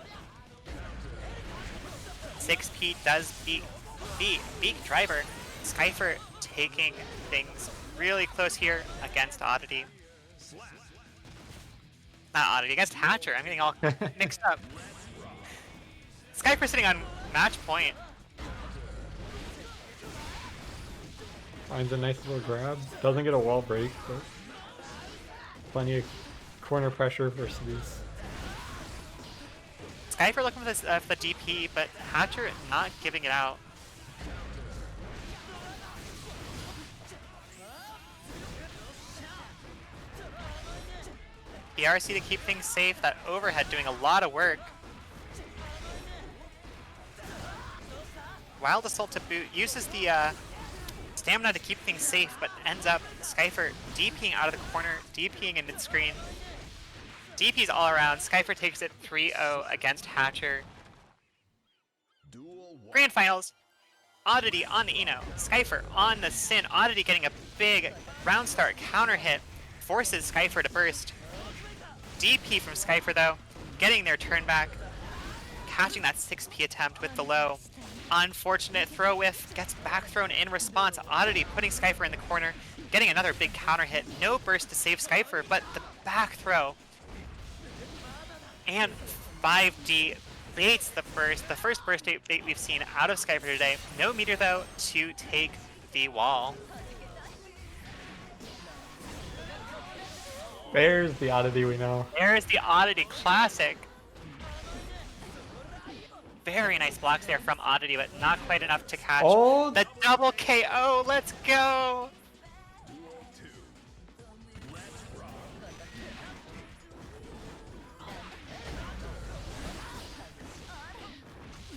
6P does beat the Beak Driver. Skyfer taking things really close here against Oddity. Not Oddity, against Hatcher. I'm getting all mixed up. Skyfer sitting on match point. Finds a nice little grab. Doesn't get a wall break, but plenty of corner pressure versus these. Skyfer looking for the DP, but Hatcher not giving it out. The RC to keep things safe. That overhead doing a lot of work. Wild Assault to boot. Uses the stamina to keep things safe, but ends up Skyfer DPing out of the corner, DPing in mid-screen. DP's all around. Skyfer takes it 3-0 against Hatcher. Grand Finals. Oddity on the Eno. Skyfer on the Sin. Oddity getting a big round start counter hit. Forces Skyfer to burst. DP from Skyfer though, getting their turn back. Catching that 6P attempt with the low. Unfortunate throw whiff, gets back thrown in response. Oddity putting Skyfer in the corner, getting another big counter hit. No burst to save Skyfer, but the back throw. And 5D baits the first burst bait we've seen out of Skyfer today. No meter though to take the wall. There's the Oddity we know. There's the Oddity classic. Very nice blocks there from Oddity, but not quite enough to catch the double KO. Let's go!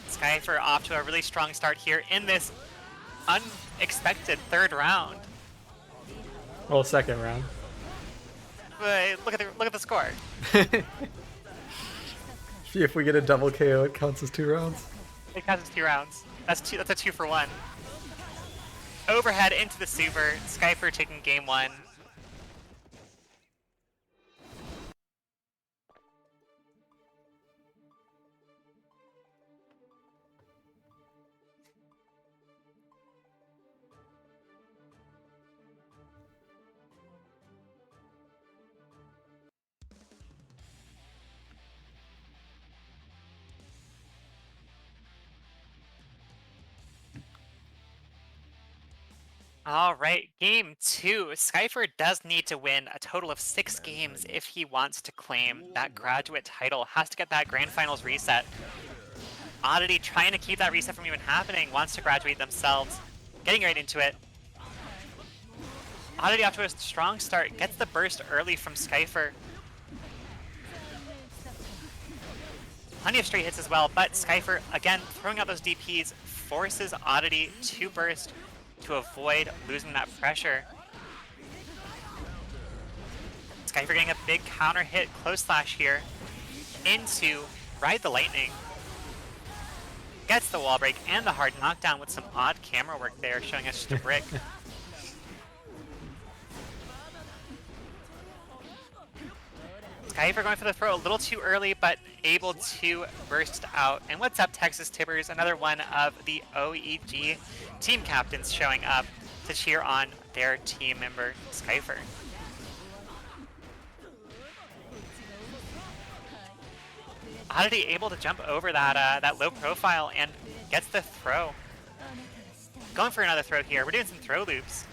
Skyfer off to a really strong start here in this unexpected third round. Well, second round. But look at the score. See if we get a double KO, it counts as 2 rounds. It counts as 2 rounds. That's a 2-for-1. Overhead into the super. Skyfer taking game 1. All right, game 2. Skyfer does need to win a total of 6 games if he wants to claim that graduate title. Has to get that grand finals reset. Oddity trying to keep that reset from even happening, wants to graduate themselves. Getting right into it. Oddity off to a strong start, gets the burst early from Skyfer. Plenty of straight hits as well, but Skyfer, again, throwing out those DPs, forces Oddity to burst to avoid losing that pressure. Skyfer getting a big counter hit, close slash here, into Ride the Lightning. Gets the wall break and the hard knockdown with some odd camera work there, showing us just a brick. Skyfer going for the throw a little too early, but able to burst out. And what's up, Texas Tibbers? Another one of the OEG team captains showing up to cheer on their team member, Skyfer. Oddity able to jump over that low profile and gets the throw. Going for another throw here. We're doing some throw loops.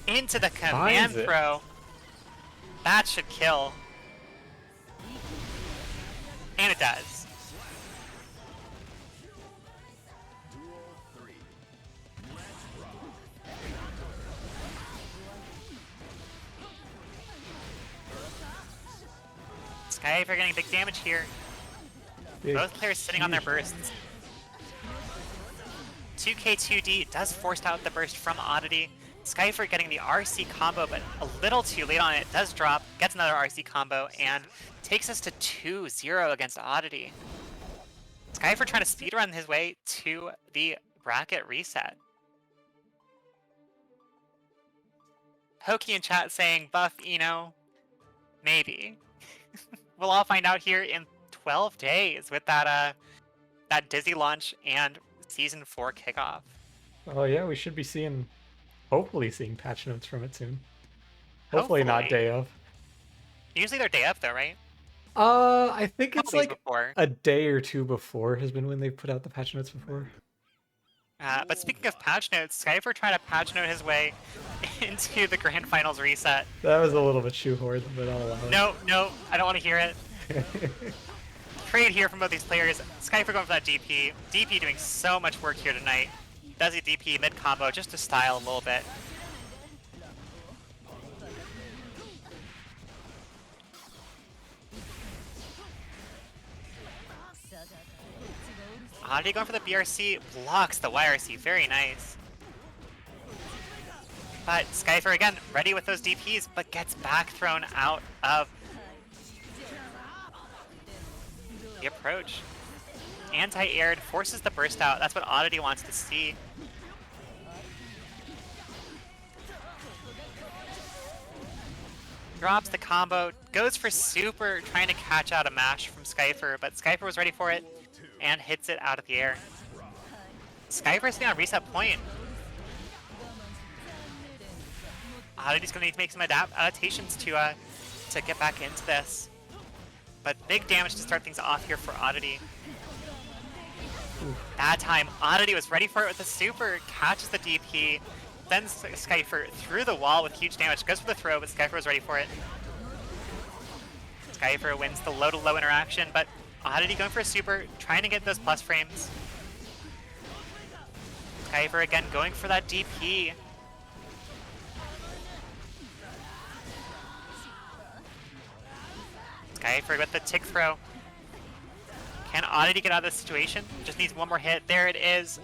Into the command throw. That should kill. And it does. Skyfer getting big damage here. Both players sitting on their bursts. 2K2D does force out the burst from Oddity. Skyfer getting the RC combo, but a little too late on it. Does drop, gets another RC combo, and takes us to 2-0 against Oddity. Skyfer trying to speedrun his way to the bracket reset. Hoki in chat saying, buff Eno, maybe. We'll all find out here in 12 days with that Dizzy launch and Season 4 kickoff. Oh yeah, we should be hopefully seeing patch notes from it soon. Hopefully not day of. Usually they're day of though, right? I think it's like before. a day or two before has been when they've put out the patch notes before. But speaking of patch notes, Skyfer trying to patch note his way into the Grand Finals reset. That was a little bit shoehorned, but I'll allow it. No, I don't want to hear it. Trade here from both these players. Skyfer going for that DP. DP doing so much work here tonight. Does he DP mid-combo just to style a little bit. Oddity going for the BRC, blocks the YRC, very nice. But Skyfer again, ready with those DPs, but gets back thrown out of the approach. Anti-aired, forces the burst out, that's what Oddity wants to see. Drops the combo, goes for super, trying to catch out a mash from Skyfer, but Skyfer was ready for it and hits it out of the air. Skyfer's sitting on reset point. Oddity's going to need to make some adaptations to get back into this. But big damage to start things off here for Oddity. That time, Oddity was ready for it with the super, catches the DP, then Skyfer through the wall with huge damage, goes for the throw, but Skyfer was ready for it. Skyfer wins the low-to-low interaction, but Oddity going for a super, trying to get those plus frames. Skyfer again going for that DP. Skyfer with the tick throw. Can Oddity get out of this situation? Just needs one more hit. There it is.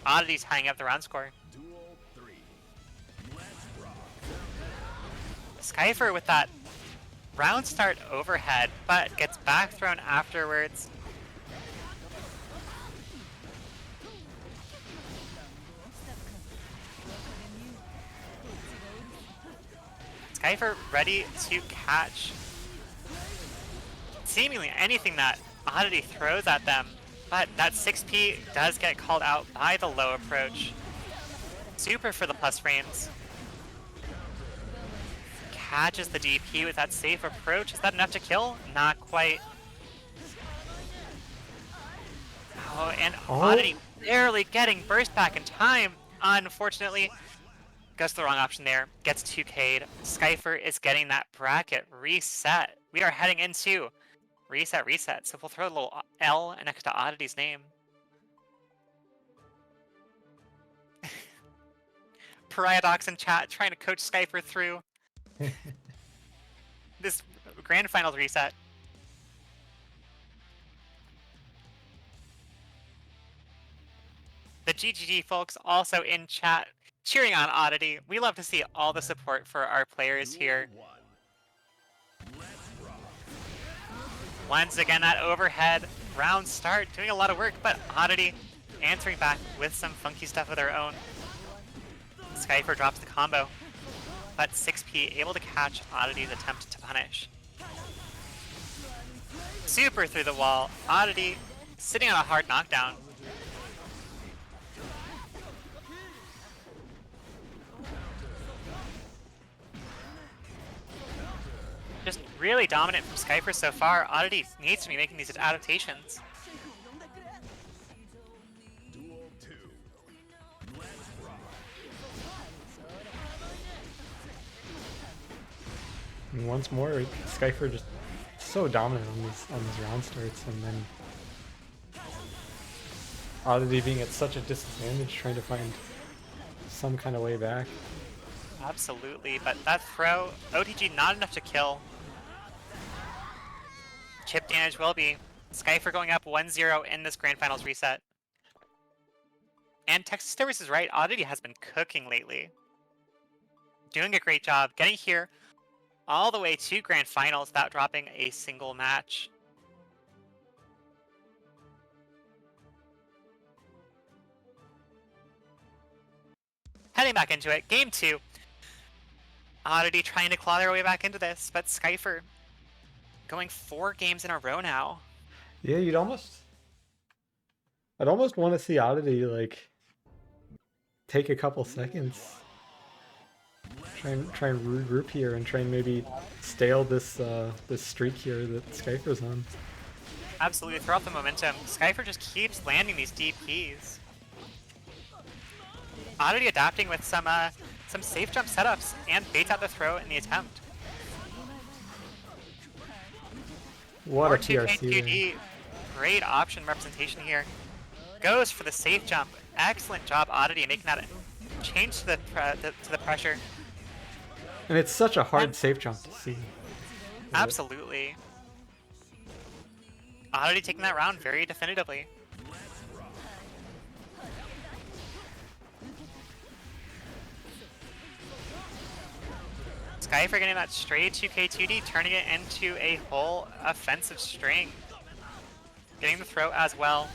Oddity's tying up the round score. Skyfer with that round start overhead, but gets back thrown afterwards. Skyfer ready to catch seemingly anything that Oddity throws at them, but that 6P does get called out by the low approach. Super for the plus frames. Catches the DP with that safe approach. Is that enough to kill? Not quite. Oh, and Oddity barely getting burst back in time, unfortunately. Goes to the wrong option there. Gets 2K'd. Skyfer is getting that bracket reset. We are heading into reset. So we'll throw a little L next to Oddity's name. Paradox in chat trying to coach Skyfer through this grand finals reset. The GGG folks also in chat cheering on Oddity. We love to see all the support for our players here. Once again, that overhead round start doing a lot of work, but Oddity answering back with some funky stuff of their own. Skyfer drops the combo, but 6P able to catch Oddity's attempt to punish. Super through the wall. Oddity sitting on a hard knockdown. Just really dominant from Skyfer so far. Oddity needs to be making these adaptations. And once more, Skyfer just so dominant on these round starts, and then Oddity being at such a disadvantage, trying to find some kind of way back. Absolutely, but that throw, OTG not enough to kill. Chip damage will be. Skyfer going up 1-0 in this Grand Finals reset. And Texas Service is right, Oddity has been cooking lately. Doing a great job, getting here all the way to Grand Finals without dropping a single match. Heading back into it, Game 2. Oddity trying to claw their way back into this, but Skyfer going 4 games in a row now. Yeah, I'd almost want to see Oddity like take a couple seconds, try and regroup here and try and maybe stale this this streak here that Skyfer's on. Absolutely, throw off the momentum. Skyfer just keeps landing these DPs. Oddity adapting with some safe jump setups and baits out the throw in the attempt. What Or a PRC there. 2K2D. Great option representation here. Goes for the safe jump. Excellent job, Oddity, making that change to the pressure. And it's such a hard And- safe jump to see. Absolutely. Oddity taking that round very definitively. Skyfer getting that straight 2K2D, turning it into a whole offensive string. Getting the throw as well.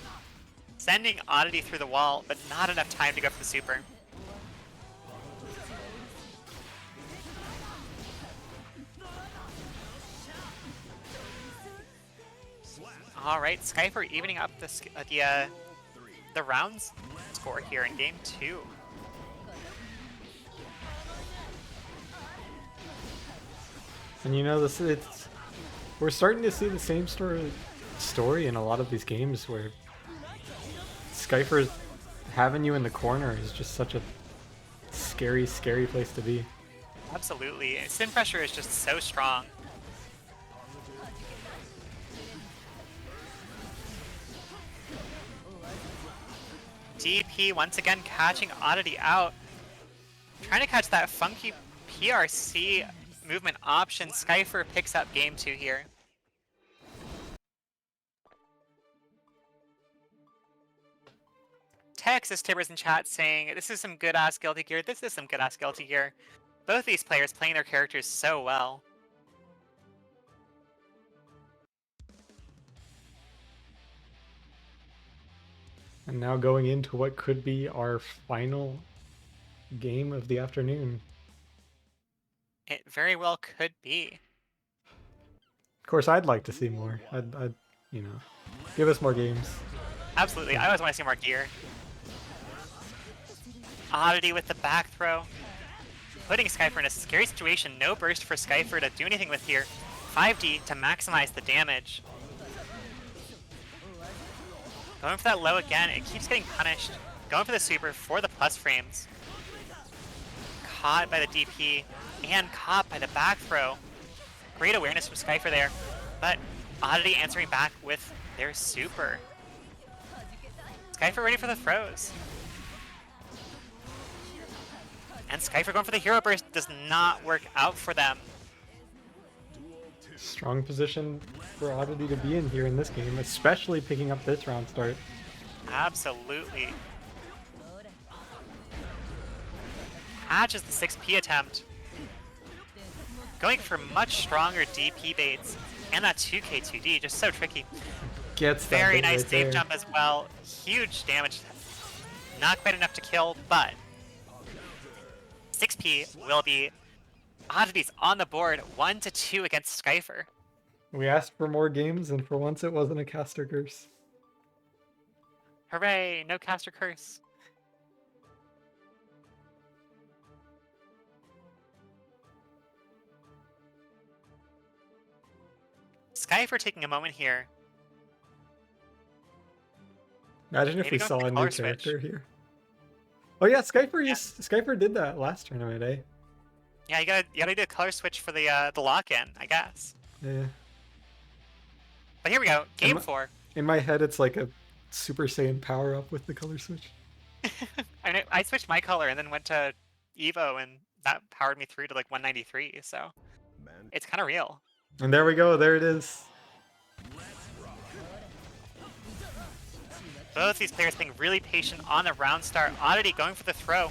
Sending Oddity through the wall, but not enough time to go for the super. Alright, Skyfer evening up the rounds score here in game 2. And you know, we're starting to see the same story in a lot of these games where Skyfer having you in the corner is just such a scary, scary place to be. Absolutely. Sim pressure is just so strong. DP once again catching Oddity out. Trying to catch that funky PRC movement option. Skyfer picks up game 2 here. Texas Tibbers in chat saying, this is some good ass Guilty Gear, this is some good ass Guilty Gear. Both these players playing their characters so well. And now going into what could be our final game of the afternoon. It very well could be. Of course, I'd like to see more. I'd you know, give us more games. Absolutely, I always want to see more gear. Oddity with the back throw. Putting Skyfer in a scary situation. No burst for Skyfer to do anything with here. 5D to maximize the damage. Going for that low again. It keeps getting punished. Going for the super for the plus frames. Caught by the DP and caught by the back throw. Great awareness from Skyfer there. But Oddity answering back with their super. Skyfer ready for the throws. And Skyfer going for the hero burst does not work out for them. Strong position for Oddity to be in here in this game, especially picking up this round start. Absolutely. Hatches the 6P attempt. Going for much stronger DP baits. And that 2K2D, just so tricky. Gets that Very bait nice right save there. jump as well. Huge damage. Not quite enough to kill, but 6P will be Oddities on the board, 1-2 against Skyfer. We asked for more games, and for once it wasn't a caster curse. Hooray, no caster curse. Skyfer taking a moment here. Imagine if Maybe we going saw for a new color switch. character here. Oh yeah, Skyfer did that last tournament, eh? Yeah, you gotta do a color switch for the lock-in, I guess. Yeah. But here we go, game Am I- 4. In my head, it's like a Super Saiyan power up with the color switch. I mean, I switched my color and then went to Evo, and that powered me through to like 193. So Man, it's kind of real. And there we go. There it is. Both these players being really patient on the round start. Oddity going for the throw.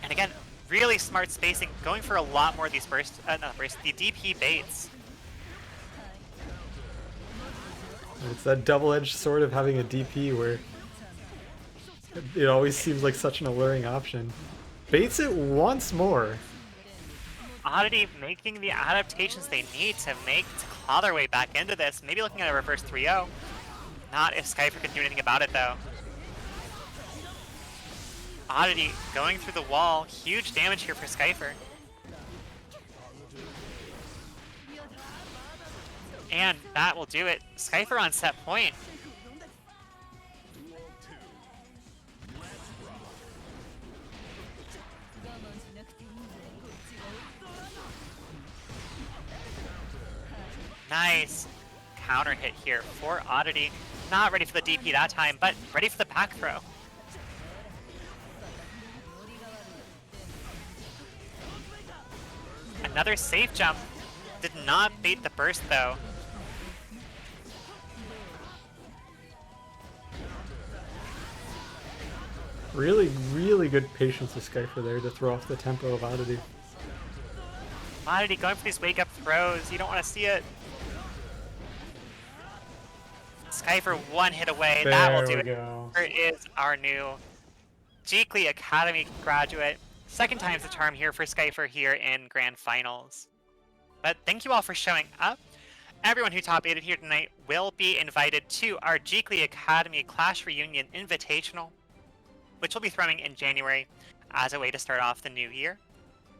And again, really smart spacing, going for a lot more of these the DP baits. It's that double-edged sword of having a DP where it always seems like such an alluring option. Baits it once more. Oddity making the adaptations they need to claw their way back into this. Maybe looking at a reverse 3-0. Not if Skyfer can do anything about it though. Oddity going through the wall. Huge damage here for Skyfer. And that will do it. Skyfer on set point. Nice counter hit here for Oddity. Not ready for the DP that time, but ready for the back throw. Another safe jump. Did not bait the burst though. Really, really good patience of Skyfer there to throw off the tempo of Oddity. Oddity going for these wake up throws. You don't want to see it. Skyfer one hit away. That will do There it. we go. Here is our new Jeekly Academy graduate. Second time's the charm here for Skyfer here in Grand Finals. But thank you all for showing up. Everyone who top 8'd here tonight will be invited to our Jeekly Academy Clash Reunion Invitational, which we'll be throwing in January as a way to start off the new year.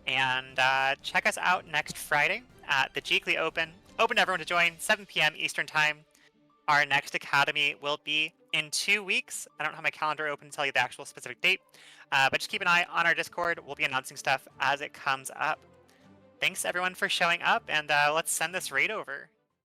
And check us out next Friday at the Jeekly Open. Open to everyone to join, 7 p.m. Eastern Time. Our next Academy will be in 2 weeks. I don't have my calendar open to tell you the actual specific date, but just keep an eye on our Discord. We'll be announcing stuff as it comes up. Thanks everyone for showing up, and let's send this raid over.